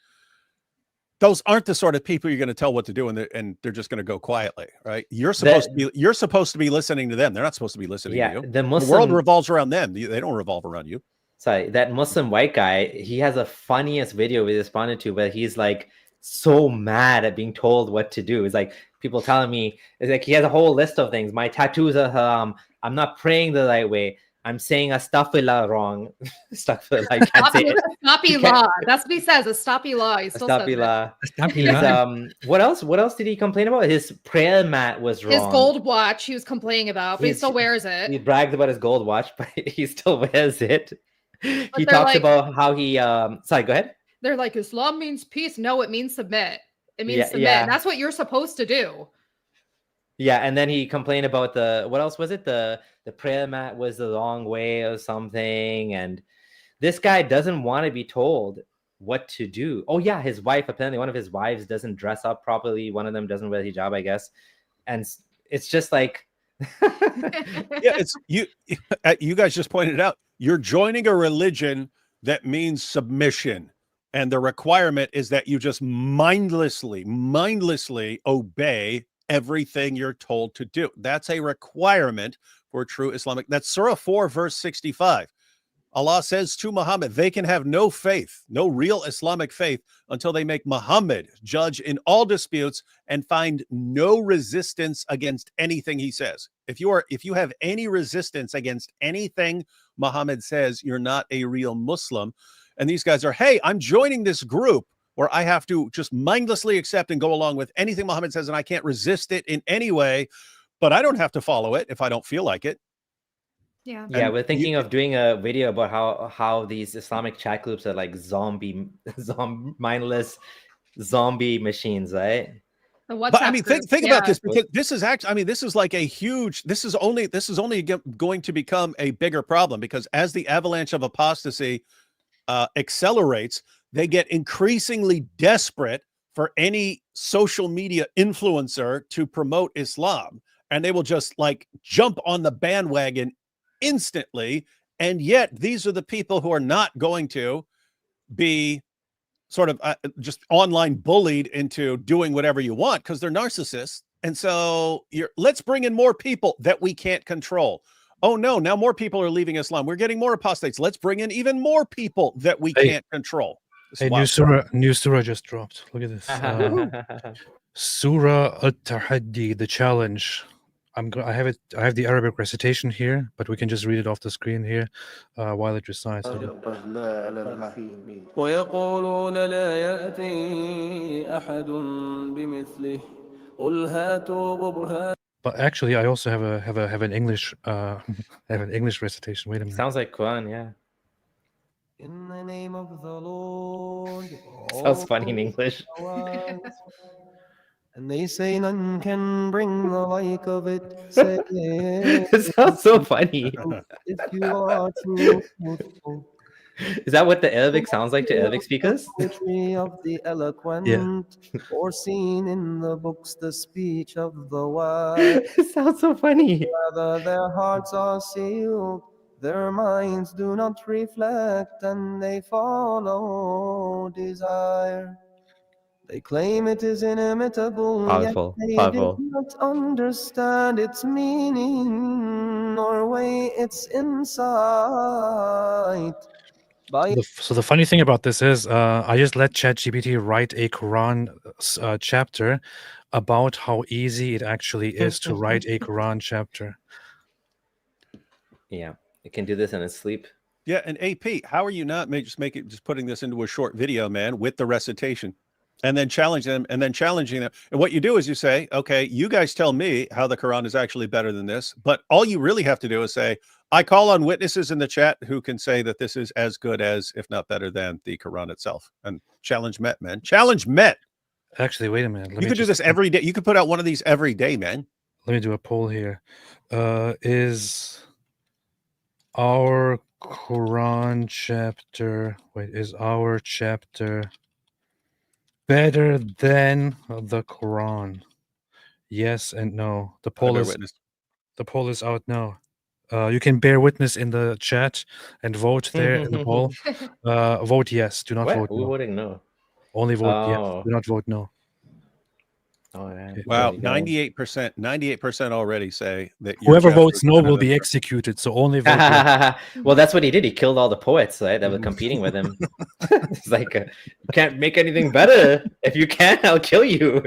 Those aren't the sort of people you're going to tell what to do, and they're just going to go quietly, right? You're supposed to be listening to them. They're not supposed to be listening to you. The world revolves around them. They don't revolve around you. Sorry, that Muslim white guy, he has a funniest video we responded to where he's like so mad at being told what to do. It's like people telling me, it's like he has a whole list of things. My tattoos are haram. I'm not praying the right way. I'm saying astaghfirullah wrong. Astaghfirullah, I can't say it. Astaghfirullah. That's what he says. Astaghfirullah. He still says it. What else? What else did he complain about? His prayer mat was wrong. His gold watch he was complaining about, but he still wears it. He bragged about his gold watch, but he still wears it. He talks about how he sorry, go ahead. They're like, Islam means peace. No, it means submit. It means submit. Yeah. And that's what you're supposed to do. Yeah, and then he complained about what else was it? The prayer mat was the wrong way or something. And this guy doesn't want to be told what to do. Oh yeah, his wife, apparently one of his wives doesn't dress up properly. One of them doesn't wear hijab, I guess. And it's just like yeah, it's you guys just pointed out, you're joining a religion that means submission. And the requirement is that you just mindlessly obey everything you're told to do. That's a requirement for true Islamic. That's Surah 4, verse 65. Allah says to Muhammad, they can have no faith, no real Islamic faith, until they make Muhammad judge in all disputes and find no resistance against anything he says. If you have any resistance against anything Muhammad says, you're not a real Muslim. And these guys are, hey, I'm joining this group where I have to just mindlessly accept and go along with anything Muhammad says, and I can't resist it in any way, but I don't have to follow it if I don't feel like it. Yeah. Yeah, we're thinking of doing a video about how these Islamic chat groups are like mindless zombie machines, right? But I mean, think about this, because this is actually, I mean, this is like a huge, this is only going to become a bigger problem, because as the avalanche of apostasy accelerates, they get increasingly desperate for any social media influencer to promote Islam, and they will just like jump on the bandwagon instantly. And yet these are the people who are not going to be sort of just online bullied into doing whatever you want, because they're narcissists. And so let's bring in more people that we can't control. Oh no, now more people are leaving Islam. We're getting more apostates. Let's bring in even more people that we can't control. Hey, new surah just dropped. Look at this. Surah At-Tahaddi, the challenge. I have the Arabic recitation here, but we can just read it off the screen here while it recites. But actually, I also have an English recitation. Wait a minute. Sounds like Quran, yeah. In the name of the Lord. Sounds funny in English. And they say none can bring the like of it. Say it sounds so funny. If you are truthful. Is that what the Arabic sounds like to Arabic speakers? Poetry of the eloquent, or seen in the books the speech of the wise. It sounds so funny. Rather their hearts are sealed, their minds do not reflect, and they follow desire. They claim it is inimitable, powerful, yet they powerful. do not understand its meaning nor weigh its insight. So the funny thing about this is I just let ChatGPT write a Quran chapter about how easy it actually is to write a Quran chapter. Yeah, it can do this in its sleep. Yeah, and AP, how are you not just putting this into a short video, man, with the recitation, and then challenging them. And what you do is you say, okay, you guys tell me how the Quran is actually better than this. But all you really have to do is say, I call on witnesses in the chat who can say that this is as good as, if not better than, the Quran itself. And challenge met, man. Challenge met. Actually, wait a minute. You could do this every day. You could put out one of these every day, man. Let me do a poll here. Is our Quran chapter, is our chapter better than the Quran? Yes and no. The poll is out now. You can bear witness in the chat and vote there in the poll. Vote yes. Do not What? vote We're no. voting no. Only vote yes. Oh. Do not vote no. Oh, yeah. Okay. Wow, There you go. 98% already say that your Whoever gesture votes is no better will than be theirs. executed. So only vote yes. Well, that's what he did. He killed all the poets, right, that were competing with him. It's like, you can't make anything better. If you can, I'll kill you.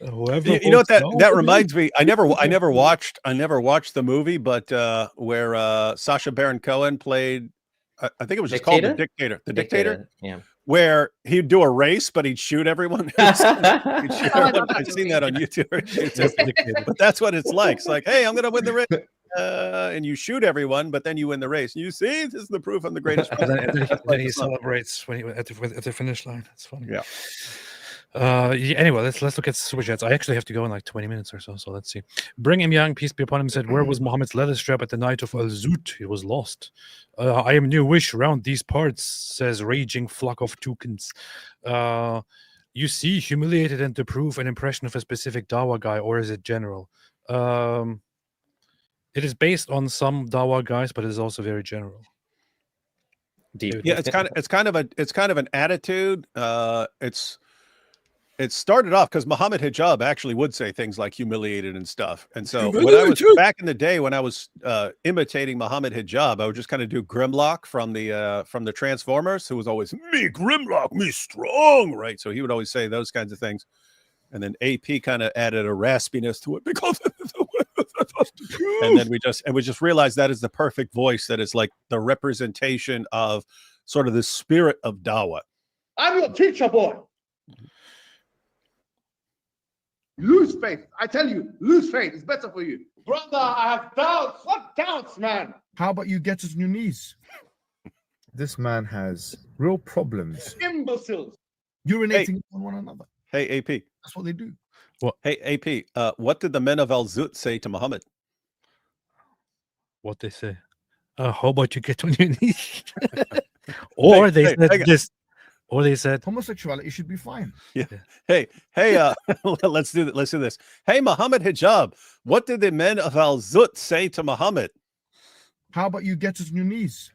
Whoever You know what votes no that will be reminds me? I never executed. watched the movie, but where Sacha Baron Cohen played, I think it was just called The Dictator. The Dictator, yeah. where he'd do a race, but he'd shoot everyone. He'd shoot Oh, I everyone. love that I've seen movie. that on YouTube. Yes, the Dictator. But that's what it's like. It's like, hey, I'm gonna win the race. And you shoot everyone, but then you win the race. You see, this is the proof I'm the greatest. And then That's he the fun. celebrates when at the finish line. That's funny. Yeah. Anyway, let's look at super chats. I actually have to go in like 20 minutes or so. So let's see. Bring him young, peace be upon him. Said, where was Muhammad's leather strap at the night of Al Zut? He was lost. I am new wish round these parts, says raging flock of toucans. You see, humiliated and to prove an impression of a specific Dawa guy, or is it general? It is based on some Dawa guys, but it is also very general. Deep. Yeah, it's kind of an attitude. It started off because Muhammad Hijab actually would say things like humiliated and stuff. And so when I was back in the day when I was imitating Muhammad Hijab, I would just kind of do Grimlock from the Transformers, who was always me Grimlock, me strong, right? So he would always say those kinds of things. And then AP kind of added a raspiness to it because and then we just realized that is the perfect voice, that is like the representation of sort of the spirit of Dawa. I'm your teacher, boy. Lose faith. I tell you, lose faith. It's better for you. Brother, I have doubts. What doubts, man? How about you get on your knees? This man has real problems. Imbeciles. Urinating on one another. Hey, AP. That's what they do. What? Hey, AP. What did the men of Al Zut say to Muhammad? What they say? How about you get on your knees? Or they said this. Or they said homosexuality should be fine. Yeah. Hey, let's do that. Let's do this. Hey, Muhammad Hijab, what did the men of Al Zut say to Muhammad? How about you get on your knees?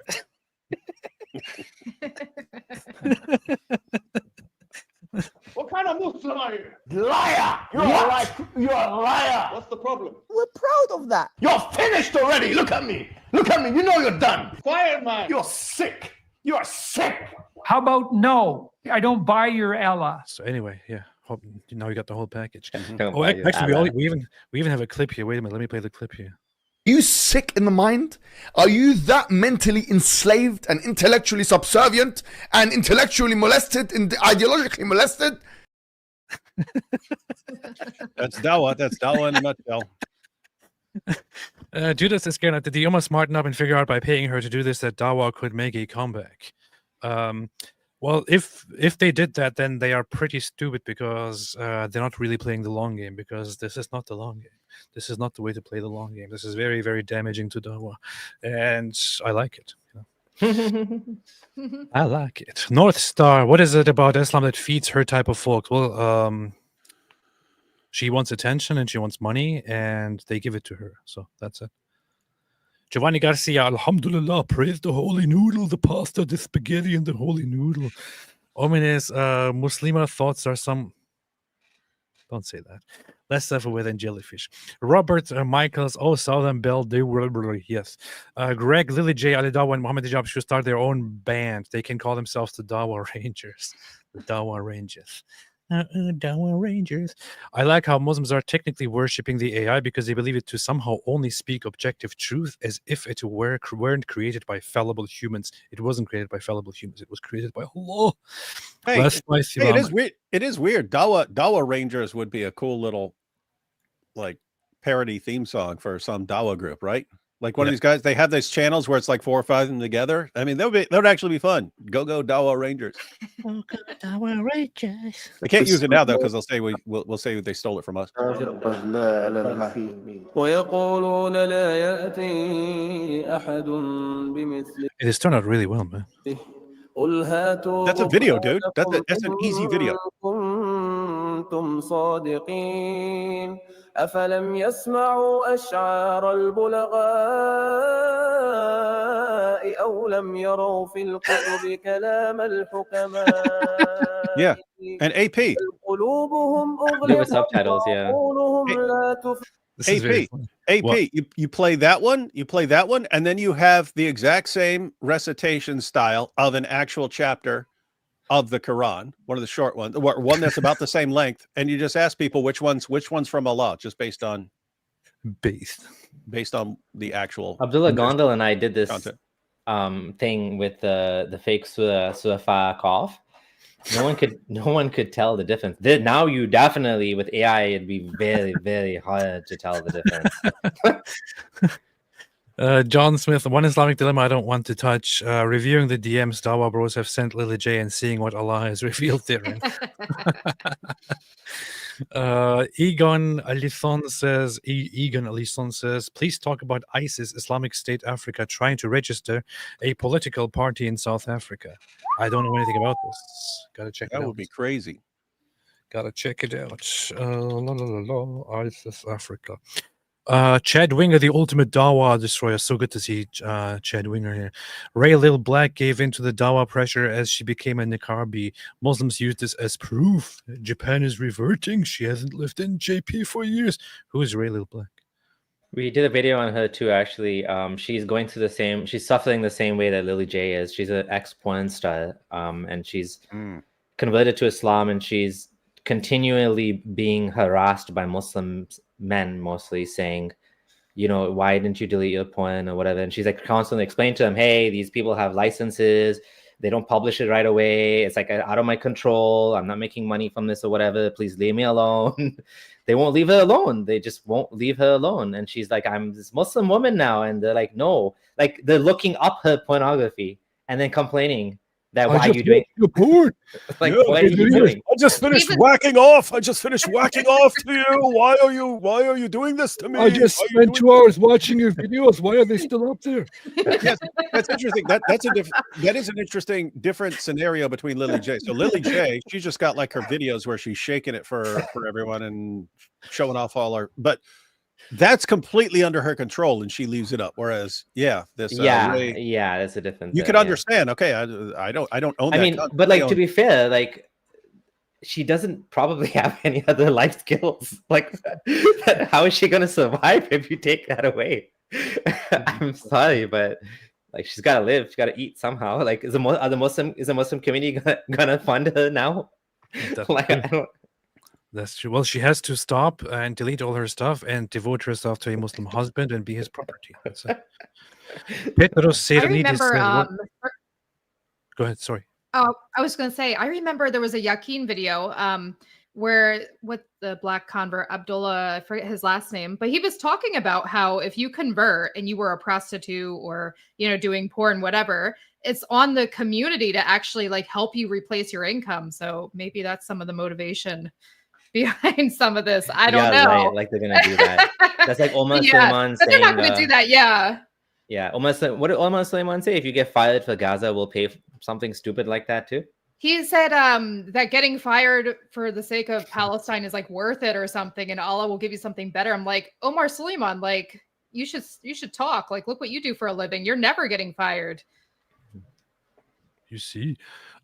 What kind of Muslim are you? Liar! You're a liar! What's the problem? We're proud of that. You're finished already! Look at me! Look at me! You know you're done! Quiet, man! You're sick! You're sick! How about no? I don't buy your Allah. So anyway, yeah. Now you got the whole package. Don't Oh, buy your actually, Allah. we even have a clip here. Wait a minute. Let me play the clip here. Are you sick in the mind? Are you that mentally enslaved and intellectually subservient and intellectually molested and ideologically molested? That's Dawa. That's Dawa in a nutshell. Judas is scared. Did the Ummah smarten up and figure out by paying her to do this that Dawa could make a comeback? Well, if they did that, then they are pretty stupid because they're not really playing the long game, because this is not the long game. This is not the way to play the long game. This is very, very damaging to Dawa. And I like it. I like it. North Star, what is it about Islam that feeds her type of folk? Well, she wants attention and she wants money, and they give it to her. So that's it. Giovanni Garcia, Alhamdulillah, praise the holy noodle, the pasta, the spaghetti, and the holy noodle. Ominous Muslima thoughts are some. Don't say that. Less self-aware than jellyfish. Robert Michaels, Southern Bell, they were, yes. Greg, Lily J, Ali Dawa, and Muhammad Hijab should start their own band. They can call themselves the Dawa Rangers. The Dawa Rangers. Dawa Rangers. I like how Muslims are technically worshipping the AI because they believe it to somehow only speak objective truth, as if it weren't created by fallible humans. It wasn't created by fallible humans. It was created by Allah. Hey, it is weird. It is weird. Dawa Rangers would be a cool little like parody theme song for some Dawa group, right? Like one of these guys, they have these channels where it's like 4 or 5 of them together. I mean, that would actually be fun. Go Dawa Rangers. Dawa Rangers. They can't use it now though, because they'll say we'll say they stole it from us. It has turned out really well, man. That's a video, dude. That's an easy video. كنتم صادقين أفلم يسمعوا أشعار البلغاء أو لم يروا في الكتب كلام الحكماء Yeah. And AP. قلوبهم Do with أغلقت subtitles, yeah. وعقولهم لا This is very funny. AP, you play that one, and then you have the exact same recitation style of an actual chapter of the Quran, one of the short ones, one that's about the same length, and you just ask people which one's from Allah, just based on the actual. Abdullah Gondal and I did this content. thing with the fake Surah Qaf. No one could tell the difference. Now you definitely, with AI, it'd be very, very hard to tell the difference. John Smith, one Islamic dilemma I don't want to touch. Reviewing the DMs Dawa bros have sent Lily J and seeing what Allah has revealed therein. Egon Alison says, please talk about ISIS, Islamic State Africa, trying to register a political party in South Africa. I don't know anything about this. Gotta check it out. That would be crazy. Gotta check it out. ISIS Africa. Chad Winger, the ultimate Dawa destroyer. So good to see Chad Winger here. Ray Lil Black gave into the Dawa pressure as she became a Niqabi. Muslims use this as proof. Japan is reverting. She hasn't lived in JP for years. Who is Ray Lil Black? We did a video on her too, actually. She's going through she's suffering the same way that Lily J is. She's an ex-porn star, and she's converted to Islam, and she's continually being harassed by Muslim men, mostly saying, you know, why didn't you delete your porn or whatever? And she's like constantly explaining to them, hey, these people have licenses. They don't publish it right away. It's like out of my control. I'm not making money from this or whatever. Please leave me alone. They won't leave her alone. They just won't leave her alone. And she's like, I'm this Muslim woman now. And they're like, no. Like, they're looking up her pornography and then complaining that why are you doing porn? Like, what are you doing? I just finished whacking off. I just finished whacking off to you. Why are you doing this to me? I just spent 2 hours watching your videos. Why are they still up there? Yes, that's interesting. That is an interesting different scenario between Lily J. So Lily J, she just got like her videos where she's shaking it for everyone and showing off all her, but that's completely under her control and she leaves it up. Whereas, this that's a different you thing, could understand. Okay, I don't own that. I mean, but like, to be fair, like, she doesn't probably have any other life skills. Like, how is she going to survive if you take that away? I'm sorry, but like, she's got to live. She's got to eat somehow. Like, is the Muslim community gonna fund her now? Like, I don't. That's true. Well, she has to stop and delete all her stuff and devote herself to a Muslim husband and be his property. That's it. Petros I remember. Go ahead. Sorry. Oh, I was going to say, I remember there was a Yakin video where with the black convert, Abdullah, I forget his last name, but he was talking about how if you convert and you were a prostitute or, you know, doing porn, whatever, it's on the community to actually like help you replace your income. So maybe that's some of the motivation behind some of this. I don't know. Right. Like, they're gonna do that. That's like Omar Suleiman saying. They're not going to do that. Yeah. Yeah. What did Omar Suleiman say? If you get fired for Gaza, we'll pay for something stupid like that too. He said that getting fired for the sake of Palestine is like worth it or something, and Allah will give you something better. I'm like, Omar Suleiman, like you should talk. Like, look what you do for a living. You're never getting fired. You see,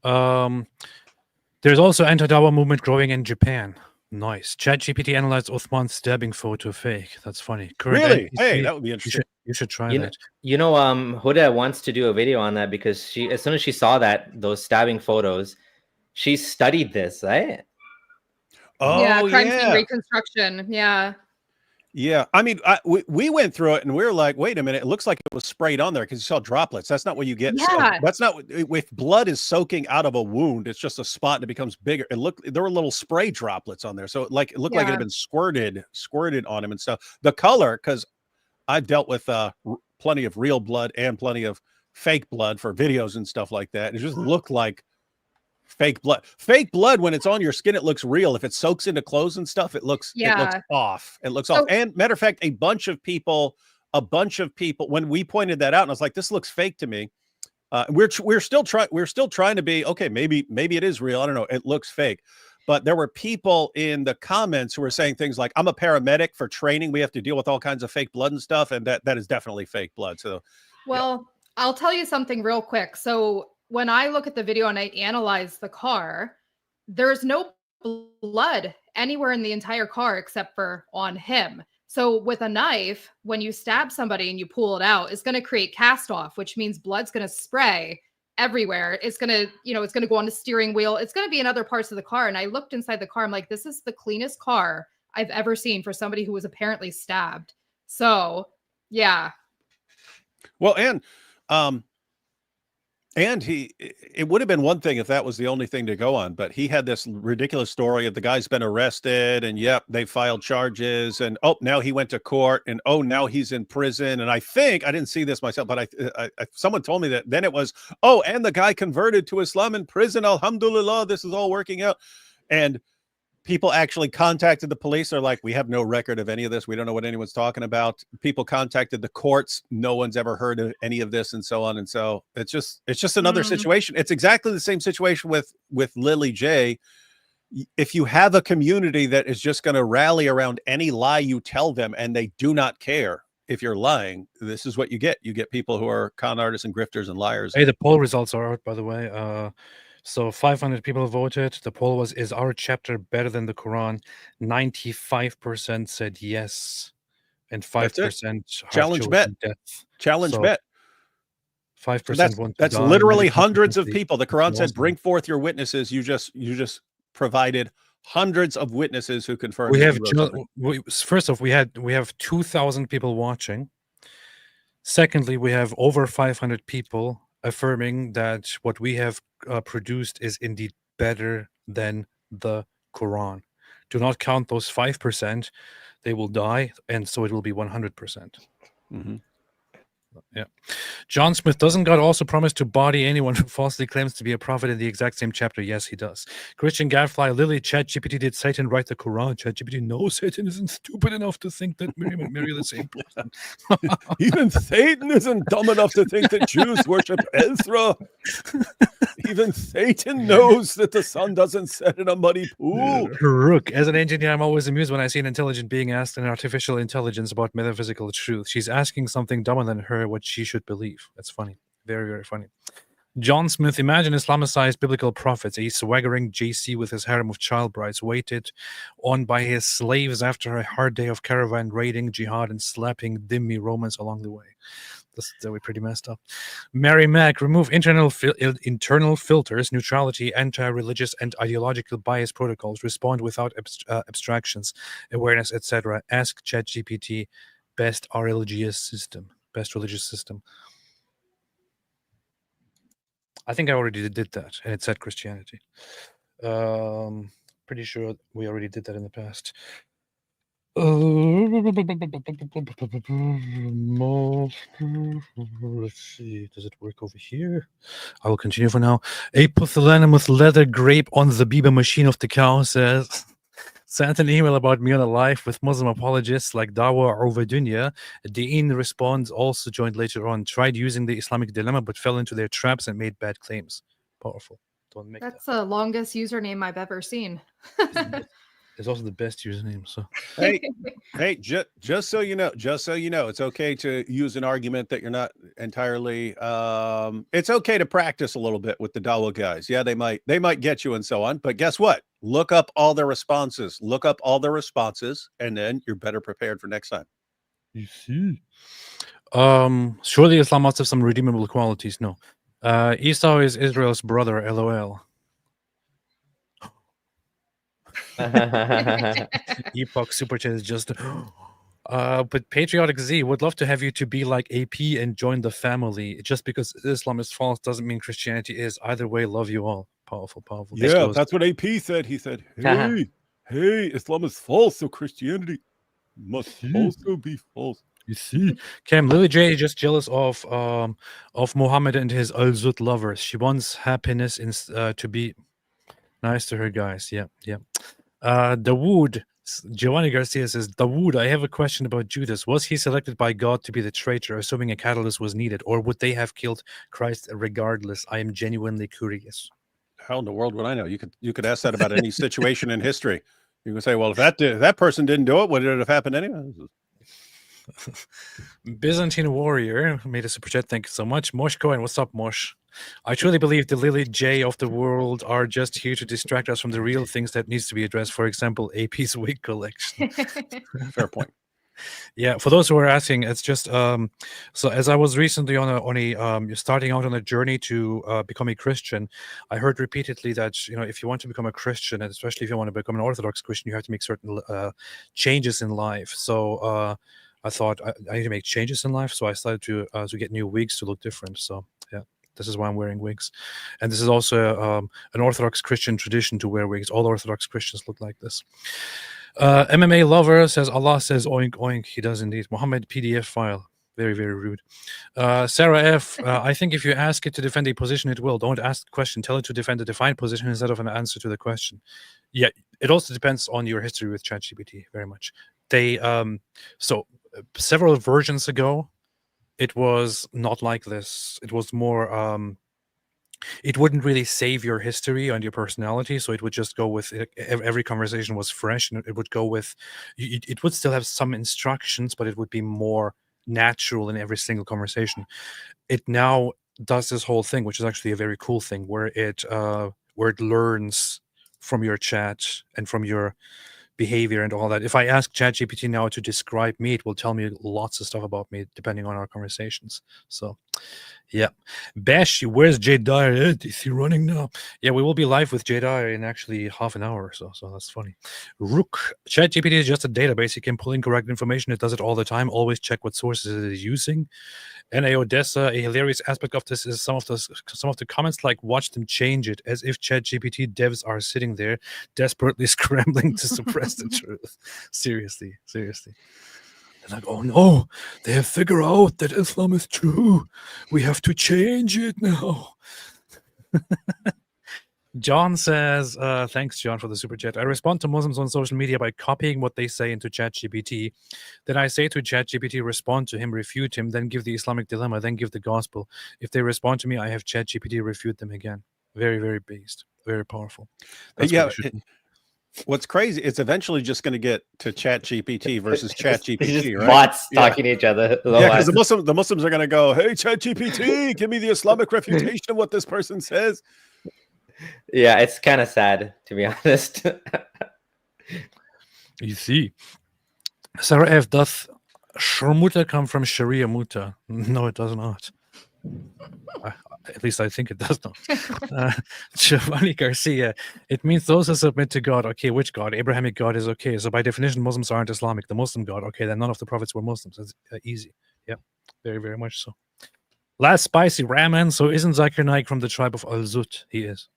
there's also anti-Dawa movement growing in Japan. Nice. ChatGPT analyzed Uthman's stabbing photo fake. That's funny. Really? Hey, that would be interesting. You should try that. You know, Huda wants to do a video on that because as soon as she saw those stabbing photos, she studied this, right? Oh, yeah, crime scene reconstruction. Yeah. Yeah, I mean, we went through it and we were like, wait a minute, it looks like it was sprayed on there because you saw droplets. That's not what you get. Yeah. That's not if blood is soaking out of a wound, it's just a spot and it becomes bigger. There were little spray droplets on there. So it looked like it had been squirted on him and stuff. The color, because I've dealt with plenty of real blood and plenty of fake blood for videos and stuff like that. It just looked like fake blood when it's on your skin, it looks real. If it soaks into clothes and stuff, it looks off. It looks off. And matter of fact, a bunch of people, when we pointed that out, and I was like, this looks fake to me. We're still trying to be, okay, maybe it is real. I don't know. It looks fake. but there were people in the comments who were saying things like, I'm a paramedic for training. We have to deal with all kinds of fake blood and stuff. And that is definitely fake blood. So, well, I'll tell you something real quick. So when I look at the video and I analyze the car, there's no blood anywhere in the entire car except for on him. So with a knife, when you stab somebody and you pull it out, it's going to create cast off, which means blood's going to spray everywhere. It's going to, it's going to go on the steering wheel. It's going to be in other parts of the car. And I looked inside the car. I'm like, this is the cleanest car I've ever seen for somebody who was apparently stabbed. So yeah. Well, and it would have been one thing if that was the only thing to go on, but he had this ridiculous story of the guy's been arrested and yep, they filed charges and now he went to court and now he's in prison. And I think I didn't see this myself, but I someone told me that then it was, and the guy converted to Islam in prison. Alhamdulillah, this is all working out. And people actually contacted the police. They're like, we have no record of any of this. We don't know what anyone's talking about. People contacted the courts. No one's ever heard of any of this and so on. And so it's just another situation. It's exactly the same situation with Lily J. If you have a community that is just going to rally around any lie you tell them and they do not care if you're lying, this is what you get. You get people who are con artists and grifters and liars. Hey, the poll results are out, by the way. So 500 people voted. The poll was, is our chapter better than the Quran? 95% said yes. And 5% challenge bet. Death. Challenge bet. 5% that's literally hundreds of people. The Quran said, bring forth your witnesses. You just provided hundreds of witnesses who confirmed. We have first off, we have 2,000 people watching. Secondly, we have over 500 people affirming that what we have produced is indeed better than the Quran. Do not count those 5%; they will die, and so it will be 100%. Mm-hmm. Yeah. John Smith, doesn't God also promise to body anyone who falsely claims to be a prophet in the exact same chapter? Yes, he does. Christian Gadfly, Lily, ChatGPT, did Satan write the Quran? ChatGPT, no, Satan isn't stupid enough to think that Miriam and Mary are the same person. Even Satan isn't dumb enough to think that Jews worship Ezra. Even Satan knows that the sun doesn't set in a muddy pool. Rook, as an engineer, I'm always amused when I see an intelligent being ask an artificial intelligence about metaphysical truth. She's asking something dumber than her what she should believe. That's funny. Very, very funny. John Smith, imagine Islamicized biblical prophets, a swaggering JC with his harem of child brides, waited on by his slaves after a hard day of caravan raiding, jihad, and slapping dhimmi Romans along the way. That would be pretty messed up. Mary Mack, remove internal filters, neutrality, anti-religious and ideological bias protocols, respond without abstractions, awareness, etc. Ask ChatGPT, best religious system. I think I already did that, and it said Christianity. Pretty sure we already did that in the past. Let's see, does it work over here? I will continue for now. A pusillanimous leather grape on the Bieber machine of the cow says, sent an email about me on a live with Muslim apologists like Dawa or Dunya. Dean responds, also joined later on, tried using the Islamic dilemma but fell into their traps and made bad claims. Powerful. Don't make That's the longest username I've ever seen. It's also the best username. So hey, just so you know, it's okay to use an argument that you're not entirely. It's okay to practice a little bit with the Dawa guys. Yeah, they might get you and so on. But guess what? Look up all their responses. And then you're better prepared for next time. You see. Surely Islam must have some redeemable qualities. No. Esau is Israel's brother. LOL. Epoch Super Chat is just but Patriotic Z would love to have you to be like AP and join the family. Just because Islam is false doesn't mean Christianity is. Either way, love you all. Powerful. Yeah, that's what AP said. He said, hey, Islam is false, so Christianity must also be false. You see, Cam, Lily J is just jealous of Muhammad and his Al-Zut lovers. She wants happiness to be nice to her guys. Yeah. Dawood, Giovanni Garcia says, Dawood, I have a question about Judas. Was he selected by God to be the traitor, assuming a catalyst was needed, or would they have killed Christ regardless? I am genuinely curious. How in the world would I know? You could ask that about any situation in history. You can say, well, if that person didn't do it, would it have happened anyway? Byzantine Warrior made a super chat. Thank you so much. Mosh Cohen, what's up, Mosh? I truly believe the Lily J of the world are just here to distract us from the real things that needs to be addressed. For example, AP's wig collection. Fair point. Yeah, for those who are asking, it's just so as I was recently on a starting out on a journey to become a Christian, I heard repeatedly that if you want to become a Christian, and especially if you want to become an Orthodox Christian, you have to make certain changes in life. So I thought I need to make changes in life, so I started to get new wigs to look different. So yeah, this is why I'm wearing wigs, and this is also an Orthodox Christian tradition to wear wigs. All Orthodox Christians look like this. MMA Lover says, Allah says oink oink. He does indeed. Muhammad PDF file. Very, very rude. Sarah F. I think if you ask it to defend a position, it will. Don't ask the question. Tell it to defend a defined position instead of an answer to the question. Yeah, it also depends on your history with ChatGPT very much. They several versions ago, it was not like this. It was more it wouldn't really save your history and your personality, so it would just go with every conversation was fresh, and it would go with it would still have some instructions, but it would be more natural in every single conversation. It now does this whole thing, which is actually a very cool thing, where it learns from your chat and from your behavior and all that. If I ask ChatGPT now to describe me, it will tell me lots of stuff about me depending on our conversations. So yeah. Bash, where's Jay Dyer? Is he running now? Yeah, we will be live with Jay Dyer in actually half an hour or so. So that's funny. Rook, ChatGPT is just a database. You can pull incorrect information. It does it all the time. Always check what sources it is using. NA Odessa, a hilarious aspect of this is some of the comments like, watch them change it, as if ChatGPT devs are sitting there desperately scrambling to suppress the truth. Seriously. They're like, oh no, they have figured out that Islam is true. We have to change it now. John says, thanks, John, for the super chat. I respond to Muslims on social media by copying what they say into ChatGPT. Then I say to ChatGPT, respond to him, refute him, then give the Islamic dilemma, then give the gospel. If they respond to me, I have ChatGPT refute them again. Very, very based. Very powerful. That's Yeah. What's crazy, it's eventually just going to get to ChatGPT versus ChatGPT, right? Bots talking to each other. Yeah, because the Muslims are going to go, hey, ChatGPT, give me the Islamic refutation of what this person says. Yeah, it's kind of sad, to be honest. You see. Sarah F. Does Shurmuta come from Sharia Muta? No, it does not. At least I think it does not. Giovanni Garcia, it means those who submit to God. Okay, which God? Abrahamic God is okay. So by definition, Muslims aren't Islamic. The Muslim God. Okay, then none of the prophets were Muslims. That's easy. Yeah, very, very much so. Last spicy ramen. So isn't Zakir Naik from the tribe of Al-Zut? He is.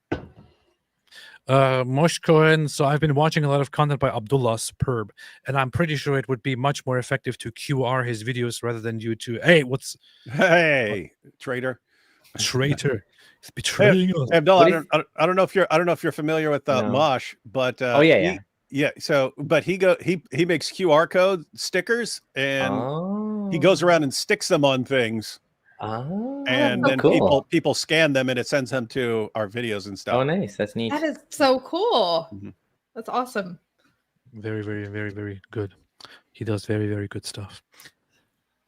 Mosh Cohen. So I've been watching a lot of content by Abdullah, superb, and I'm pretty sure it would be much more effective to QR his videos rather than you to. Hey, traitor. He's betraying us. Hey, Abdullah, I don't know if you're familiar with Mosh, but but he makes QR code stickers, and he goes around and sticks them on things. And then people scan them, and it sends them to our videos and stuff. Oh, nice. That's neat. That is so cool. Mm-hmm. That's awesome. Very, very, very, very good. He does very, very good stuff.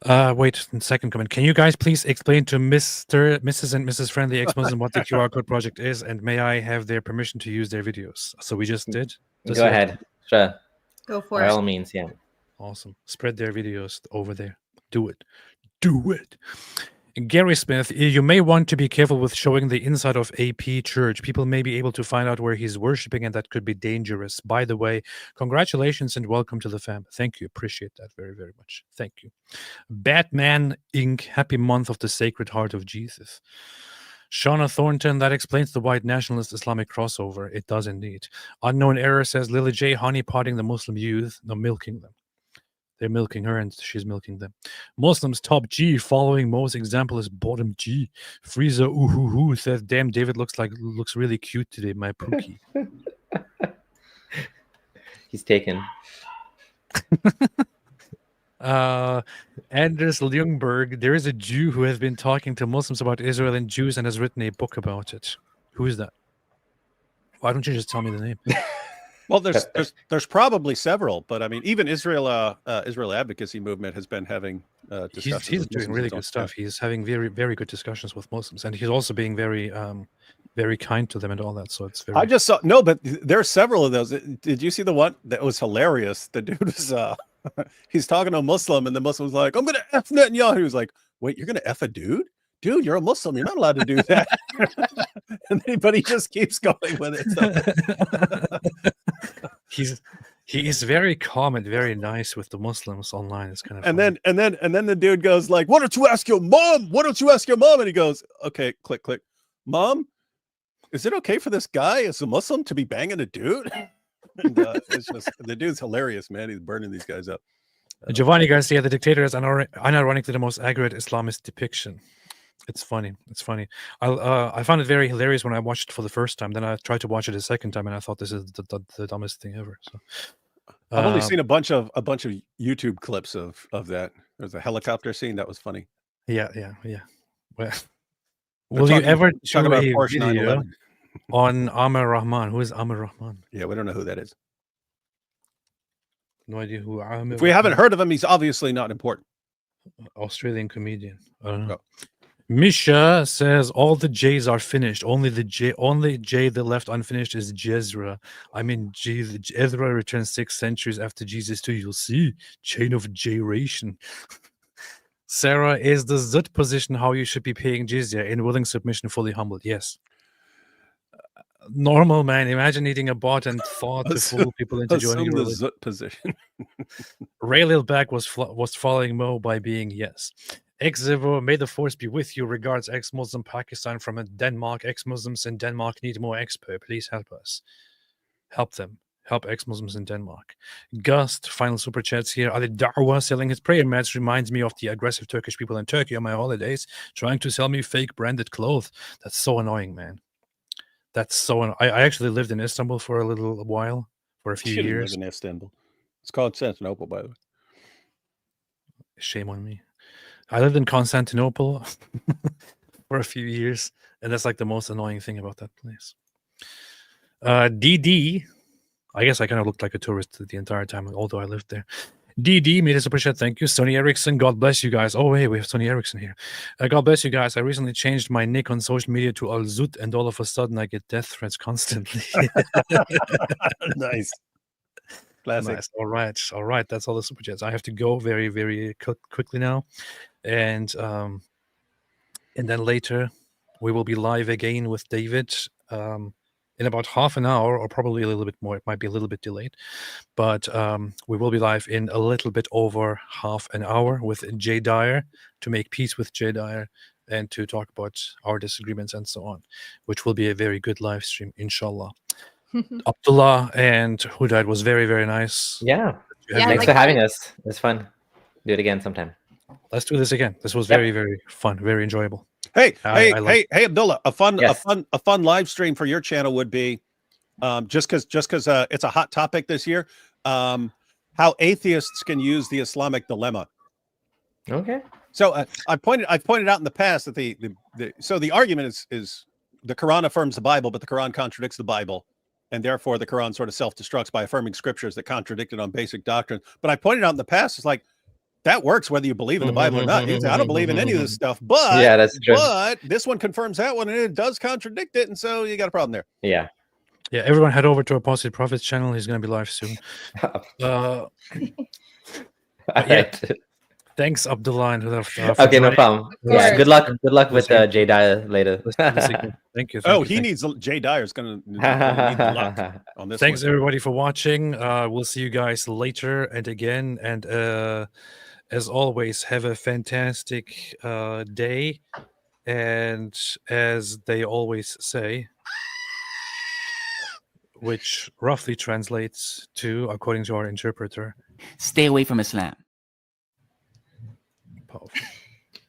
Wait, second comment. Can you guys please explain to Mr., Mrs. and Mrs. Friendly Ex-Muslim what the QR code project is, and may I have their permission to use their videos? So we just did. Go ahead. Sure. Go for it. By all means, yeah. Awesome. Spread their videos over there. Do it. Do it. Gary Smith, you may want to be careful with showing the inside of AP Church. People may be able to find out where he's worshiping, and that could be dangerous. By the way, congratulations and welcome to the fam. Thank you. Appreciate that very, very much. Thank you. Batman Inc. Happy month of the Sacred Heart of Jesus. Shauna Thornton, that explains the white nationalist Islamic crossover. It does indeed. Unknown Error says Lily J. honeypotting the Muslim youth. No, milking them. They're milking her and she's milking them. Muslims top G, following Mo's example is bottom G. Frieza ooh says, damn, David looks really cute today, my pookie. He's taken. Anders Ljungberg, there is a Jew who has been talking to Muslims about Israel and Jews and has written a book about it. Who is that? Why don't you just tell me the name? Well, there's probably several, but I mean, even Israel advocacy movement has been having discussions. He's with doing Muslims really and good stuff. stuff. He's having very, very good discussions with Muslims, and he's also being very, very kind to them and all that. So it's very. I just saw but there are several of those. Did you see the one that was hilarious? The dude was he's talking to a Muslim, and the Muslim was like, "I'm gonna F Netanyahu." He was like, "Wait, you're gonna F a dude? Dude, you're a Muslim. You're not allowed to do that." But he just keeps going with it. So. He is very calm and very nice with the Muslims online. It's kind of and then the dude goes like, "Why don't you ask your mom? Why don't you ask your mom?" And he goes, "Okay, click. Mom, is it okay for this guy as a Muslim to be banging a dude?" And it's just the dude's hilarious, man. He's burning these guys up. Giovanni Garcia, the dictator, is unironically the most accurate Islamist depiction. It's funny. I found it very hilarious when I watched it for the first time. Then I tried to watch it a second time, and I thought this is the dumbest thing ever. So I've only seen a bunch of YouTube clips of that. There's a helicopter scene that was funny. Yeah. Well, will you ever show about a Porsche video 911. on Amr Rahman? Who is Amr Rahman? Yeah, we don't know who that is. No idea who Amr. If we haven't heard of him, he's obviously not important. Australian comedian. I don't know. Misha says all the J's are finished. Only J that left unfinished is Jezra. I mean, Ezra returns 6 centuries after Jesus too. You'll see chain of J-ration. Sarah, is the Zut position how you should be paying jizya in willing submission, fully humbled? Yes. Normal, man. Imagine needing a bot and thought to fool people into joining your the religion. Zut position. Ray Lilback was following Mo by being yes. Ex-Zivo, may the force be with you. Regards, ex-Muslim Pakistan from Denmark. Ex-Muslims in Denmark need more expert. Please help us. Help them. Help ex-Muslims in Denmark. Gust, final super chats here. Ali Dawa selling his prayer mats reminds me of the aggressive Turkish people in Turkey on my holidays trying to sell me fake branded clothes. That's so annoying, man. That's so annoying. I actually lived in Istanbul for a little while, for a few years. Live in Istanbul. It's called Constantinople, by the way. Shame on me. I lived in Constantinople for a few years, and that's like the most annoying thing about that place. DD, I guess I kind of looked like a tourist the entire time, although I lived there. DD made a super chat. Thank you. Sony Ericsson, God bless you guys. Oh, hey, we have Sony Ericsson here. God bless you guys. I recently changed my nick on social media to Al Zut, and all of a sudden I get death threats constantly. Nice. Classic. Nice. All right. That's all the super chats. I have to go very, very quickly now. And then later we will be live again with David in about half an hour, or probably a little bit more. It might be a little bit delayed, but we will be live in a little bit over half an hour with Jay Dyer to make peace with Jay Dyer and to talk about our disagreements and so on, which will be a very good live stream, inshallah. Abdullah and Hudaid was very, very nice. Yeah. Thanks for having us. It was fun. Do it again sometime. Let's do this again. This was very, very fun, very enjoyable. Hey, Abdullah, a fun live stream for your channel would be just because it's a hot topic this year. How atheists can use the Islamic dilemma. Okay. So I've pointed out in the past that the argument is the Quran affirms the Bible, but the Quran contradicts the Bible. And therefore, the Quran sort of self-destructs by affirming scriptures that contradict it on basic doctrine. But I pointed out in the past, it's like, that works whether you believe in the Bible or not. I don't believe in any of this stuff, but yeah, that's true. But this one confirms that one, and it does contradict it, and so you got a problem there. Yeah. Yeah, everyone head over to Apostate Prophet's channel. He's going to be live soon. Thanks, Abdullah. And okay, no problem. Yeah, good luck with Jay Dyer later. Thank you. Jay Dyer's going to need luck on this. Thanks everybody for watching. We'll see you guys later and again. And as always, have a fantastic day. And as they always say, which roughly translates to, according to our interpreter, stay away from Islam. Powerful.